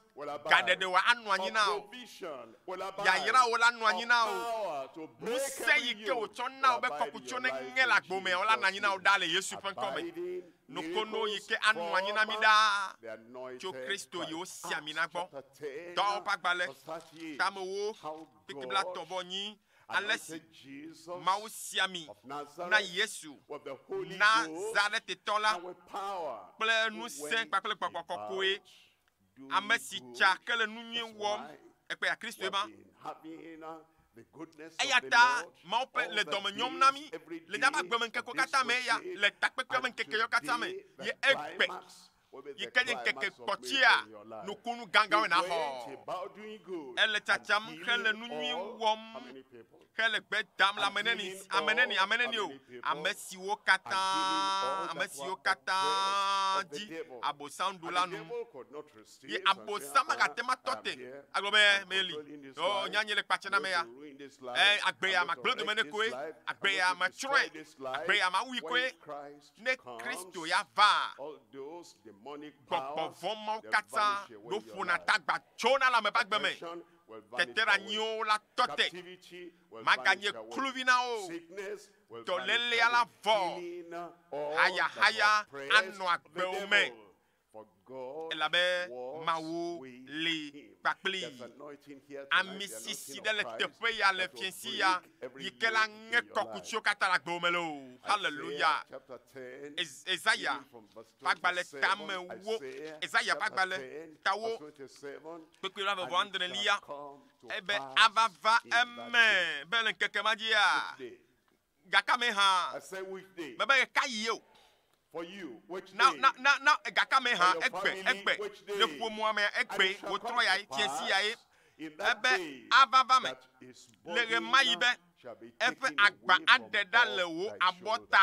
gadede wa anu anyi na o yayira wo la nu anyi na o nuse yi ke o tsɔ na o be kɔkutso ne ŋe la gbome o la nu anyi na o da le Yesu ƒe ŋkɔ me nukono yi ke anu anyi na mi da tso Kristo yi o si ami na gbɔ dɔwɔ ƒe agbalẽ tamewo kpekpebla tɔbɔ nyi ale si Mawu si ami na Yesu Nazaretitɔ la kple nusẽ kpakple gbɔgbɔ kɔkɔe ame si tsa ke le nu nyui wɔm ekpe ya Kristo ma eya ta Mawu ƒe le dɔme nyɔm na mi le míaƒe agbemeŋkekewo katã me eya le takpekpe me ŋkeke yewo katã me ye egbe yi ke nye ŋkeke kpɔtsia nukunu gãgãwoe na xɔ ele tsatsam hele nu nyui wɔm hele gbe dam le ameneni o ame siwo katã di abosam ɖu la nu ye abosam agate ma tɔ te agblɔ be meli o nyanye le kpatse na me ya agbe ya ma gblẽ dome ne koe agbe ya ma tsrɔ̃e agbe ya ma wui koe ne Kristo ya va gbɔgbɔ vɔmawo katã ɖo ƒona tagba tsona le ame ƒe agbe me tetera nyiwo la tɔ te maganye kluvi na wo dɔlélia la vɔ hayahaya anɔ agbewo me elabe Mawu li kpakpli ami sisi ɖe le teƒe ya le fiesi ya yi ke la ŋe kɔkutsiwo katã le agbewo me le o haleluya Ezaya ƒe agbalẽ tame wo Ezaya ƒe agbalẽ tawo kpekpe la vɔvɔ adrelia ebe ava va eme be le ŋkeke ma dzia gaka me hã bebe ye ka yi o na gaka me hã egbe le ƒomua me egbe wotrɔ ya fiesi ya ye ebe ava va me le ɣe ma yi be eƒe agba aɖe ɖa le wo abɔta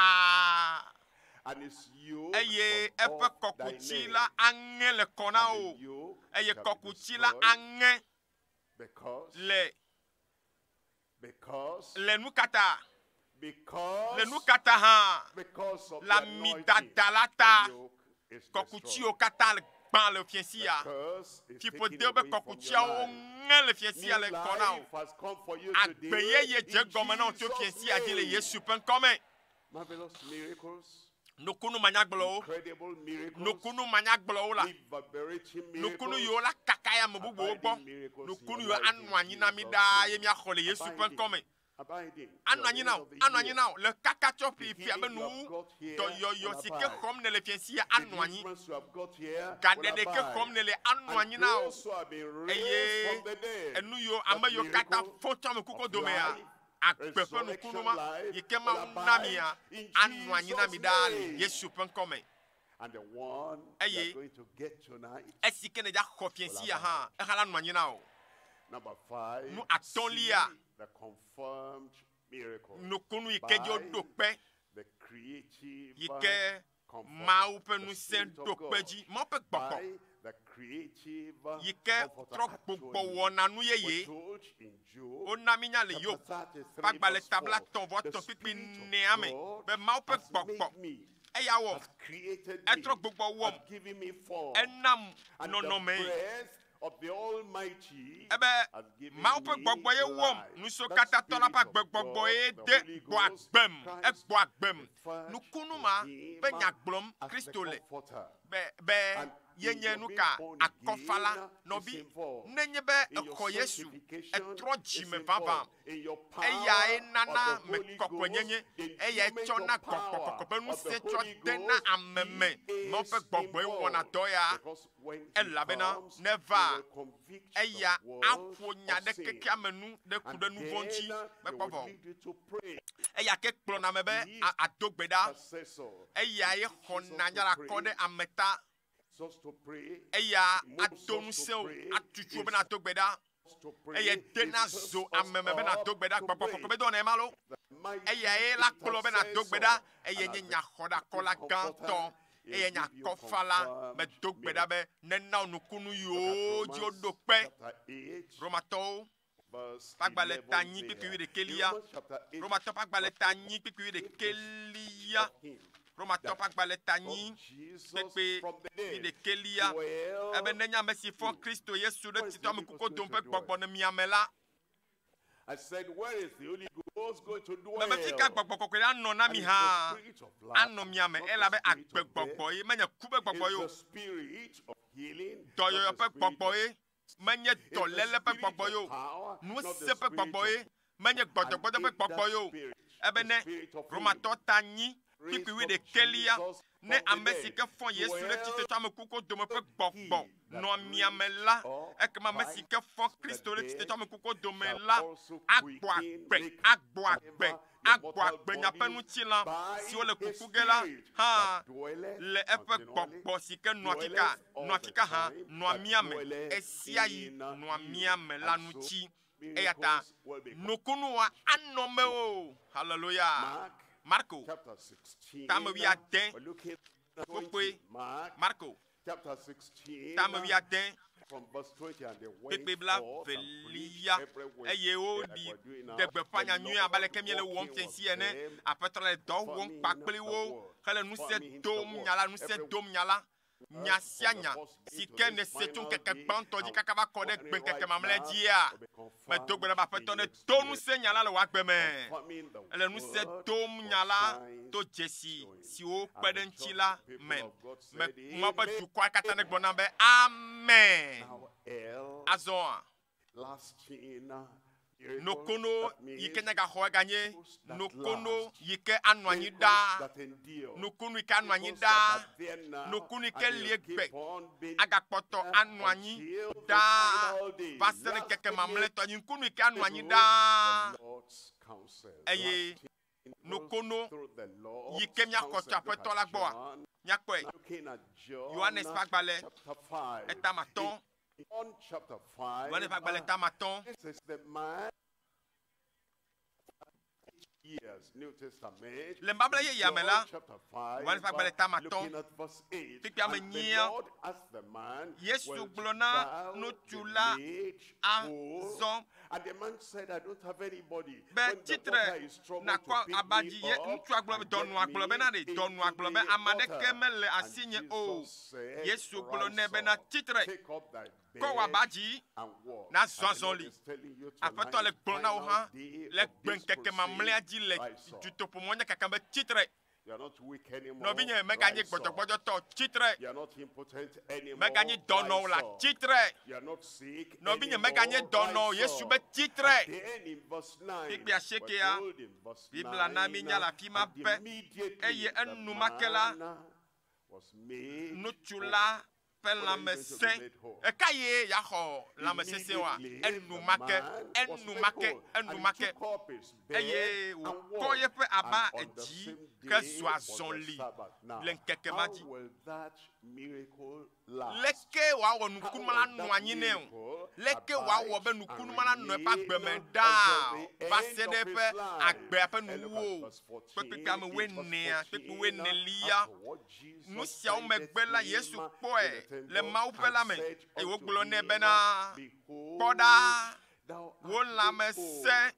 eye eƒe kɔkutsi la aŋe le kɔ na wo eye kɔkutsi la aŋe le nu katã le nu katã hã le amidada la ta kɔkutsiwo katã le gbã le fiesi ya fiƒode be kɔkutsiawo ŋe le fiesi ya le kɔ na wo agbe yeye dze gɔme na wo tso fiesi ya dzi le Yesu ƒe ŋkɔ me nukunu manyagblɔwo la nukunu yiwo la kaka ya ame bubuwo gbɔ nukunu yiwo anɔ anyi na mi ɖaa ye míaxɔ le Yesu ƒe ŋkɔ me anɔ anyi na wo le kaka tsɔ ƒiƒia be nu dɔyɔyɔ si ke xɔm ne le fiesi ya anɔ anyi gaɖeɖe ke xɔm ne le anɔ anyi na wo eye enu yiwo ame yiwo katã fɔ tso ame kuku dome ya agbe ƒe nukunu ma yi ke ma na mi ya anɔ anyi na mi ɖaa le Yesu ƒe ŋkɔ me eye esi ke ne dza xɔ fiesi ya hã exa la nɔ anyi na o nu atɔ̃lia nukunu yi ke dzo ɖo kpe yi ke Mawu ƒe ŋusẽ ɖo kpe dzi Mawu ƒe gbɔgbɔ yi ke trɔ gbogbo wɔna nu yeye wona mi nya le Yob ƒe agbalẽ tabla 3:3 kpikpi 4 me be Mawu ƒe gbɔgbɔ eya wɔ etrɔ gbogbo wɔm enam nɔnɔme ebe Mawu ƒe gbɔgbɔ ye wɔm nuso katã tɔ la ƒe gbɔgbɔ ye de gbɔ agbem nukunu ma be nya gblɔm Kristo le be ye nye nu ka akɔfala nɔvi nenye be exɔ Yesu etrɔ dzime vavã eya nana me kɔkɔenyenye eya tsɔna kɔkɔ be ŋusẽ tsɔ de na ame me Mawu ƒe gbɔgbɔe wɔna dɔ ya elabena ne va eya aƒo nya ɖe kekea me nu ɖe ku ɖe nu vɔ̃ ŋuti mekpɔ vɔ eya ke kplɔna me be ado gbe ɖa eya ye xɔna nya la kɔ ɖe ame ta eya ado ŋusẽ atutu bena do gbe ɖa eye dena zo ame me bena do gbe ɖa gbɔgbɔ be dɔna ema lo eya ye la kplɔ bena do gbe ɖa eye nye nyaxɔɖakɔla gãtɔ eye nyakɔfala me do gbe ɖa be nena nukunu yiwo dzi woɖo kpe Romatɔwo ƒe agbalẽ ta 9:11 Romatɔwo ƒe agbalẽ ta 9:11 Roma top akbale tani pepe de kelia ebe nenya mesi fon Kristo Yesu de tito me kuko dompe gbogbo ne miamela. I said, where is the Holy Ghost going to dwell? Me fika gbogbo ko ya no na mi ha. Ano miame ela be agbe gbogbo yi menye kube gbogbo yo. The spirit of healing. Do yo pe gbogbo yi menye do lele pe gbogbo yo. Nu se pe gbogbo yi menye gbogbo pe gbogbo yo. Ebe ne Roma to tani pipi de kelia ne amesike fon Yesu le tite to amekuko do me pe gbogbo no miamela e ke ma mesike fon Kristo le tite to amekuko do me la agbo agbe nya penu tilan si o le kukugela ha le epe gbogbo sike no akika ha no miame esiayi no miame la nu ti eyata nokunu wa anome o hallelujah. Marco chapter 16. Tamo we are den. Marco chapter 16. Tamo we are den. From verse 20 and they went Bibla forth and velia preached everywhere. eye o di de befanya nyu abale kemiele wo mfensi ene apetre do wo pakpeli wo kale nu se dom nyala nyasianya sike ne setun keke gbanto di kakaba kode gben keke mamle dia me dogbere ba peto ne tonu se nyala le wa gbeme ele nu se dom nyala to jesi si o pedenchi la men me mo ba du kwa kata ne gbona be amen azon nokono yike nyaga ho ganye nokono yike anwanyi da nokono yike anwanyi da nokono yike liegbe agapoto anwanyi da pasere keke mamleto nokono yike anwanyi da eye nokono yike nyakoto apeto la gbo nyakwe Yohanes fagbale etamaton On chapter 5, this is the man years, New Testament. John chapter 5, looking at verse 8. Pipi And the Lord asked the man, Yesu "Wilt blona thou no tula go?" And the man said, I don't have anybody. Be When the titre water is troubled na to kwa pick abaji ye me up ntu aglobe and donu get aglobe me na de into donu aglobe the amade water. kemele And asinye o Jesus said, Yesu blona "Rise be na up, titre take up thy bed ko wabaji and walk." na And the Lord zonzoli is telling you apeto tonight, le blona o final ha day le of this gbenkeke mamle crusade, aji le rise up. tutopo monya kakambe titre You are not weak anymore. no binye meganye Rise up. gbojo to titre You are not impotent anymore. meganye dono Rise la up. titre You are not sick no binye anymore. meganye dono Rise Yesu up. be titre Then in verse 9, Biblia sheke we're ya told in verse Biblia na 9, minya la fima and pe immediately eye the enu makela man was made nutula pe la mesen ekaye ya ho la mesese wa enu make eye ko ye pe aba eji ke swazonli lenkeke maji leke wa wo nukunu mala nu anyi ne o leke wa wo be nukunu mala nu pa gbeme da ba se de pe agbe ape nu wo pepe ame we ne pepe we ne lia nu sia o megbe la Yesu po e le ma o pe la me e wo glo ne be na poda wo la me se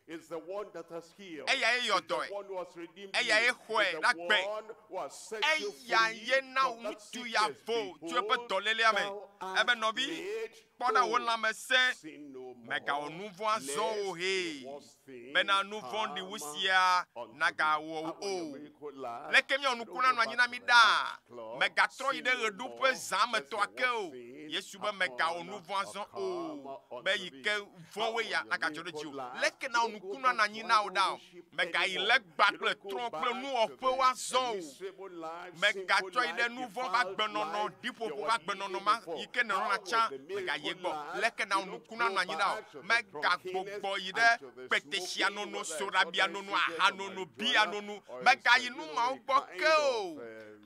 is the one that has healed. Eya ye It's the yodoy. one who has redeemed Eya ye you. hwe, It's the that be. one who has set you Eya free ye na from that tu ya sickness. vo tu e pe Behold, dolele ame thou art ebe nobi made pona whole. won la me se Sin no more, mega onuvo azo o lest he the worst thing bena nuvo di come wusia unto naga thee. wo And when your o miracle lasts, leke mi don't onukuna go no back anyina to mi the da nightclub. mega tro Sin ide no redu more, pe zame lest to the ake o worst thing Yesu be mega upon onuvo azo come o unto be yike thee. vo we ya And when naga your jore miracle ji o lasts, leke na don't go onukuna back na to anyina o idol da worship mega anymore. ile gba You ple don't go tron back ple nu to ofe the wa zo miserable life, mega sinful tro ide life, nu vo ba defiled gbenono life dipo you vo were ba gbenono living ma before. yike ne How rona will cha the mega miracle yegbo last? leke na You don't onukuna go na anyina o back to the mega drunkenness gbogbo ide and to the peteshia smoking, nono whether it's sorabia other nono cigarettes aha or nono marijuana, bia nono or mega it's, yinu you ma know, ogbo a ke kind o of,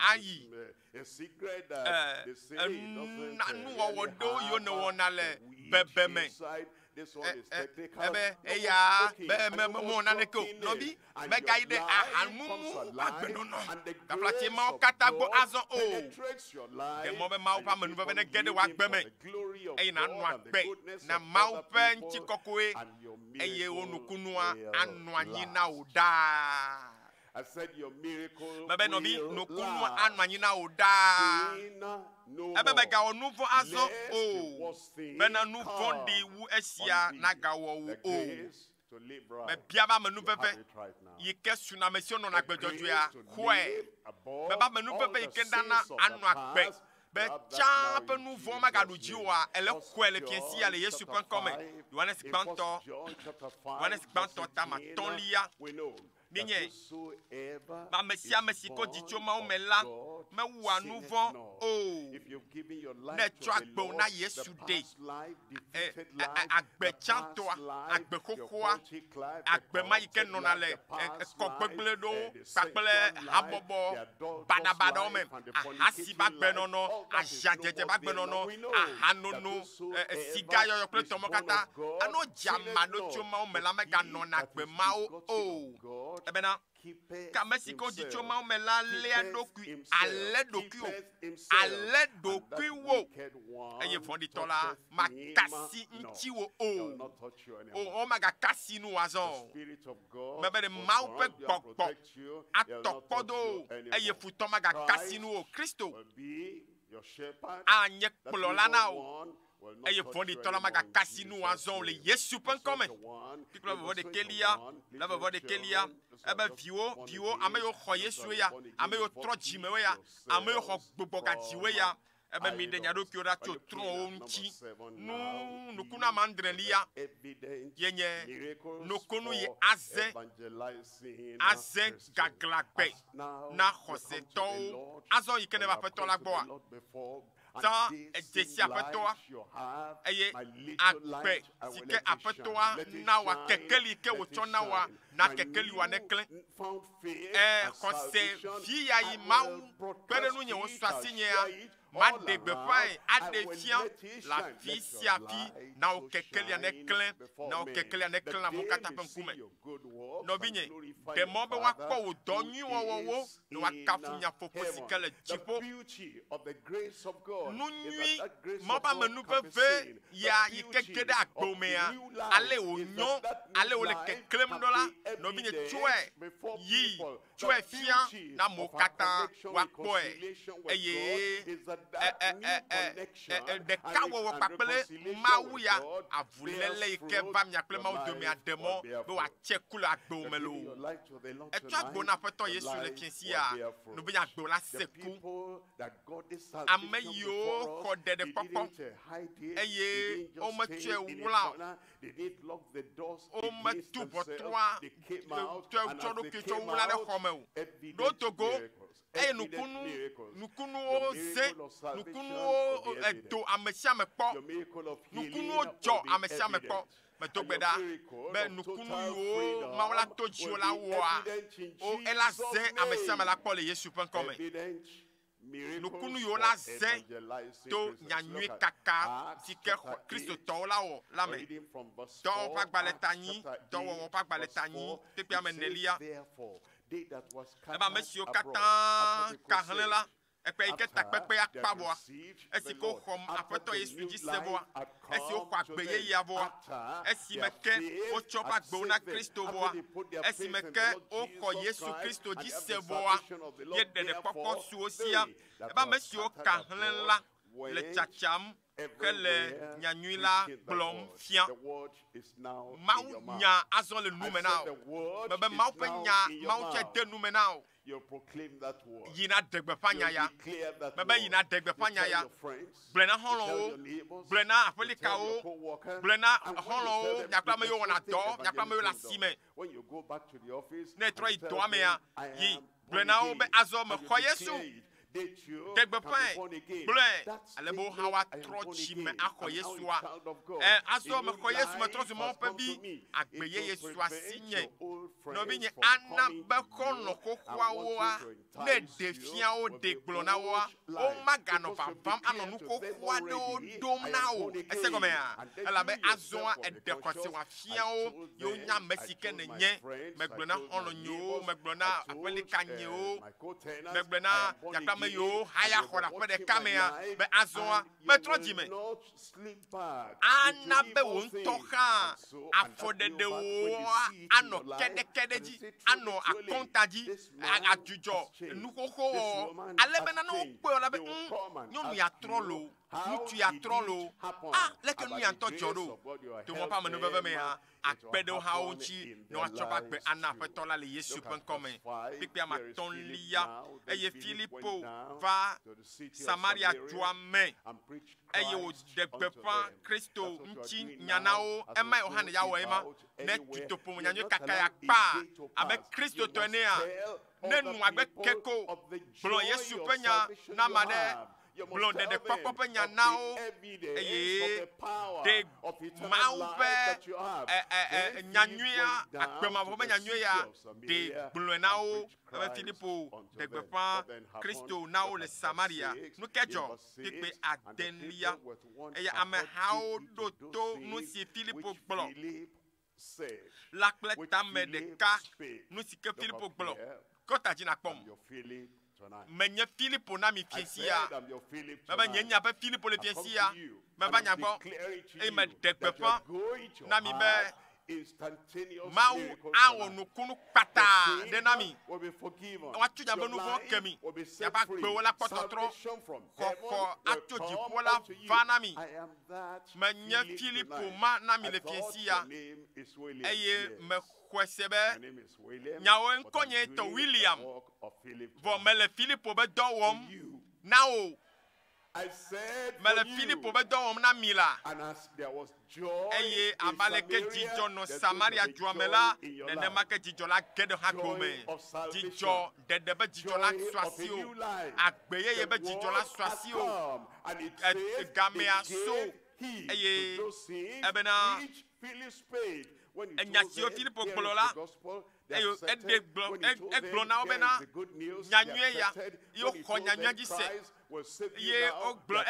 ayi a secret that they say doesn't nu really owodo yo ne have wonale the weed bebeme inside. This one is technical. ebe No more eya smoking, be and me no more mo na ne ko drunkenness, no bi and mega your ide life ahamu comes alive, agbenono and the da flati grace ma of katagbo God azon o penetrates your life, ke mo be ma and pa you menu keep be ne on gede wa living for gbeme the glory of eyi na nu God and the agbe goodness na of ma other pe people, nti kokoe and your eye miracle onukunu a will anu anyi last. na o da I said your miracle Mebe no bi will no kunu last. anwanyina oda. Sin no Ebe more. ga onuvo azo Lest the o. worst thing Bena nu come fondi wu esia on thee. na ga wo The o. grace to live right. Me biaba menu You have pepe. it right now. Yike suna mesio no na The gbejoju grace ya. to Kwe. live above Beba menu all pepe the yike dana sins of the anu akpe. past. Be You have that cha now pe in nu vo Jesus' ma ga du name. jiwa ele First kwe le John piensi ya le Yesu chapter pen come. 5, Yohanes in kpanto. First John chapter 5, Yohanes kpanto verse ta 18, matonlia. we know that Minye. whosoever Ba mesia is mesiko born dicho ma o of mela. God Me wa sinneth nouveau not. o. If you've given your Ne life to twa the gbe Lord, na the Yesu de. past life, defeated life, Agbe the past chantoa, life, agbe your kokoa, cultic life, the agbe ma yike corrupted nona life, le, the past kokbegle life, do, the kakbele sexual life, habobo, the adulterous badabada life, mem, and the ahasi fornicating bagbe life, nono, all that is ajajeje no more bagbe there. Now nono, we know ahanono, that whosoever siga yoyo kple is tomo born kata, of God ano jama sinneth no not, choma o but mela me he ga nona that gbe is ma o begotten o. of God Ebena, keepeth kamesiko dicho ma o himself, mela le doku, ale doku o, ale doku wo. Eye fondi tola, makasi nchi wo o. O maga kasi nu wazon. Mebe de mau pe gbogbo. Atokpodo. Eye futo maga kasi nu o. Kristo. Anye kplola na o. Eye fondi tola maga kasi nu wazon le Yesu pen kome. Piklo vo de kelia. La vo de kelia. Ebe viwo ame yo kho Yesu ya. Ame yo tro jimewe ya. Ame yo kho gbogbo ga jiwe ya. Ebe mi de nyado ki ora cho tron nchi nu kuna mandrelia yenye nukunu ye aze gaglagbe na khoseto azo yikene ba peto la gboa ta ejesi apetoa eye akpe sike apetoa na wa kekeli ke wocho na wa na kekeli wa nekle khose fia yi mau pere nu nye wo swasinye ya ma degbe fain ade fian la fi si afi na o kekeli anekle na mo kata pen kume no binye de mo be wa ko wo donyu wo no wa kafunya fokosi kele jipo nu nyi mo ba menu peve ya yikekede agbomea ale onyo ale o le keklem dola no binye chwe fian na mo kata wa poe eye de kawo wo papele mawu ya avulele ike va miakple mawu domi ademo be wa chekula agbo melo eto agbo na feto Yesu le piensi ya no be agbo la seku ame yo ko de popo eye o me tue wula o me tu botwa tu do ke to wula de khome o do Togo eye nukunu o se nukunu o edo amesia me kpo nukunu o jo amesia me kpo me to gbeda be nukunu yo mawla toji o la wa o ela ze amesia me la kpo le Yesu pen come nukunu yo la ze to nyanyue kaka tike Kristo to la wo la me to pa gbaletani to wo pa gbaletani te pia menelia eba mesio kata kahlela ekpe ike takpepe akpaboa esiko khom apeto Yesu ji seboa esi o kwa gbeye ya boa esi meke o chopa gbona Kristo boa esi meke o ko Yesu Kristo ji seboa ye de poko suosia eba mesio kahlela le chacham kele nyanyuila blom fian mau nya azon le numenao bebe mau pe nya mau che de numenao you proclaim that word. Yina degbe panya ya. Bebe yina degbe panya ya. Blena holo. Blena apolika o. Blena holo. Nyakla me yo wana do. Nyakla me yo la sime. When you go back to the office, ne tro i do me ya. Yi blena o be azo me ko Yesu. Degbe pan. Blen. Alebo hawa tro chi me akọ Yesu a. Azo me ko Yesu me tro se mo pe bi. Agbeye Yesu asinye. No bi nye anabeko no kokwa wa ne defia o de glona wa o magano fam anonu kokwa do dom na o ese come ya ala be azon e de kwase wa fia o yo nya mesike ne nye me glona ono nyo me glona apelika nye o me glona yakla ame yiwo haya xɔna ƒe ɖeka mea be azɔa metrɔ dzi me ana be wò ŋutɔ hã afɔɖeɖewo anɔ kɛɖekɛɖe dzi anɔ akɔnta dzi adzudzɔ nuxoxo wɔ ale be nanewo kpɔe la be nyɔnu ya trɔ lo ŋutsu ya trɔ lo leke nu ya ŋutɔ dzɔ ɖo to mɔ ƒe amenuveve mea akpe ɖewo hã wo ŋuti ne woatsɔ ƒe agbe ana aƒetɔ la le Yesu ƒe ŋkɔme kpekpea matɔ̃lia eye Filipo va Samaria dua me eye wòɖe gbeƒã Kristo ŋuti nya na wo ema Yohane ya wɔ ema ne tutoƒo nyanyui kaka ya kpa abe Kristo tɔ enea ne nu agbe keko gblɔ Yesu ƒe nya na ame aɖe gblɔ ɖeɖekpɔkpɔ ƒe nya na wo eye de Mawu ƒe nyanyuia akpemavɔ ƒe nyanyuia de gblɔe na wo ebe Filipo de gbeƒã Kristo na wo le Samaria nu ke dzɔ kpekpe adelia eye amehawo ɖo to nu si Filipo gblɔ la kple tame ɖeka nu si ke Filipo gblɔ kɔta dzi nakpɔm menye Filipo na mi fiesia mebe nye nya be Filipo le fiesia meva nya gbɔ eye meɖe gbeƒã na mi be Mawu awɔ nukunu kpata ɖe na mi woatso nya be nu vɔ̃ ke mi miaƒe agbewo la kpɔ tɔtrɔ xɔxɔ atso dziƒo la va na mi menye Filipo ma na mi le fiesia eye mexɔe se be nyawo ŋkɔ nye tɔ William vɔ mele Filipo be dɔ wɔm na wo mele Filipo be dɔ wɔm na mi la eye abaleke dzidzɔ nɔ Samaria dua me la nenema ke dzidzɔ la ge ɖe hã gome dzidzɔ ɖeɖe be dzidzɔ la sɔ asi o agbe yeye be dzidzɔ la sɔ asi o gamea so eye ebena enya siwo Filipo gblɔ la eye egblɔ na wo bena nyanyue ya yewo xɔ nyanyua dzi se ye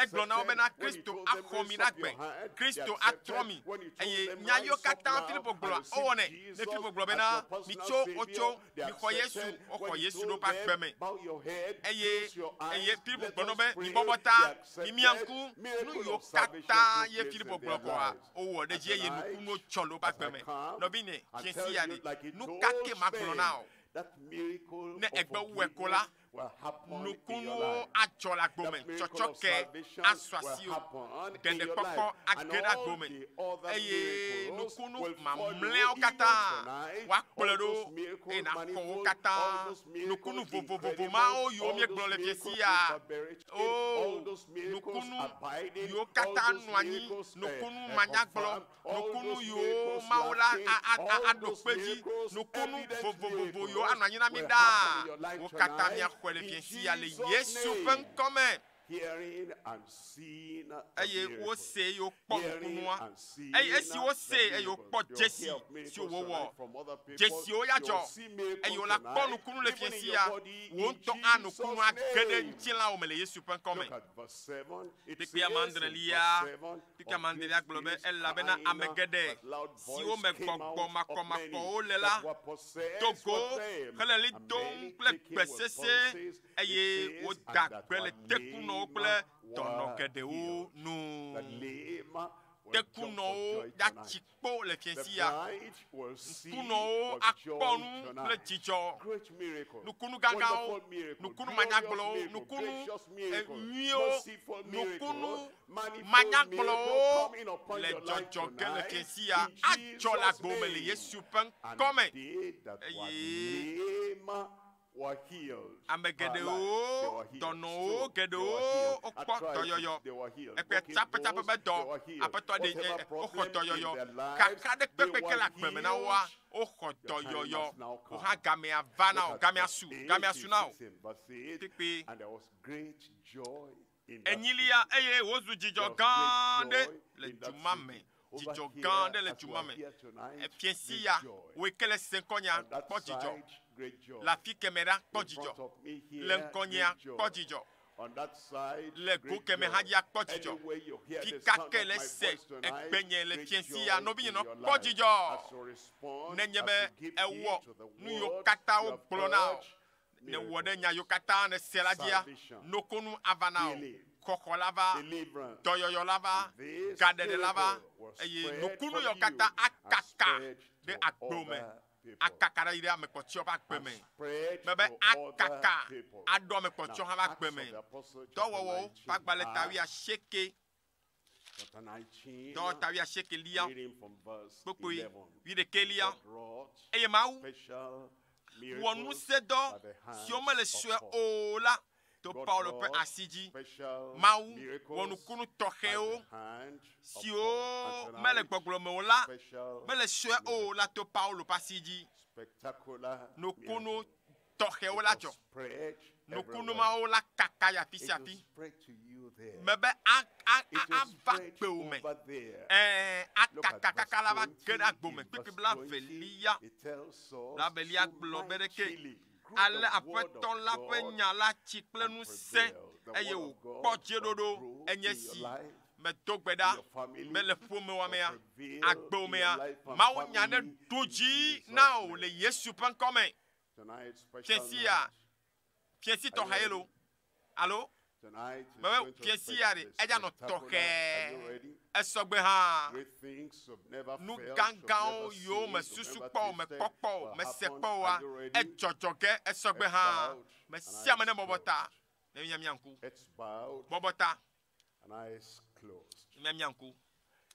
egblɔ na wo bena Kristo axɔ mi na gbe Kristo atrɔ mi eye nya yiwo katã Filipo gblɔa owɔnɛ ne Filipo gblɔ bena mitso wotso mixɔ Yesu woxɔ Yesu ɖo ƒe agbe me eye Filipo gblɔ na wo be mibɔbɔ ta mimia ŋku nu yiwo katã ye Filipo gblɔ kɔa owɔ ɖe dzi eye nukunuwo tsɔ le woƒe agbe me nɔvine fiesi ya ne nu kake ma gblɔ na o ne egbe wɔe ko la nukunuwo adzɔ le agbome tsɔtsɔke asɔ asi o ɖeɖekpɔkpɔ age ɖe agbome eye nukunu mamlɛawo katã woakplɔe ɖo eye nakɔ wo katã nukunu vovovo mawo yiwo míegblɔ le fiesia o nukunu yiwo katã nɔ anyi nukunu manyagblɔ nukunu yiwo mawo la aɖo kpe dzi nukunu vovovo yiwo anɔ anyi na mi ɖaa wo katã míaxɔe le fiesia le Yesu ƒe ŋkɔme eye wose eye wokpɔ nukunua eye esi wose eye wokpɔ dzesi si wowɔ dzesiwo ya dzɔ eye wola kpɔ nukunu le fiesia wo ŋutɔ anukunu age ɖe ŋutilãwo me le Yesu ƒe ŋkɔme kpekpe amandrelia gblɔ be elabena ame geɖe siwo me gbɔgbɔ makɔmakɔwo le la Togo hele li dom kple gbe sese eye woda gbe le tekunɔwo kple dɔnɔ geɖewo nu tekunɔwo ya tsi kpo le fiesia ŋkunɔwo akpɔ nu kple dzidzɔ nukunu gãgãwo nukunu manyagblɔwo nukunu nyuiwo nukunu manyagblɔwo le dzɔdzɔ ge le fiesia adzɔ le agbome le Yesu ƒe ŋkɔme eye ame geɖewo dɔnɔwo geɖewo wokpɔ dɔyɔyɔ ekpe tsaƒetsaƒe be dɔ aƒetɔ ɖe woxɔ dɔyɔyɔ kaka ɖe kpekpe le agbeme na woa woxɔ dɔyɔyɔ wohã gamea va na wo gamea su na wo kpekpe enyilia eye wozu dzidzɔ gã ɖe le duma me dzidzɔ gã ɖe le duma me efiesi ya woe ke le seŋkɔnya kpɔ dzidzɔ la fi keme ɖa kpɔ dzidzɔ le ŋkɔnyea kpɔ dzidzɔ le go keme hã dzia kpɔ dzidzɔ fi kake le se egbenye le fiesi ya nɔvinyenɔ kpɔ dzidzɔ nenye be ewɔ nu yiwo katã wo gblɔ na o ne wode nya yokata ne seladia nokonu avanao kokolava toyoyolava gadede lava eye nokunu yokata akaka de akbome akaka ida me kotio ba gbeme mebe akaka ado me kotio ha ba gbeme towowo pagbale tawi a sheke do tawi a sheke lia pokoi wi de kelia eye mau wonu sedo si o me le sue o la to Paulo pe asiji mau wonu kunu toheo si o me le gbogblo me o la me le sue o la to Paulo pasiji no kunu toheo la jo no kunu ma o la kaka ya fi siafi mebe a va pe o me akaka la va geda gbome pikibla velia glo bereke ale apeton la pe nya la chikple nu se eye o poje dodo enye si me dogbeda me le fome wa me agbo me ma wo nya ne doji na o le Yesu pan come piesi to hayelo allo me piesi yare eja no toke esogbe ha nu gangan yo me susu po me popo me sepo wa e jojoge esogbe ha me siame ne bobota me nyamianku bobota and eyes closed. nyamianku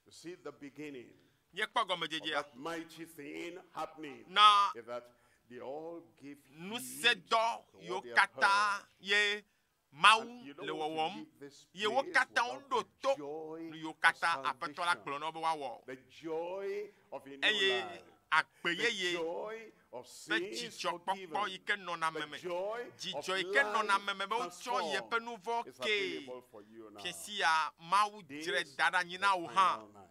You see the beginning ye kpogo me jeje that mighty thing happening na is that they all give nous sedo yo kata ye mau le wowom ye wo kata ondo to nu yo kata apetola klono bo wawo the joy of a new eye life, akpeye the ye joy of be sins jijo forgiven, popo ike no na the meme joy jijo of ike no na meme be life ucho ye transformed penu is voke available for you now. piesia mau dire This dada nyina wo ha final night.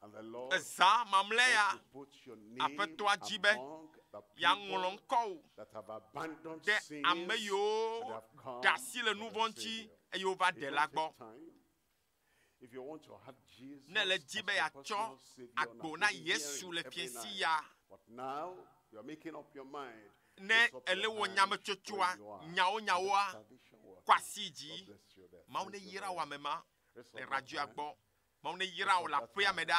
And the Lord eza mamleya wants to put your name apeto ajibe among the ya people ngolonko that have abandoned de sins ameyo and have come dasi le to the nouveau nti Savior. e yo va It de don't lagbo take time. If you want to have Jesus ne le as jibe your ya personal cho Savior, agbo now na you've been Yesu hearing le every piesi night. ya But now you are making up your mind. ne Lift up ele your wo hand nyame where chochua you are. nyao And nyao let a salvation work. kwasiji God bless you there. maune Thank you yira very wa much. mema Rest le of radio that agbo hand. maune yira o la pria meda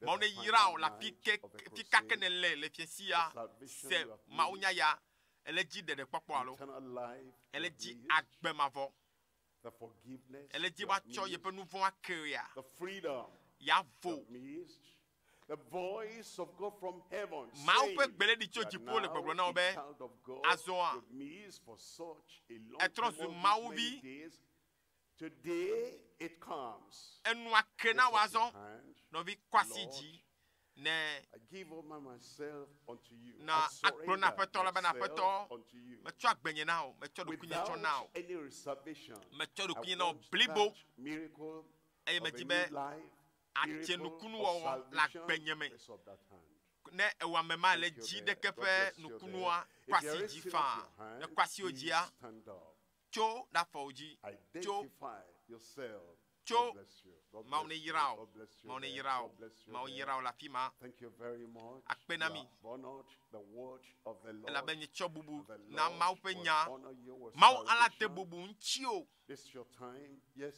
maune yira o la fike fika kenele le piesi ya se maunya ya ele ji de popo alo Eternal life, ele you ji have missed. agbe mavo The forgiveness, ele ji you wa have cho ye missed. pe nouveau akeria The freedom, ya you vo have missed. The voice of God from heaven ma o saying, pe gbele di cho you are jipo le gbogbo now na a obe child of God. azoa You've missed for such a long Etros time, all ma these o many vi. days. Today it comes. enu akena Lift up wazon your hand. no vi kwasiji ne I give all myself unto you. na I akro na surrender peto la ba na myself peto unto you. me cho agbenye na o me cho do kunye cho na o Without any reservation, me cho do I kunye na o want blibo that miracle eye of me a ti new be life, ache miracle nukunu of wo la salvation. gbenye me Raise up that hand. ne ewa mema le Thank you ji there. de God kefe bless you nukunu there. wa If you are kwasiji raising up fa your hand, ne kwasi please ojia stand up. cho da fa oji cho Identify yourself. Cho. God bless you. God Maune bless you. yirao. God bless you Maune there. yirao. God bless you Mau there. yirao la fima Thank you very much. Akpenami. You have honored the word of the Lord. la benye cho bubu The na Lord mau will penya honor you with mau ala te salvation. bubu nchio This is your time. Yes,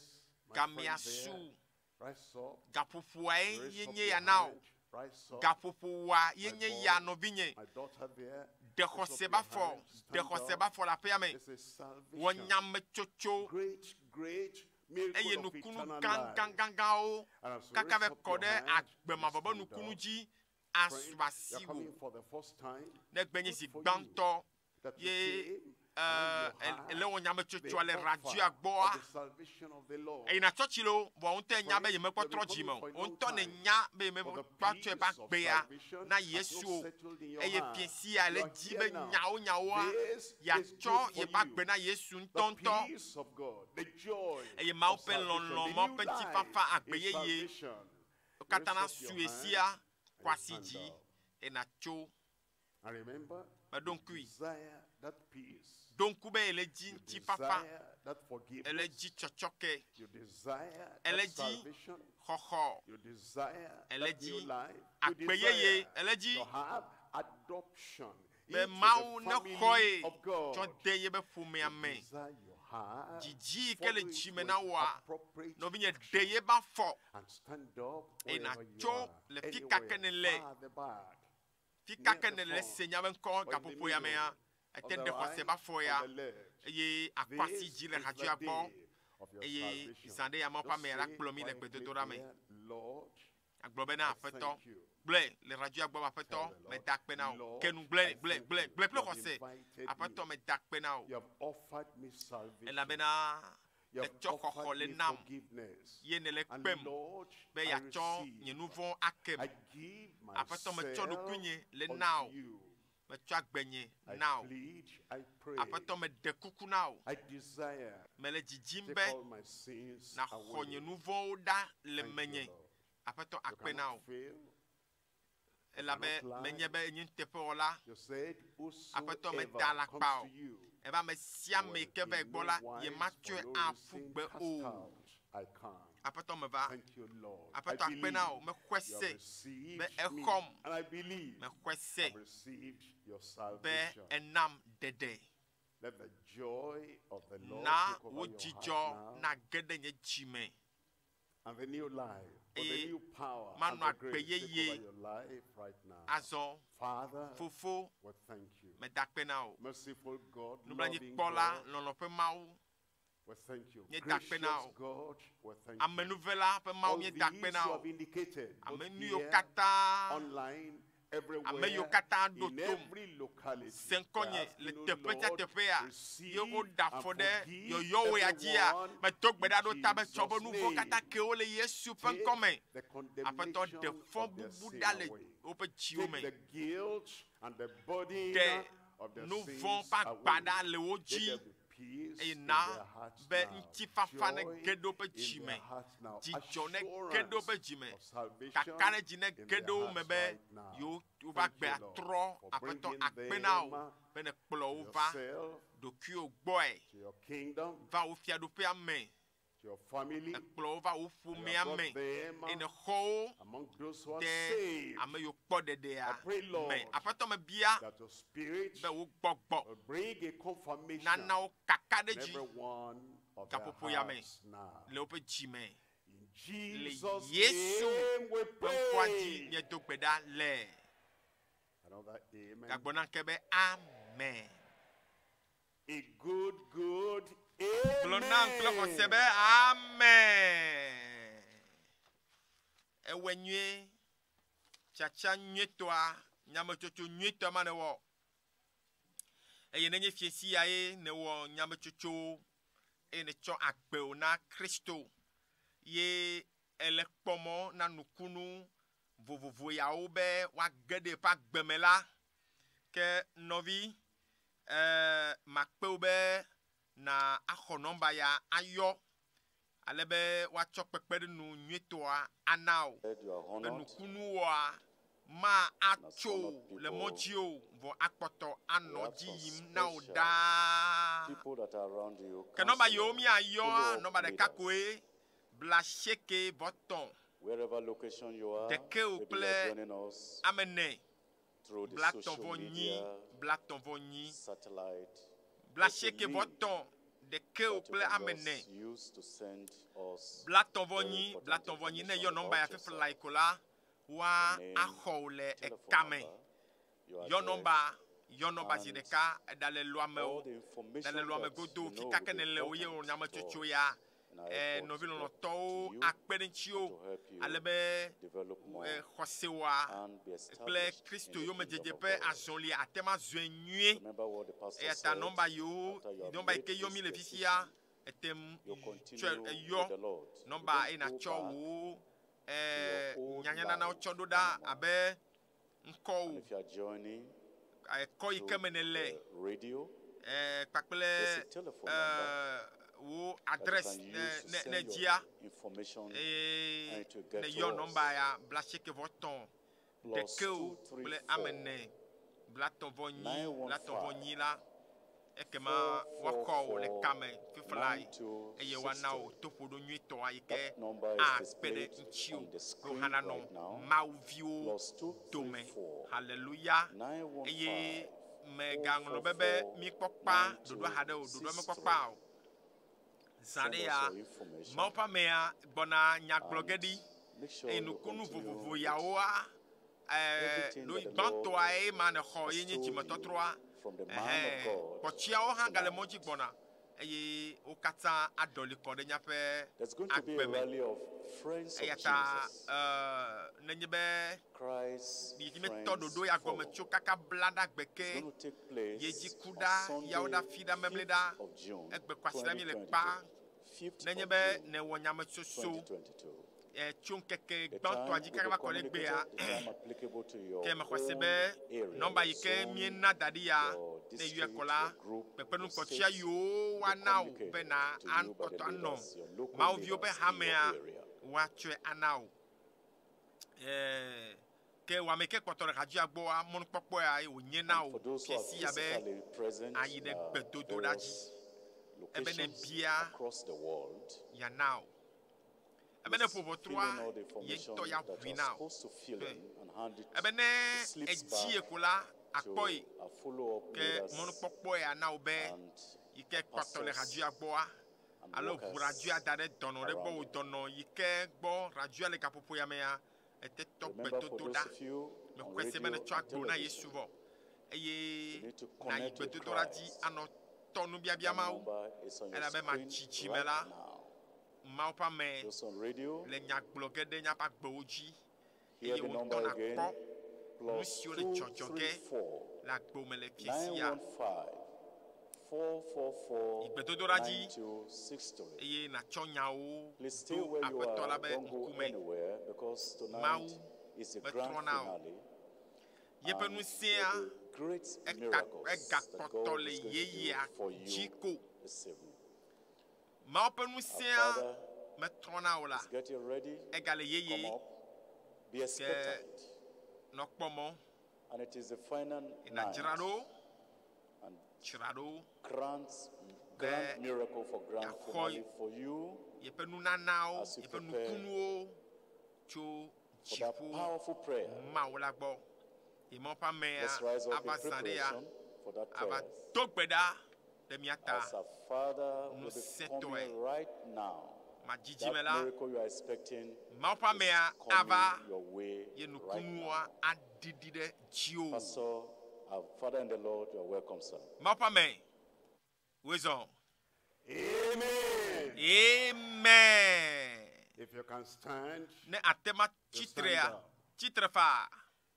my Gamia friend there. su. Rise up. gapopua Raise up yenye your ya nao hand. Rise up. gapopua My yenye boy, ya no vinye my daughter there. de Raise up hoseba your fo hand. de Stand hoseba up. fo la pea me This is salvation. wonyam chocho Great, great miracle eye of nukunu eternal gang gang life. gang gang o And as you kaka raise ve up your kode hand, agbema you baba stand nukunu up. ji Friend, you're aswasiwo coming for the first time. ne gbenye Good si for you gbanto that you ye came and you had ele wonyam the chocho ale offer radio of agboa the salvation of the Lord. e na churchilo bo onte nya be Friend, yeme you've been potro coming jimo for a long onto ne time. nya be yeme But the patro e ba peace of gbe ya salvation na has not Yesu o settled in your eye heart. piesi ale You are ji here be now. nyao nyao a This ya is cho good ye for ba you. gbe na Yesu The ntonto peace of God, the joy eye ma of open lon salvation, lon the mo new penti life fafa agbe is ye salvation. katana Raise up your suesia hand and kwasiji stand up. e na cho And remember, ma donc you oui desire that peace. donc kube ele ji You nti fafa desire that ele forgiveness. ji chochoke You desire ele that ji salvation. hoho You desire ele that new ji life. You akpeyeye desire ele ji to have adoption be mau ne koi cho deye be fumi ame jiji ke le jime na wa no bi nye deye ba fo e na cho le fika kenele senya ben ko kapopo ya me ya etende ko se ba fo ya ye akwasi ji le haju agbo ye isande ya mo pa me ra plomi le pedotora me agbo be na afeto ble le radio agbo afeto me dak pe na o kenu ble plo ko se afeto me dak pe na o e la be na le choko ko le nam ye ne le pem be ya cho ye nouveau akem afeto me cho do kunye le now me cho agbenye now afeto me de kuku now me le jijimbe na khonye nouveau da le menye afeto akpe now elabe menyebe nyintepola afeto me dala pao eba me siame kebe gbola ye matue afugbe o afeto me va afeto akpe now me kwese me ekom me kwese be enam dede na wojijo na gede nye jime and the new life, for the new power, and the grace over your life right now. Father, Fofo, we thank you. Merciful God, loving God, we thank you. Gracious God, we thank you. All these you have indicated, both here, online, everywhere, in every locality, Senkonye le tepecha tepea yo da fode yo we ajia me togbeda do tabe chobo nouveau kata ke o le Yesu pen comme apato de fond bubu dale o pe chiome the guilt and the burden of the nous sins vont pas bada le oji et na be nti fafane gedo pe chime jijone gedo pe jime kakane jine gedo mebe yo va gbe atro apeto akpena o be ne kplo ova doku ogboy va o fia do pe amen your family, over me in the whole among those who are saved. I pray, Lord, that your spirit will bring a confirmation in every one of their hearts now. In Jesus' name we pray. Another amen. Amen. A good Amen. Amen. Ewenye chacha nyetwa nyamechocho nyetwa manewo. Eyenenye fiesi yae newo nyamechocho ene cho akpe na Kristo. Ye elekpomo na nukunu vovovo ya obe wa gede pa gbemela ke novi makpe obe na akhonomba ya ayo alebe wa chokpekpere nu nyetoa anao benukunu wa ma acho le mochio vo akpoto anoji yim na oda kenomba yomi ayo nomba de kakwe blasheke voton wherever location you are, maybe you are joining us amene through the black social media, satellite. Blasheke voton de que au ple amene. Blatonvoni ne yo nomba ya fifa laikola wa ahole e kame. Yo nomba jideka dans les lois godo fika kenele oye o nyama chocho ya novilo no to akpedenchio alebe khosewa ple Kristo yo mejejepe azonli atema zwenue e ata nomba yo nomba ke yo mi le fisia etem yo nomba ina chowo nyanyana na ochondo da abe nko ko ikemenele radio pakple wo address ne dia ne yo nomba ya blasheke voton de que ple amene blatonvoni la ekema wako le kame fifly eye wanao topodo nyito ayike a pede nchiu yohana no mauvio dome hallelujah eye me ganglo bebe mi kpokpa dodo hade o dodo me kpokpa o zade ya mopa mea bona nyagbogedi enukunu vovovo yaoa no gbanto ae man ho yenye jimetotroa pochia o hangale moji gbona eye o kata adoli kode nyape akpeme eyata nenyebe yime tododo ya gome chokaka blada gbeke yeji kuda yaoda fida memleda egbe kwasira mi le pa nenyebe ne wonyame soso nkeke gbanto ajika ba kole gbe ya ke ma kwasebe number yike mi na dadi ya ne yue kola pepenu kotia yo wanao be na an koto no ma ovio be hamea wa twe anao ke wa meke koto radio agbo amon popo ya o nyena o kesi ya be ayi de gbedodo daji ebe ne bia across the world ya now ebene popo 3 ye to ya kwina ebene eji ekola akpoi ke mon popo ya na obe ike koto le radio agbo alo radio adare dono re gbo dono ike gbo radio le kapopo ya me ya ete to gbedodo da me kwese me ne to agbo na Yesu vo eye na gbedodo radi ano tonu bia ma o ela be ma chichi mela Maupa me le Њgɔgbedede nyapa gboji eye wo tona kpɔ nusio le dzɔdzɔge la gbome le fiesia igbedodoɖa dzi eye natsɔ nyawo do aƒetɔ la be ŋkume Mawu metrɔna o yeƒe ŋusẽa egakpɔtɔ le yeyea dzi ko Mawu ƒe ŋusẽa metrɔna o la egale yeye ke nɔkpɔmɔ ina dzra ɖo be yaxɔ yeƒe nunanawo yeƒe nukunuwo tso dziƒo Mawu la gbɔ Mawu ƒe amea ava zã ɖe ya ava do gbe ɖa ɖe mía ta ŋusẽtɔe madzidzi me la Mawu ƒe amea ava ye nukunua aɖiɖi ɖe dziwo Father and the Lord, you are welcome, sir. Mawu ƒe ame wezɔ Amen. Amen. If you can stand, ne atema titrea titre fa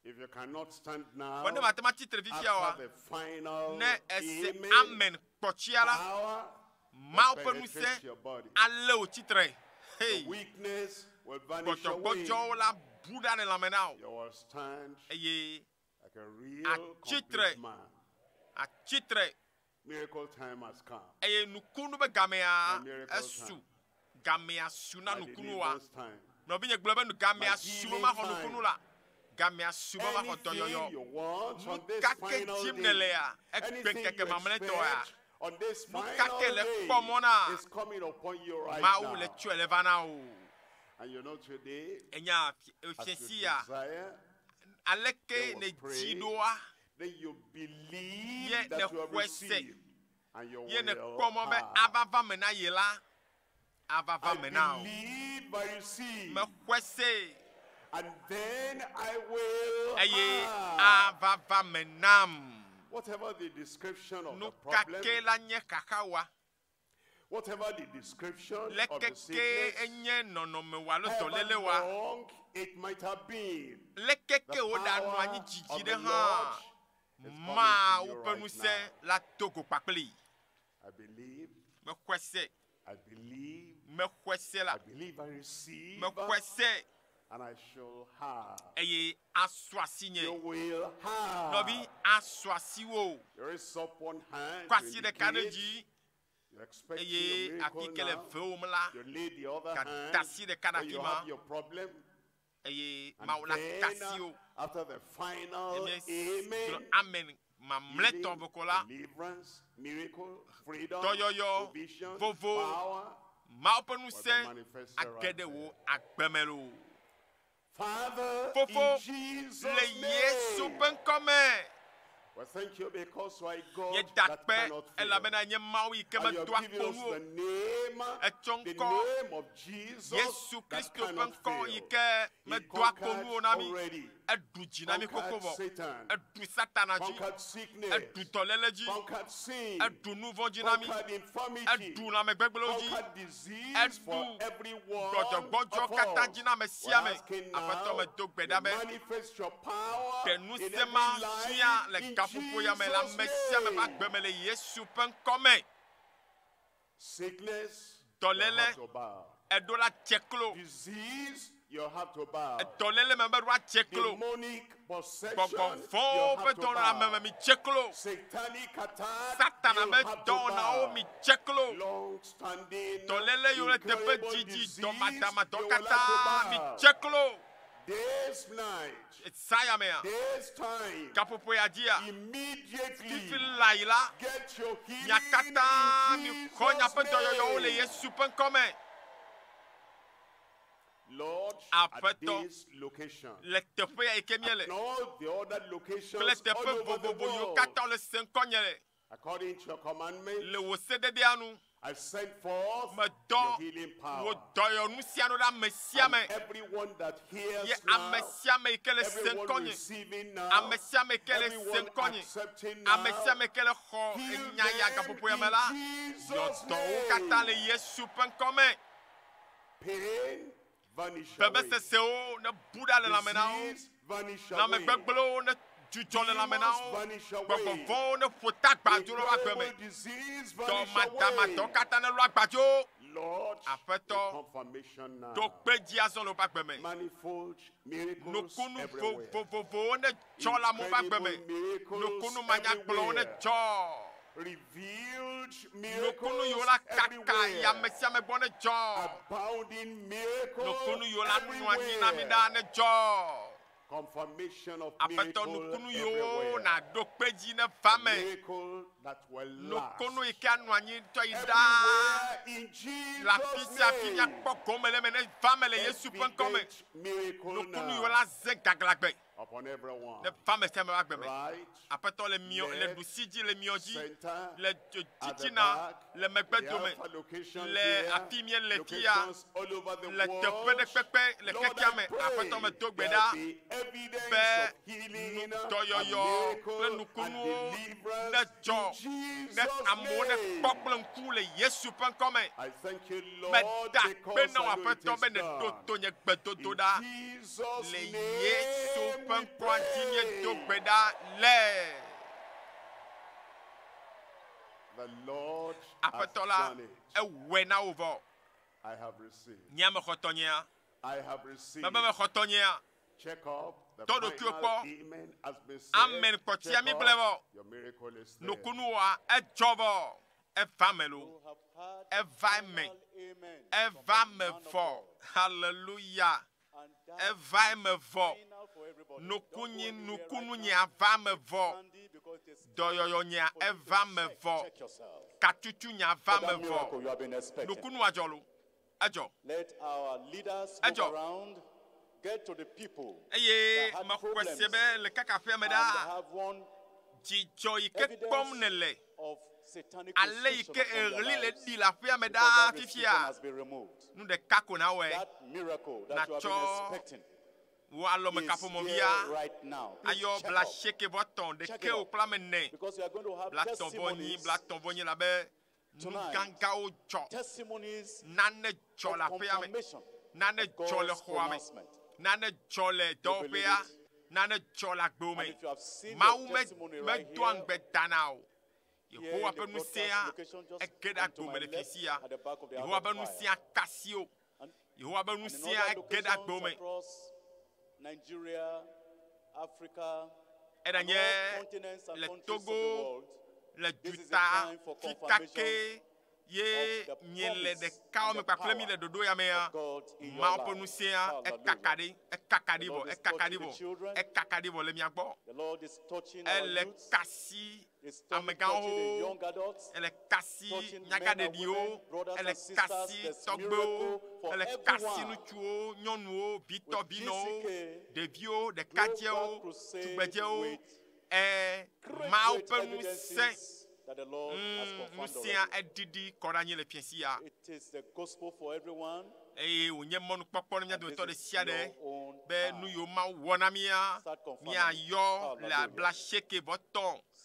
if you cannot stand now, wone matema titre fifia wa after the final ne ese amen, amen kpochiala power Mawu will ƒe ŋusẽ penetrate your body. ale o titre hey The weakness will vanish away. gbɔdzɔgbɔdzɔwo la bu ɖa ne lãme na You will stand eye like a real complete man. atitre Miracle time has come. eye nukunu be gamea miracle esu time. gamea su na My nukunu wa deliverance time. nɔbi nye gblɔ be gamea My su healing ma xɔ time. nukunu la gamea su ma xɔ Anything you dɔyɔyɔ want on this nukake final dim ne day, le ya egbe anything keke you mamlɛtɔ ya expect on this final nukake le day kpɔmɔ na is coming upon you right Mawu now. le tsɔe le va na o And you know today, enya as you fiesi ya desire, aleke will ne pray. dzi ɖoa then you believe ye that ne you have xɔe received, and you ye ne will kpɔmɔ be have. ava va me na ye la ava va me na o Believe by receive, me xɔe se and then I will eye have. ava va me nam Whatever the description of the problem, nukake la nye kaka wa whatever the description of the lekeke sickness, enye nɔnɔme wa lo however dɔléle wa long it might have been, lekeke wo da nɔ anyi dzidzi ɖe hã Mawu ƒe ŋusẽ la to go kpakpli I believe, me xɔe se I believe, me xɔe se la I believe I receive, me xɔe se and I shall have. eye asu asi nye You will have. nɔvi asu asi wo There is up one hand. kɔ asi to ɖeka ɖe indicate dzi you expect eye your miracle afi ke le now. ve wo me la You lay the other ka hand da asi ɖeka ɖe where afi you ma have your problem. eye And Mawu la then, ka asi wo after the final eye amen, amen mamlɛtɔ be ko la deliverance, miracle, freedom, dɔyɔyɔ provision, vovo power, Mawu ƒe will be ŋusẽ manifested right age ɖe there. wo agbeme lo Father, Fofo in Jesus' le name, Yesu ƒe ŋkɔ me We thank you because you are a God Ye that dakpe cannot fail. elabena nye mawi ke And you me have doa given us konu. the name of Jesus Yesu that Christo cannot penko fail. yike me He doa conquered konu onami. already. Edu jinami Conquered kokobo. Satan. Edu satana ji. Conquered sickness. Edu toleleji. Conquered sin. Edu nouveau jinami. Conquered infirmity. Edu na megbegbeloji. Conquered disease for everyone Gbọdọgbọdọ of kata us. jina me We're siame. asking Afeto me now do to gbedame. manifest your power Tenu in every sema life tia le in kafufu ya me la Jesus' mesia me ba name. gbeme le Yesu penkome. Sickness, you Tolele. have to bow. Edola cheklo. Disease, you have to bow. Tolele me be doa cheklo. Demonic possession, Gbọgbọ you fo have pe to ton la bow. me mi cheklo. Satanic attack, Satana you me have to don na o bow. mi cheklo. Long-standing, Tolele yo le tepe incurable jiji disease, do madama do you will have kata to mi bow. cheklo. This night, Saya mea. this time, Kapopo ya dia. immediately, Fifi laila. get your healing Nyakata mi in konya Jesus' pe do yo le name. Yesu penkome. Lord, Afeto. at this location, Le tepe ya ikemiele. and all the other locations Kle all tepe over the vovovo yo world, kata le senkonyele. according to your commandment, Le wo sede de anu. I send forth Me do your healing power. wo do yo nu siano da mesia me. And everyone that hears Ye now, amesia me ikele everyone senkonye. receiving now, Amesia me ikele everyone senkonye. accepting now, Amesia me ikele ho heal nyaya them kapopo ya in mela. Jesus' Yo do wo name. kata le Yesu penkome. Pain vanish Bebe away. se se o ne buda le la mena o. Disease vanish Na me away. gbegbelo ne jujo le la mena o. Demons vanish away. Gbogbo ne fota gbaduro wa gbeme. Incurable disease Do vanish madama away. do kata ne lo agbajo. Lord, Afeto. a confirmation now. Do peji ason lo ba gbeme. Manifold miracles Nukunu everywhere. vovovo ne jo la mo ba gbeme. Incredible Nukunu miracles manyagblɔ ne everywhere. jo. Revealed Nukunu miracles yola kaka ya everywhere. mesia me bɔ ne jo. Abounding miracles Nukunu yola nuanyi na mi everywhere. da ne jo. Confirmation of Afeto miracles nukunu yo everywhere. na do peji ne fame. Miracle that will last. Nukunu ike anuanyi to ida. Everywhere in La Jesus' fisia finya name. kpɔ gome me ne fame le Yesu penkɔme. Evident miracle Nukunu now yola ze gaglagbe. upon everyone. Ne fame se me ba gbeme. Right, Apetɔ le mio le left, dusiji le mio dzi. center, Le at the titina back, le megbe the dome. alpha location Le here, afi mie le tia. locations all over the Le world. teƒe ɖe kpekpe le Lord, kekea I me pray apetɔ me do gbe there ɖa be evidence be of healing and dɔyɔyɔ kple miracle and nukunuwo ne deliverance dzɔ in ne Jesus' amewo ne name. kpɔ kple ŋku le Yesu ƒe ŋkɔme. I thank you, Lord, Meda kpe because na I know it apetɔ is be ne done. do to nye gbedodo ɖa In Jesus' le name Yesu ƒe we ŋkɔa ŋti nye do pray. gbe ɖa le. The Lord has Apetɔ la done it. ewɔe na wo vɔ. I have received. Nye me xɔ tɔnyea. I have received. Me be me xɔ tɔnyea. Check up. The Tɔ ɖokuiwo final kpɔ. amen has been said. Amen kpɔtia Check mi up. ble vɔ. Your miracle is there. Nukunua edzɔ vɔ. Eva me lo. Eva me. Eva me vɔ. Hallelujah. Eva me vɔ. Nukunu nye ava me vɔ. Dɔyɔyɔ nye eva me vɔ. Katutu nye ava me Miracle you vɔ. have been expecting. Nukunu adzɔ lo. Edzɔ. Let our leaders Edzɔ. move around, get to the people Eye that me have problems xɔse be le kaka fia me and ɖa. have one Dzidzɔ yi ke kpɔm ne le. of satanic Ale yi ke restriction upon eɣli their le lives. ɖi le aƒea me Because ɖaa that restriction fifia. has been removed. Nu ɖeka ko na wɔe. That miracle that you have been Natsɔ expecting wo alɔme is kaƒomɔvia. here right now. Please Ayɔ check bla up. sieke vɔ tɔn Check ɖeke it wo up. kple ame ne. Because you are going to have Bla tɔn vɔ nyi, testimonies, bla tɔn vɔ nyi la be nu Tonight. gãgãwo dzɔ. testimonies Nane dzɔ of le aƒea me. confirmation Nane of dzɔ le God's xɔa me. pronouncement. Nane dzɔ le dɔwɔƒea. it? Nane dzɔ le agbewo And me. if you have seen Mawu your me testimony right medo here, ŋgbe dana o. here Yehowa in the ƒe broadcast nusẽa location, just ege ɖe come to agbo my me le left fisia. at the back of the Yehowa ƒe house of nusẽa kasi o. And- Yehowa ƒe And in nusẽa other ege ɖe agbo locations me. across Nigeria, Africa, Eɖa and nye all continents and le countries of the Togo, world, le this is a duta time for fi confirmation kake ye of the nye le promise ɖekawo and me the kpakple mi power le dodo ya mea. of God in your Mawu ƒe life. nusẽa Hallelujah. ekaka ɖi The Lord vɔ, is ekaka touching ɖi the vɔ, children. ekaka ɖi vɔ le mia gbɔ. The Lord is touching our Ele youths. kasi He's amegãwo, touching the young adults. ele kasi touching men and women, nyagaɖeɖiwo, brothers ele and sisters. kasi There's tɔgbewo, miracle for ele kasi everyone. ŋutsuwo, nyɔnuwo, bitɔ With binɔwo, GCK ɖeviwo, Global ɖekadzɛwo, Crusade tugbedzewo, with great evidences that the Lord has confirmed already. It is the gospel for everyone.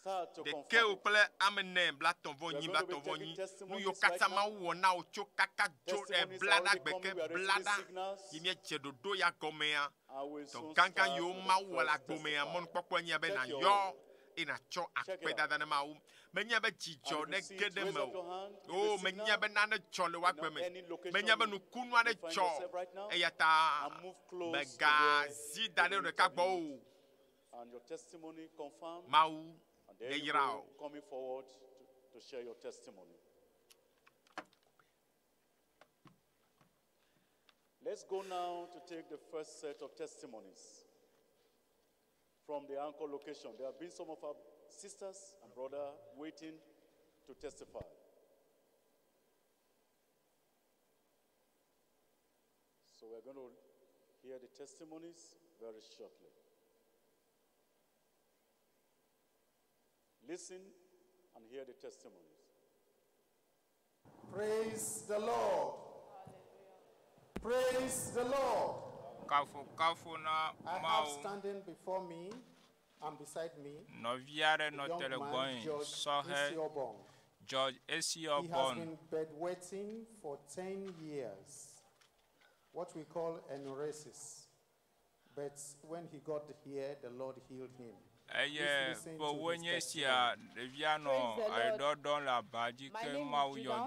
Start to confirm. Menya be jijo ne gede me o menya be na ne chole wa gbe me menya be nukunu ane cho eyata mega zidane ne kagbo and your testimony confirmed mau and there you go, coming forward to share your testimony. Let's go now to take the first set of testimonies from the anchor location. There have been some of our sisters and brothers waiting to testify. So we're going to hear the testimonies very shortly. Listen and hear the testimonies. Praise the Lord. Praise the Lord. I have standing before me and beside me the young man George Esiobon. He has been bedwetting for 10 years, what we call enuresis. But when he got here, the Lord healed him. My name is Suivant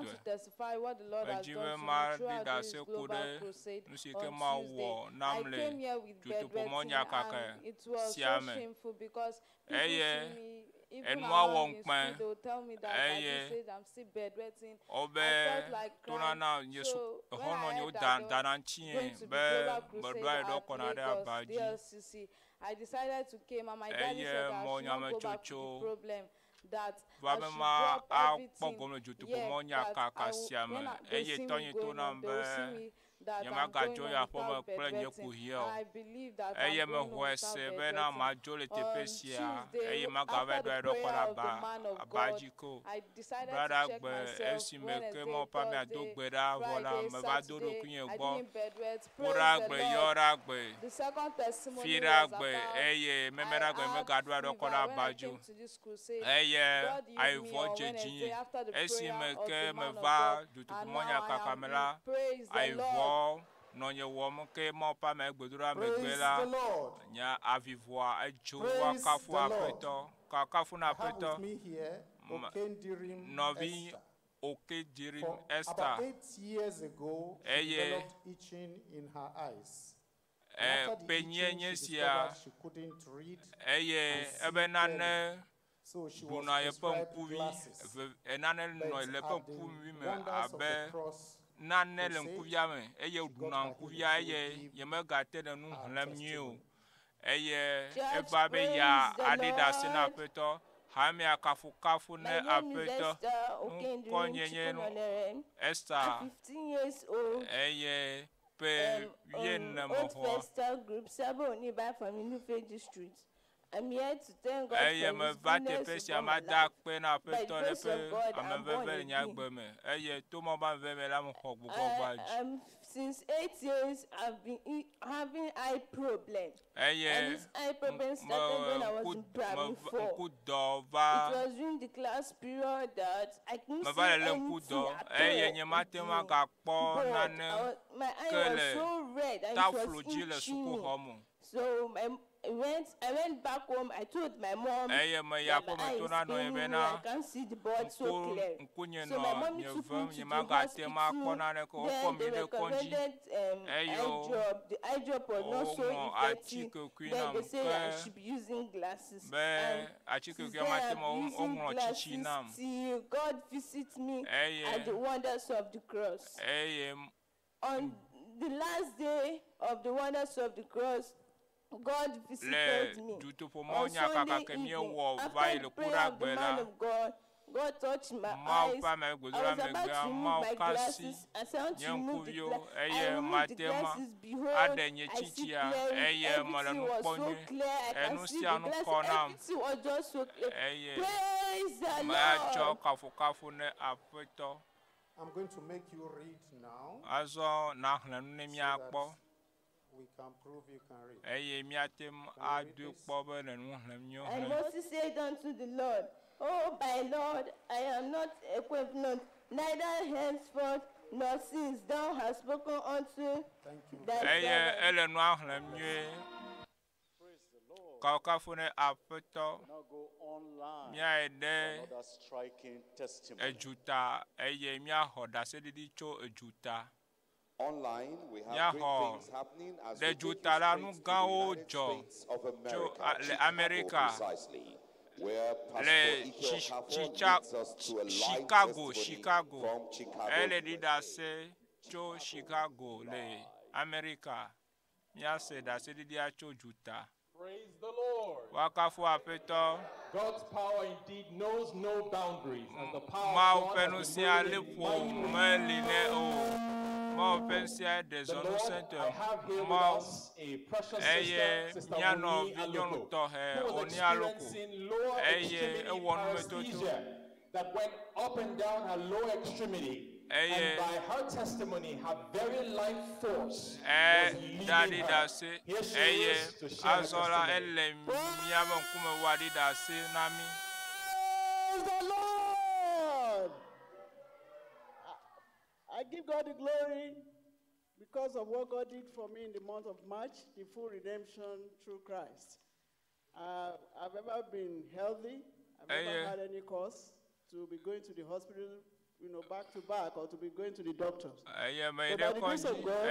to testify what the Lord has done to me throughout this global crusade on Tuesday. I came here with bedwetting and it was so shameful because people see me, even around in school, they will tell me that I just said I'm still bedwetting. I felt like crying. So when I heard that they were going to the global crusade at Lagos, DLCC, I decided to come and my daddy said that I should not go back to the problem, that I should drop everything. Yeah, that when they see me going on, they will see me that I'm going on without bedwetting. And I believe that I'm going on without bedwetting. On Tuesday, after the prayer of the man of God, I decided to check myself Wednesday, Thursday, Friday, Saturday. I didn't bedwet. Praise the Lord. The second testimony was about when I came to this crusade. God healed me on Wednesday after the prayer of the man of God. And now I am healed. Praise the Lord. Praise the Lord. Praise the Lord. I have with me here Okendirim Esther. For about 8 years ago, she developed itching in her eyes. After the itching, she discovered she couldn't read and see clearly. So she was prescribed glasses. But at the wonders of the cross, My name is Esther Okendirim Esther. I'm 15 years old. Old Festa Group, Sabo Oniba from Inufe District. I'm here to thank God for His goodness upon my life. By the grace of God, I'm born again. Since 8 years, I've been having eye problem. And this eye problem started when I was in primary 4. It was during the class period that I couldn't see anything at all. But my eye was so red and it was itching me. So I went back home. I told my mom that my eye is paining me. I can't see the board so clear. So my mom took me to the hospital. Then they recommended eye drop. The eye drop was not so effective. Then they said I should be using glasses. And since then I'm using glasses till God visits me at the wonders of the cross. On the last day of the wonders of the cross, God visited me on Sunday evening. After the prayer of the man of God, God touched my eyes. I was about to remove my glasses. I said, to remove the glasses. I removed the glasses. Behold, I see clearly. Everything was so clear. I can see the glasses. Everything was just so clear. Praise the Lord. I'm going to make you read now. We can prove you can read. And Moses said unto the Lord, Oh, my Lord, I am not equivalent, neither henceforth nor since thou hast spoken unto thy servant. Now go online. Another striking testimony. Online, we have great things happening as we take you straight to the United States of America, precisely, where Pastor Ike Okafor leads us to a live testimony from Chicago. America. Praise the Lord. God's power indeed knows no boundaries, and the power of God has been moving mightily. The Lord, I have here with us a precious sister Wuni Aluko, who was experiencing lower extremity paresthesia that went up and down her lower extremity. And by her testimony, her very life force was leaving her. Here she is to share her testimony. Praise the Lord! I give God the glory because of what God did for me in the month of March, the full redemption through Christ. I've ever been healthy. I've never had any cause to be going to the hospital, back to back, or to be going to the doctors. But by the grace of God,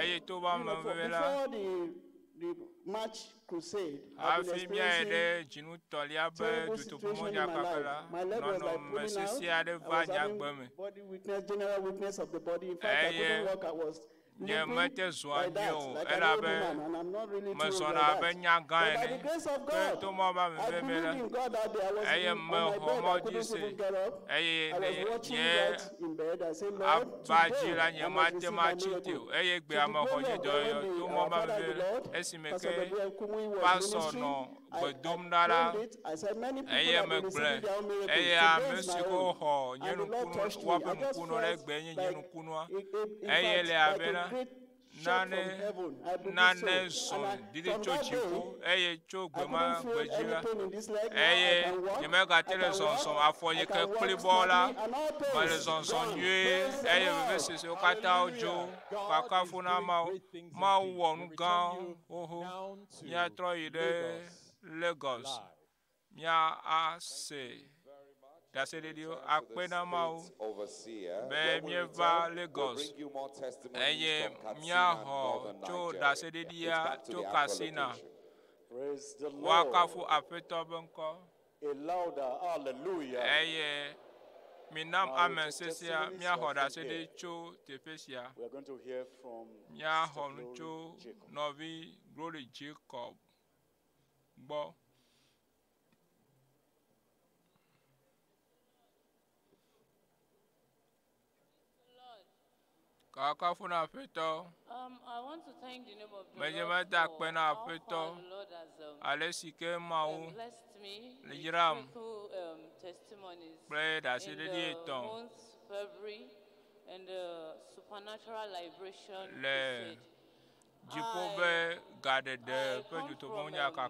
before the March crusade, I've been experiencing terrible situation in my life. My leg was like pulling out. I was having body weakness, general weakness of the body. In fact, I couldn't walk. I was limping like that, like an old woman, and I'm not really too old like that. But by the grace of God, I believed in God that day. I was on my bed. I couldn't even get up. I was watching that in bed. I said, Lord, today I must receive my miracle. To the glory of God, our Father the Lord, Pastor Bedu Kumuyi was ministering. I claimed it. I said, many people have been receiving their own miracles. Today is my own. And the Lord touched me. I just felt like, in fact, like a great shot from heaven. I believe so. And from that day, I couldn't feel any pain in this leg. Now I can walk. I can walk. I can walk smartly and all praise God. Praise the Lagos. Dasedio akpena mau be mieva Lagos eye miaho cho dasedia to kasina wakafu apeto benko a louder hallelujah eye minam amen sesia miaho dasedi cho tepesia we are going to hear from miaho cho novi glory Jacob bo I want to thank the name of the Lord for how far the Lord has blessed me with beautiful testimonies in the month February and the supernatural liberation crusade. I come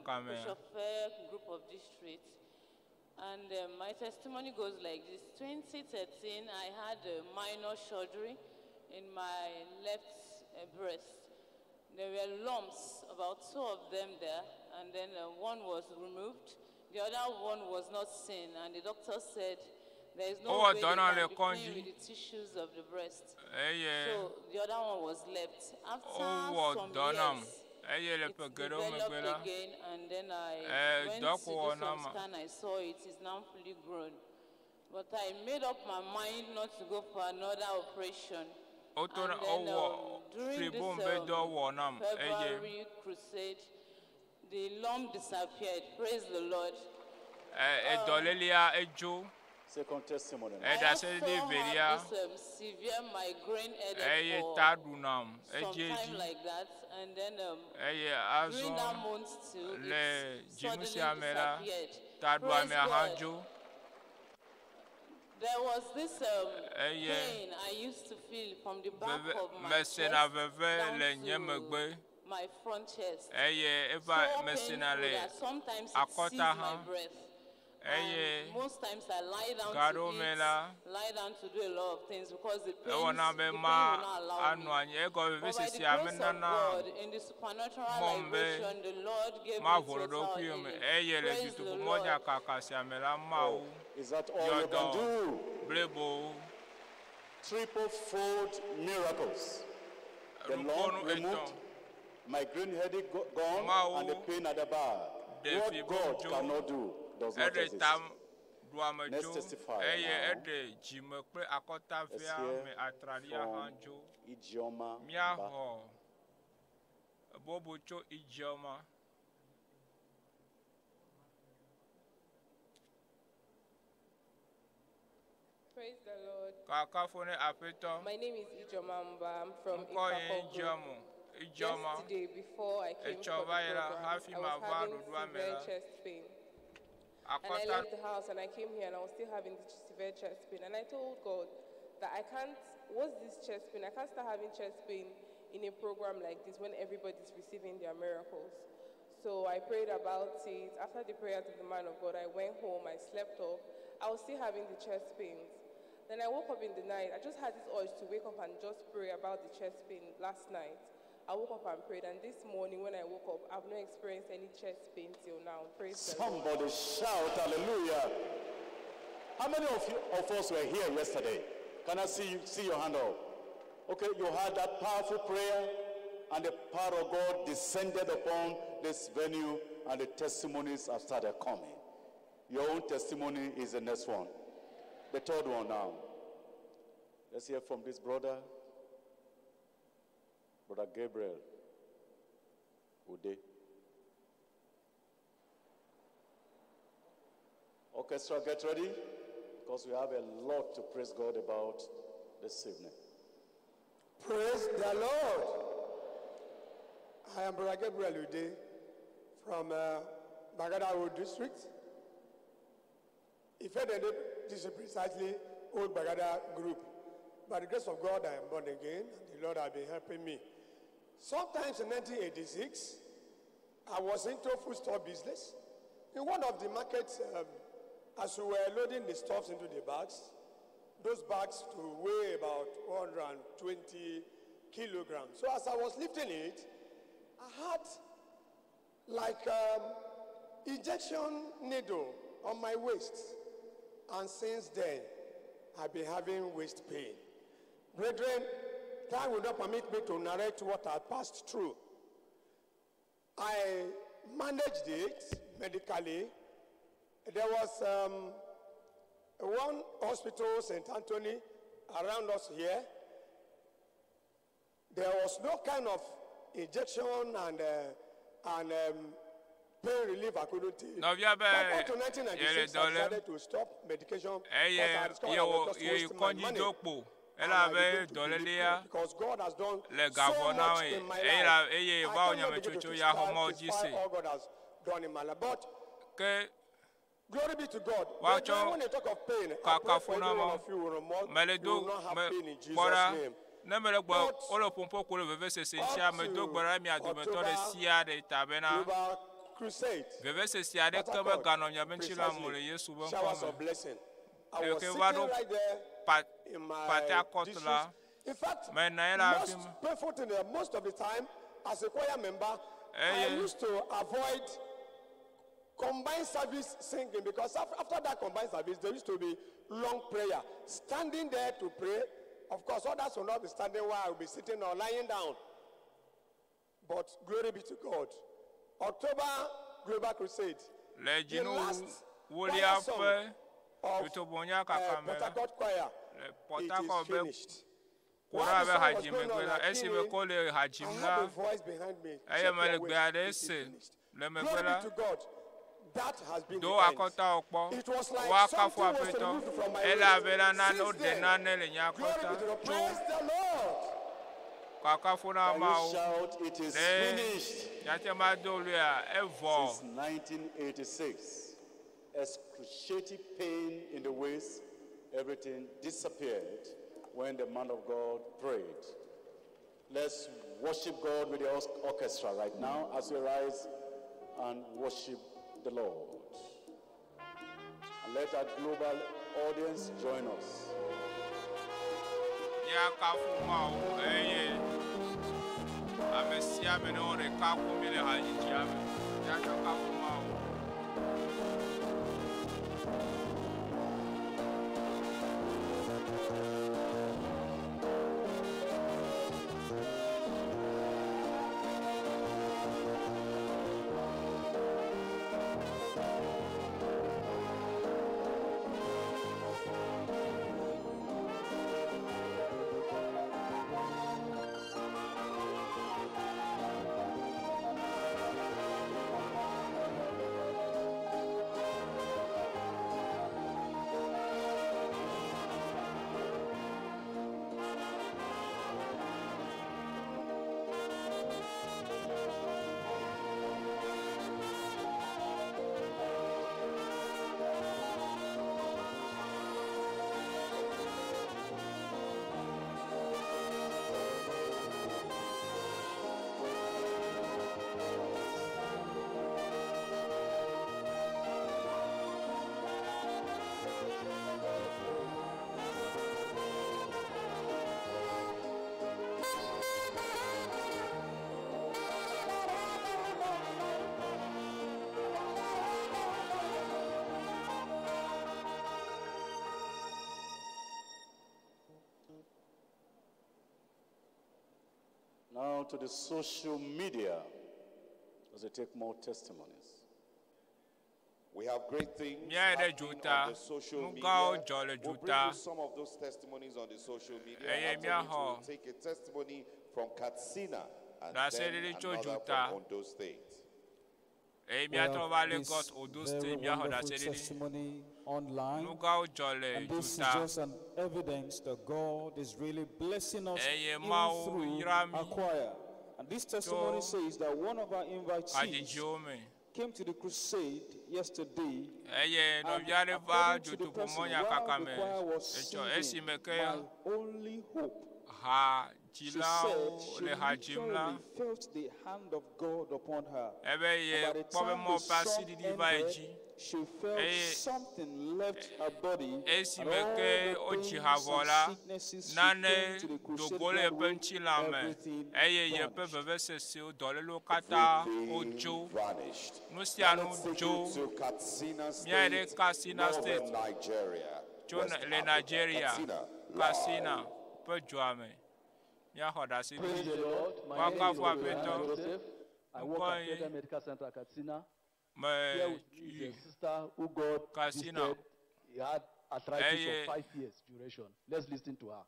from Bishop Fair group of districts, and my testimony goes like this. 2013, I had a minor surgery in my left breast. There were lumps, about 2 of them there, and then one was removed. The other one was not seen, and the doctor said there is no way they can be clean with the tissues of the breast. So the other one was left. After some years, it developed again, and then I went to do some scan. I saw it is now fully grown. But I made up my mind not to go for another operation. And then during this February crusade, the lump disappeared. Praise the Lord. Second testimony. I also have this severe migraine headache for sometime like that, and then during that month too, it suddenly disappeared. Praise God. There was this pain I used to feel from the back of my chest down to my front chest. So painful that sometimes it seized my breath. And most times I lie down to eat, lie down to do a lot of things because the pain will not allow me. But by the grace of God, in the supernatural liberation, the Lord gave me total healing. Praise the Lord. Is that all you can do? Triple-fold miracles. The Lord removed migraine headache gone and the pain at the back. What God cannot do does not exist. Let's testify. Let's hear from Ijeoma. Praise the Lord. My name is Ijomamba. I'm from Ikapogo. Yesterday, before I came for the program, I was having severe chest pain. And I left the house and I came here and I was still having severe chest pain. And I told God that I can't, what's this chest pain? I can't start having chest pain in a program like this when everybody's receiving their miracles. So I prayed about it. After the prayers of the man of God, I went home, I slept off. I was still having the chest pains. Then I woke up in the night. I just had this urge to wake up and just pray about the chest pain last night. I woke up and prayed, and this morning when I woke up, I've not experienced any chest pain till now. Praise Somebody the Lord. Shout hallelujah. How many of us were here yesterday? Can I see your hand up? Okay, you had that powerful prayer, and the power of God descended upon this venue, and the testimonies have started coming. Your own testimony is the next one. The third one now. Let's hear from this brother. Brother Gabriel Ude. Orchestra, get ready, because we have a lot to praise God about this evening. Praise the Lord. I am Brother Gabriel Ude from Bagada district. If I didn't, this is precisely old Bagada group. By the grace of God, I am born again, and the Lord has been helping me. Sometimes in 1986, I was into food store business. In one of the markets, as we were loading the stuffs into the bags, those bags to weigh about 120 kilograms. So as I was lifting it, I had like injection needle on my waist. And since then, I've been having waist pain. Brethren, time will not permit me to narrate what I passed through. I managed it medically. There was one hospital, St. Anthony, around us here. There was no kind of injection and pain relief I couldn't take. No, yeah, but up to 1996, I decided to stop medication because I discovered I was just wasting my money. Because God has done so much in my life. I can't even begin to describe all God has done in my life. But glory be to God. But when you talk of pain, I pray for every one of you who will not have pain in Jesus' name. Crusade. Showers of blessing. I was sitting right there in my district. In fact, most painful thing, most of the time, as a choir member, I used to avoid combined service singing, because after that combined service, there used to be long prayer. Standing there to pray, of course, others will not be standing while I will be sitting or lying down. But glory be to God. October Global Crusade. The last choir song of Port Harcourt Choir. It is finished. While the song was going on, I had a voice behind me. Glory be to God. that has been the do end. akota okpo It was like wa something kafu was apeto removed from my ela waist. vela na no Since de then, na ne le glory nyakota be to the praise the Lord. kakafu na Can ma you o shout, it is le finished? yate ma do lu ya evo Since 1986, excruciating pain in the waist, everything disappeared when the man of God prayed. Let's worship God with the orchestra right now as we rise and worship the Lord. And let our global audience join us. ya kafu ma o eye amesia me no re kafu mi le haji jiame ya kafu ma o Now to the social media as we take more testimonies. We have great things Yeah, the happening Juta. on the social Muga media. o jolly We'll bring Juta. you some of those testimonies on the social media. Eh, After yeah, which ho. we'll take a testimony from Katsina and That's then it, it's another Juta. from Ondo State. e mi We atrova have le this got odo very ste mi ahoda wonderful se didi testimony online. nuga o jole And this is juta just an evidence that God is really blessing us Eye even ma o through yira mi. our choir. And this testimony So, says that one of our invitees ajiji o me came to the crusade yesterday. eye no And viare va according to the jutu po person, monya while kaka the me choir was echo esi singing, me ke my only hope, ha she jila said o she le ha jimla literally felt the hand of God upon her. ebe ye And by the kpobe time mo the pasi song didi va ended, eji she felt Eye- something left her body, esi and me all ke the o ji pains ha and vola sicknesses she nane came to the crusade dogole ground with, penchi la me everything eye ye pe vanished. veve se se o dole lo kata o Everything jo vanished. no si Now anu let's take jo you to Katsina miare State, Katsina northern State. Nigeria. jo West le Africa. Nigeria Katsina, Katsina live. pe jo ame ya hoda se Praise the Lord. My Waka name is for Johanna Apeto. Joseph. I work at Nkoye. Federal Medical Center Katsina. me Here with me is a sister who got Katsina. visited. He had arthritis Eye. of 5 years duration. Let's listen to her.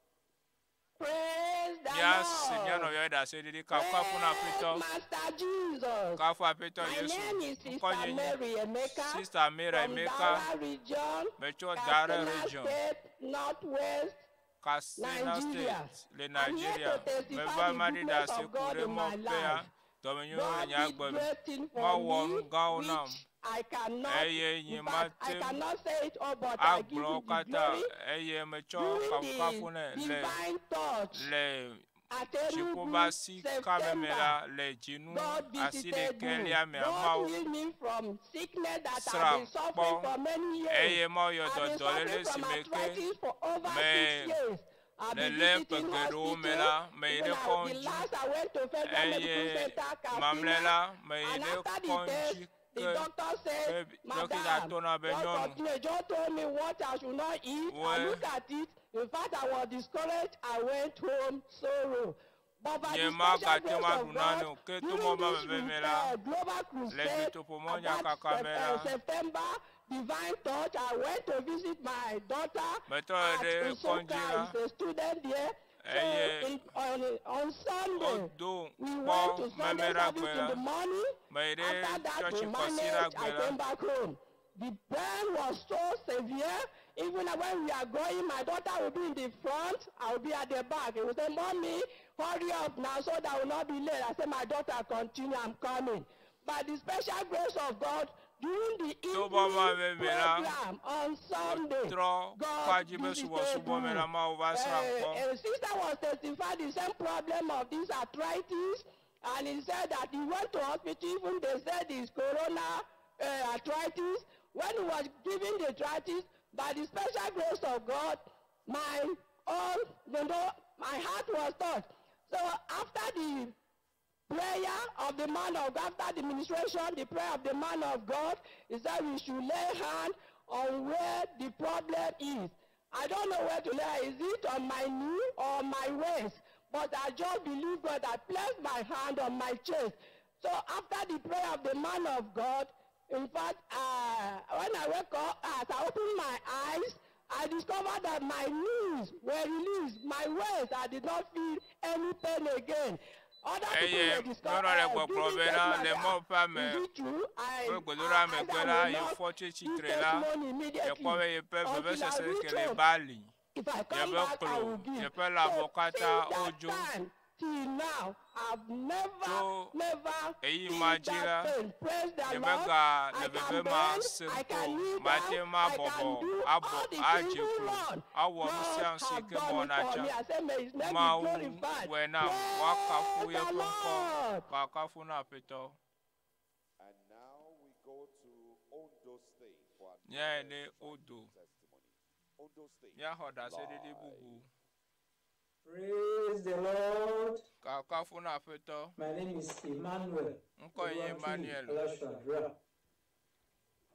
Praise the ya se mi ano Lord. yo da se didi ka kwa funa Apeto Master Jesus. ka fu Apeto My name Yesu is Sister Nkoye Mary Emeka Sister Mary from Emeka Dara region, me cho Dare Katsina region State, Northwest, Katsina Nigeria. State le I'm here Nigeria to testify me va the mari da goodness se of God kure in mo my pe ya life. dominyo God le nya did gbe great things ma for wo me, nga onam which I cannot, eye in yin fact, I matem cannot say it all, but I give agbro you the kata glory. eye me cho During ka the fune le divine touch le at Chikuba Enugu, si September, kamemela le jinu God asi de visited me. kelia me God amau healed me from sickness that Sra, I've been suffering bon. for many years. Eye mo yo I've do been dole le suffering from si meke arthritis for over me 6 years. I've le been le visiting pegedo me hospital. la me Even ile the konji last I went to Federal Medical eye Center, Katsina, mamlela me and ile after the test, konji the ke doctor said, dokita Madam, tona be just nyonu continue. Just told me what I should not eat. I Ouais. look at it. In fact, I was discouraged. I went home sorrow. But by nye the ma special ka te grace ma of dunane God, o ke tu during mo ma this me me la global le crusade, juto po mo nya about ka kamera September, divine touch, I went to visit my daughter me to at de Usoka. konji la Is a student there. On Sunday, we went to Sunday service in the morning. After that, we managed. I came back home. The pain was so severe. Even when we are going, my daughter will be in the front. I will be at the back. He will say, "Mommy, hurry up now so that I will not be late." I said, "My daughter, continue. I'm coming." By the special grace of God, during the evening program on Sunday, God visited me. A sister was testifying the same problem of this arthritis, and he said that he went to hospital. Even they said it's corona arthritis. When he was giving the arthritis, by the special grace of God, my heart was touched. So after the prayer of the man of God, after the ministration, the prayer of the man of God, is that we should lay hand on where the problem is. I don't know where to lay. Is it on my knee or my waist? But I just believe God. I placed my hand on my chest. So after the prayer of the man of God, in fact, when I wake up, as I opened my eyes, I discovered that my knees were released. My waist, I did not feel any pain again. Other people were discovering is it true? I did not this testimony immediately until I reach home. If I come back, I will give. So since that time till now, I've never felt that pain. Praise the Lord. I can bend, I can kneel down, I can do all the things you want. God has done it for me. I say, may His name be glorified. Praise the Lord. And now we go to Ondo State for another testimony. Ondo State. Live. Praise the Lord. My name is Emmanuel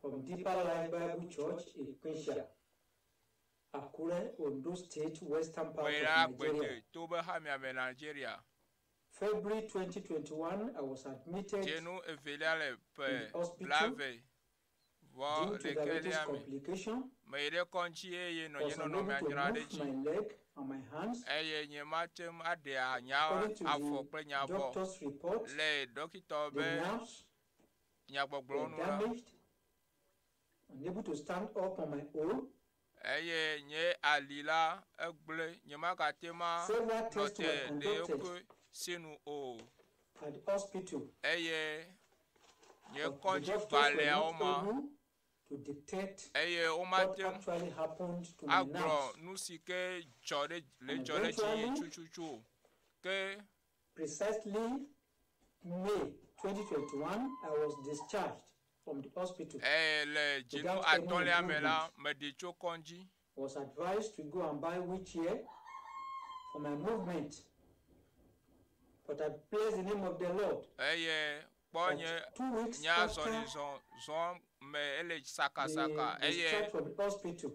from Deeper Life Bible Church in Quincia, Akure, Ondo State, western part of Nigeria. February 2021, I was admitted in hospital due to diabetes complication. I was unable to move my leg and my hands. According to the doctor's report, the nerves were damaged, unable to stand up on my own. Several tests were conducted at the hospital. But the doctors were not able to detect what actually happened to my nerves. And eventually, precisely May 2021, I was discharged from the hospital without any improvement. I was advised to go and buy wheelchair for my movement, but I praise the name of the Lord. 2 weeks after the discharge from the hospital,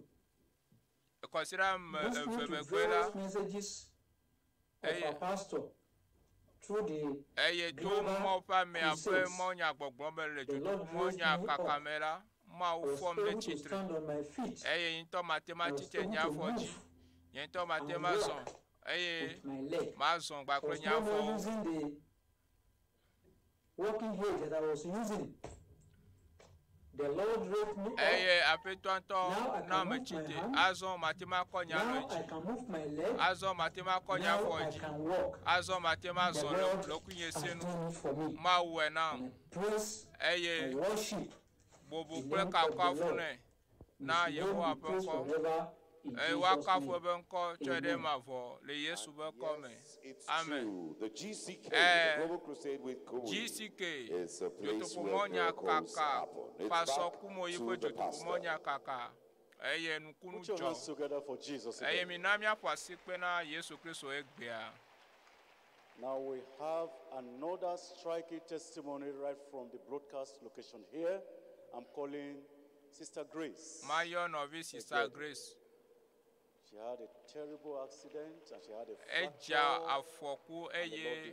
listening to various messages of our pastor through the global crusades, the Lord raised me up. I was able to stand on my feet. I was able to move and walk with my leg. I was no more using the walking aid that I was using. The Lord raised me up. Now I can move my hand. Now I can move my leg. Now I can walk. The Lord has done it for me. And I praise and worship the name of the Lord. May His name be praised forever. In Jesus' name. Amen. It's true. The GCK, the Global Crusade with Kuwait, is a place where miracles happen. It's back to the pastor. Put your hands together for Jesus again. Now we have another striking testimony right from the broadcast location here. I'm calling Sister Grace. Sister Grace. She had a terrible accident and she had a fracture, and the Lord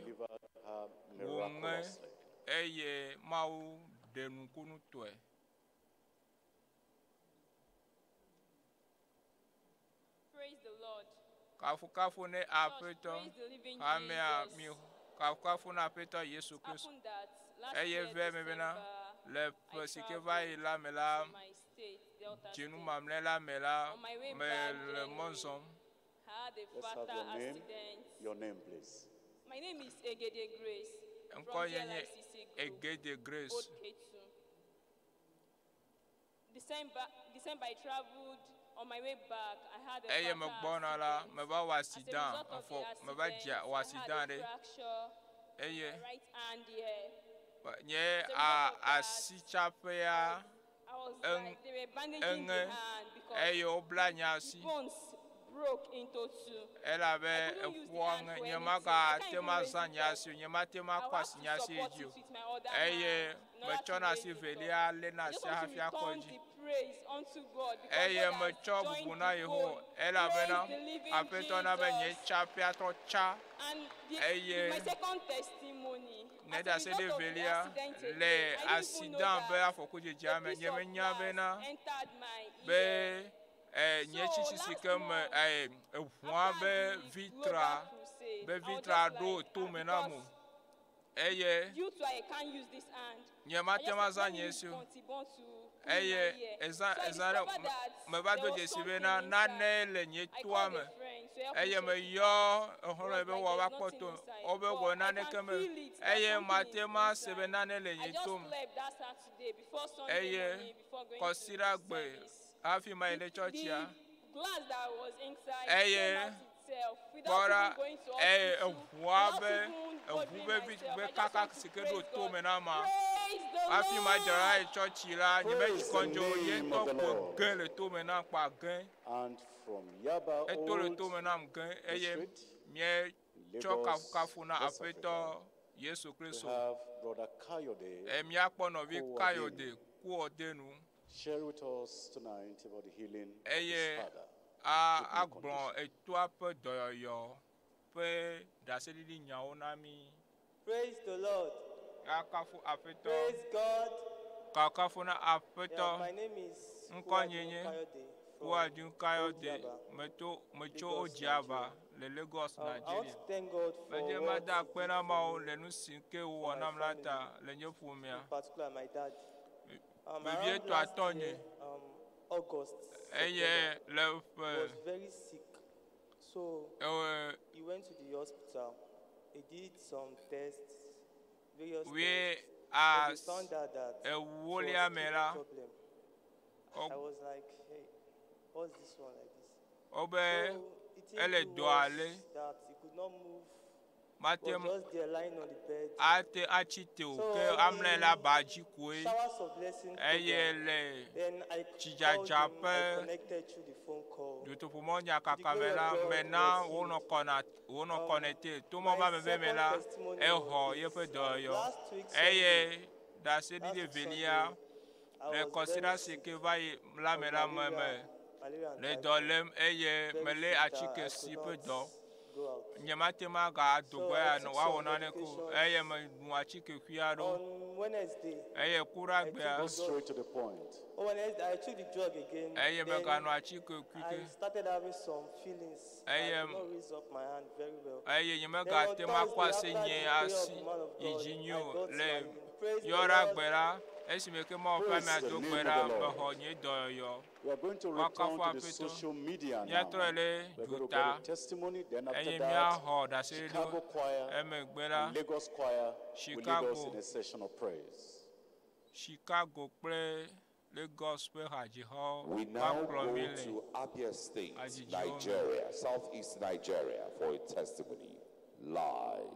delivered her miraculously. Praise the Lord. Kafukafune apeto. Amea mi. Kafukafune apeto Yesu Christ. Eye ve mebena. Le persike va ila mela. Jenu mamle la mela. Me le monzom. Let's have your name. Your name, please. My name is EGEDE Grace. EGEDE Grace. December I traveled. On my way back, I had a accident. Right hand here. I was like, they were bandaging the hand because the bones broke into two. I couldn't use the hand for anything. I can't even raise it up. I have to support it with my other hand. I just want to return the praise unto God because God has joined the bone. Praise the living Jesus. And my second testimony, as a result of the accident, I didn't even know that the piece of glass entered my ear. Due to I can't use this hand. I just want to use to so I discovered that there was something inside. I called a friend to help me check it out. It was like there's nothing inside. But I can feel it. There's something inside. I just slept that Saturday before Sunday morning, before going to service. The glass that was inside came out itself without even going to hospital, without even bothering myself. I just want to praise God. Praise the Lord. And from Yaba Old District, Yesu Christ. We have Brother Kayode. Share with us tonight about the healing of his father. Praise the Lord. Praise God. Yeah, my name is Kayode from Lagos, Nigeria. I want to thank God for what He did for my family, in particular my dad. Around last year, August, September, he was very sick. So he went to the hospital. He did some tests, various tests. But they found out that it was a kidney problem. I was like, hey, what's this one like this? So it was that he could not move. He was just there lying on the bed. So showers of blessings. Then I called him, I connected through the phone call. To the glory of God, my second testimony was last week Sunday. Last week Sunday, I was very sick of malaria and typhoid. Nyamatema ga dogoya no wa wonane ko eye on Wednesday Go straight to the point. on Wednesday I took the drug again. Then I started having some feelings. I could not raise up my hand very well. Then on Thursday, after the prayer of the man of God, I got my praise the Lord. Praise the name of the Lord. We are going to return to the social media now. We're going to get a testimony, then after that, Chicago Choir and Lagos Choir will lead us in a session of praise. Chicago play Lagos play We now go to Abia State, Nigeria, southeast Nigeria, for a testimony live.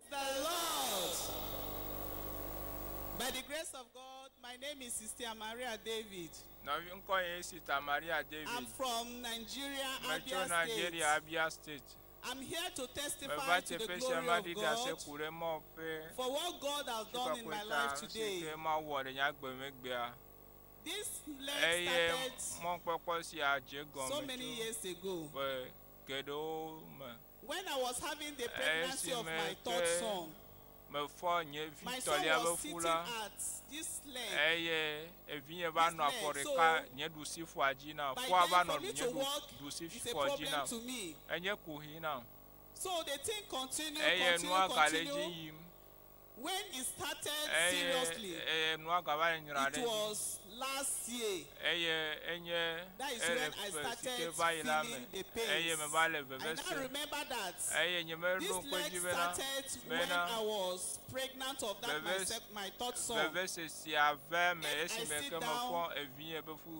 The Lord. By the grace of God, my name is Sister Maria David. I'm from Nigeria, Abia State. I'm here to testify to the glory of God for what God has done in my life today. This leg started so many years ago. When I was having the pregnancy of my third son, me fɔ nye Victoria be fu la eye evinye va nɔ afɔ ɖeka nye ɖusi fɔa dzi na fɔa va nɔ nye ɖusi fɔa dzi na enye kuhi na eye nua gale dzi yim when it started seriously it was last year that is when I started feeling the pain and I remember that this leg started when I was pregnant of that my third son and I sit down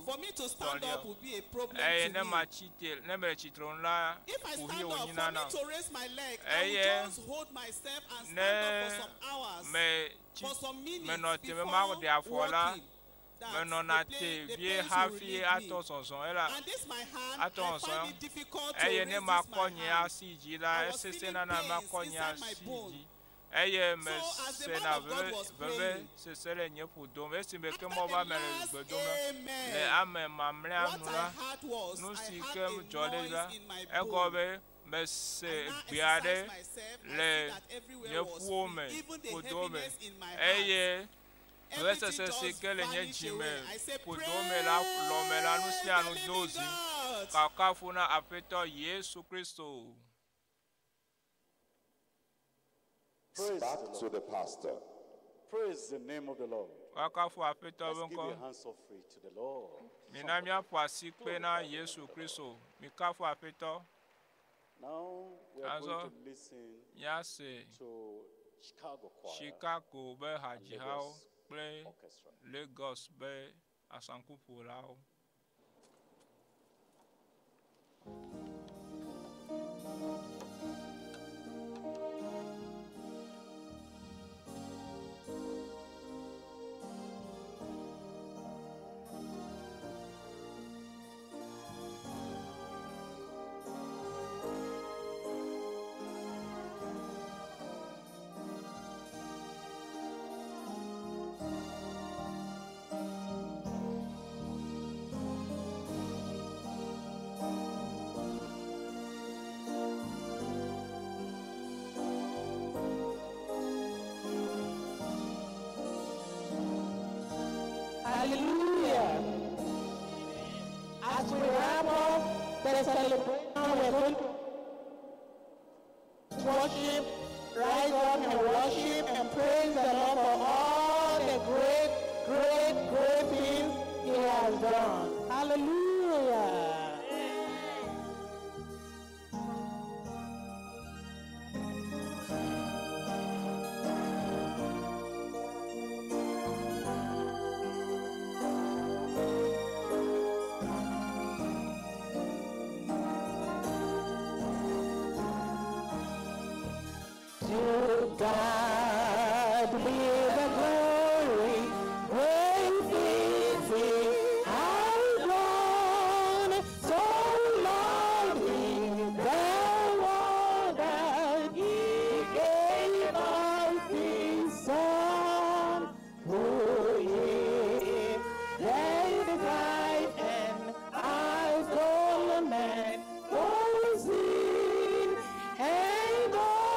for me to stand up would be a problem to me. If I stand up, for me to raise my leg I would just hold myself and stand up for some hours for some minutes before walking. And this my hand, I find it difficult to raise this my hand. I was feeling pains inside my bone. So as the man of God was praying, what I had was, I had a noise in my bone. And I exercised myself, I see that everywhere was free, even the heaviness in my heart. Everything just vanished away. I said, praise back to the pastor. Praise the name of the Lord. Let's give your hands offering to the Lord. Now we are going to listen to Chicago be Hajihao play Lagos be Asankupulao. Hallelujah. As we wrap up the celebration, we're going to worship, rise up and worship and praise the Lord for all the great things He has done. Hallelujah. God be the glory, great things He has done, so lovely the world that He gave us His Son, who is the life and I told man for sin and all.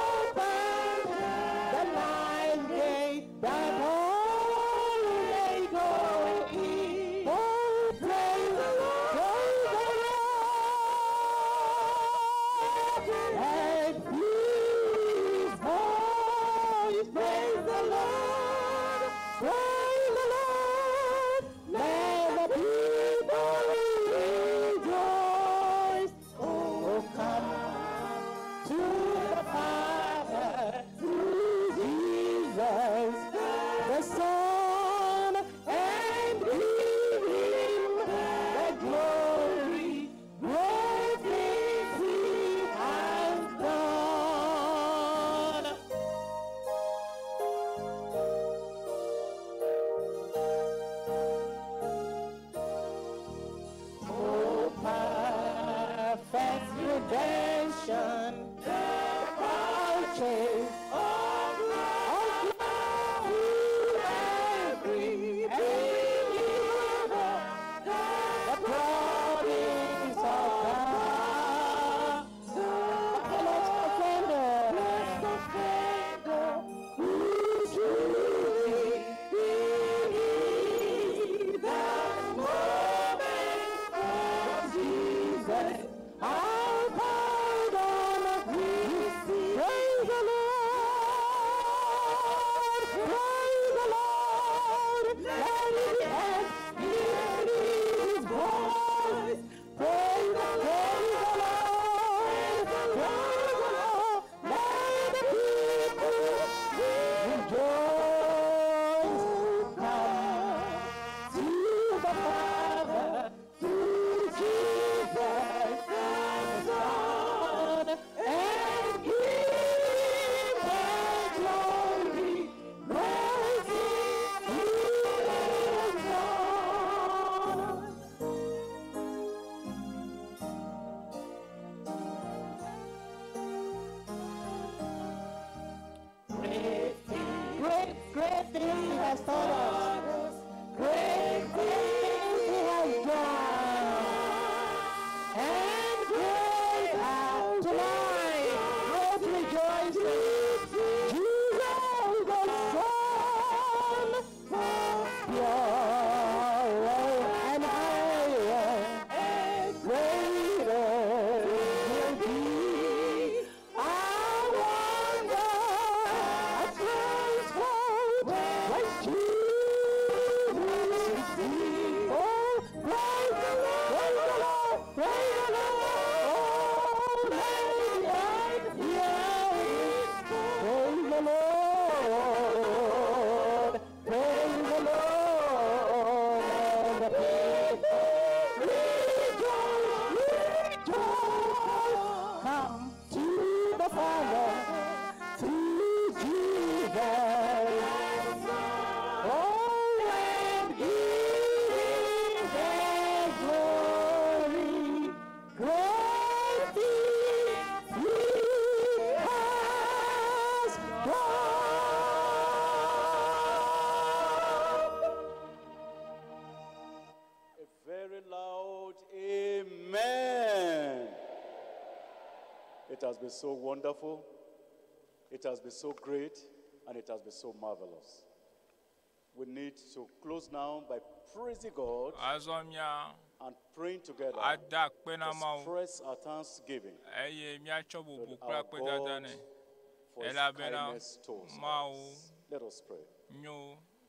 things he has taught us. Great things he has done. And great tonight, great rejoicing. Jesus the Son of pure and higher and greater will be our wonder, our transport when Jesus is seen. Oh, praise the Lord, praise the Lord, praise the Lord. Oh, let the earth hear it. Praise the Lord, praise the Lord, and the people rejoice, rejoice. Come to the Father, to Jesus. Oh, and give Him glory. Great things He has done. A very loud amen. It has been so wonderful, it has been so great, and it has been so marvelous. We need to close now by praising God and praying together to express our thanksgiving to our God for His kindness to us. Let us pray.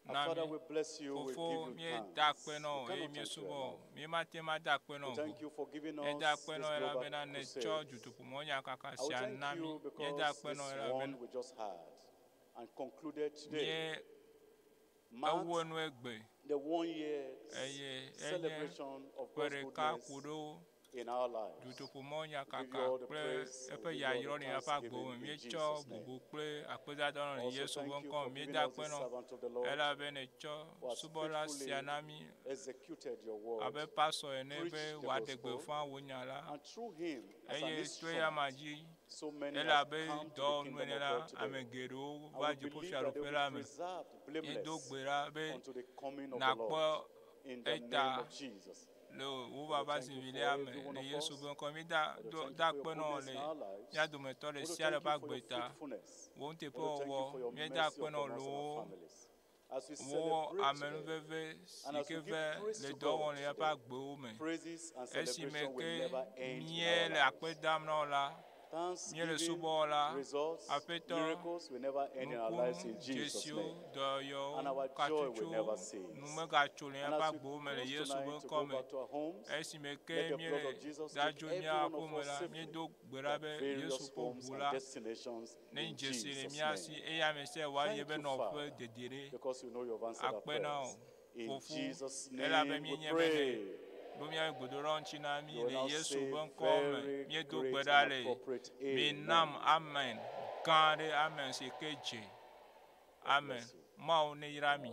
Our Father, we bless you, we give you thanks. We cannot thank you enough. We thank you for giving us this global crusade. I will thank you because this one we just had and concluded today marked the 1 year celebration of God's goodness in our lives. We give you all the praise and we give you all the thanksgiving in Jesus' name. Also thank you for giving us the servant of the Lord who has faithfully executed your word, preached the gospel, and through him, as an instrument, so many have come to the kingdom of God today. And we believe that they will be preserved blameless unto the coming of the Lord. In the name of Jesus. le wo baba zivilia me le Yesu be ko mi da kpe no le ya do me to le sia le ba gbeta wo nte po wo mi da kpe no lo wo amen veve sikeve le do won le ba gbe wo me esi me ke mie le akpe dam no la Thanksgiving, results, miracles will never end in our lives in Jesus' name. And our joy will never cease. And as we close tonight to go back to our homes, let the blood of Jesus take every one of us safely to various homes and destinations in Jesus' name. Thank you, Father, because you know you have answered our prayers. In Jesus' name we pray. Lumia godoron chinami le Yesu bon comme mie do gbedale mi nam amen kande amen se keje amen ma o ne yirami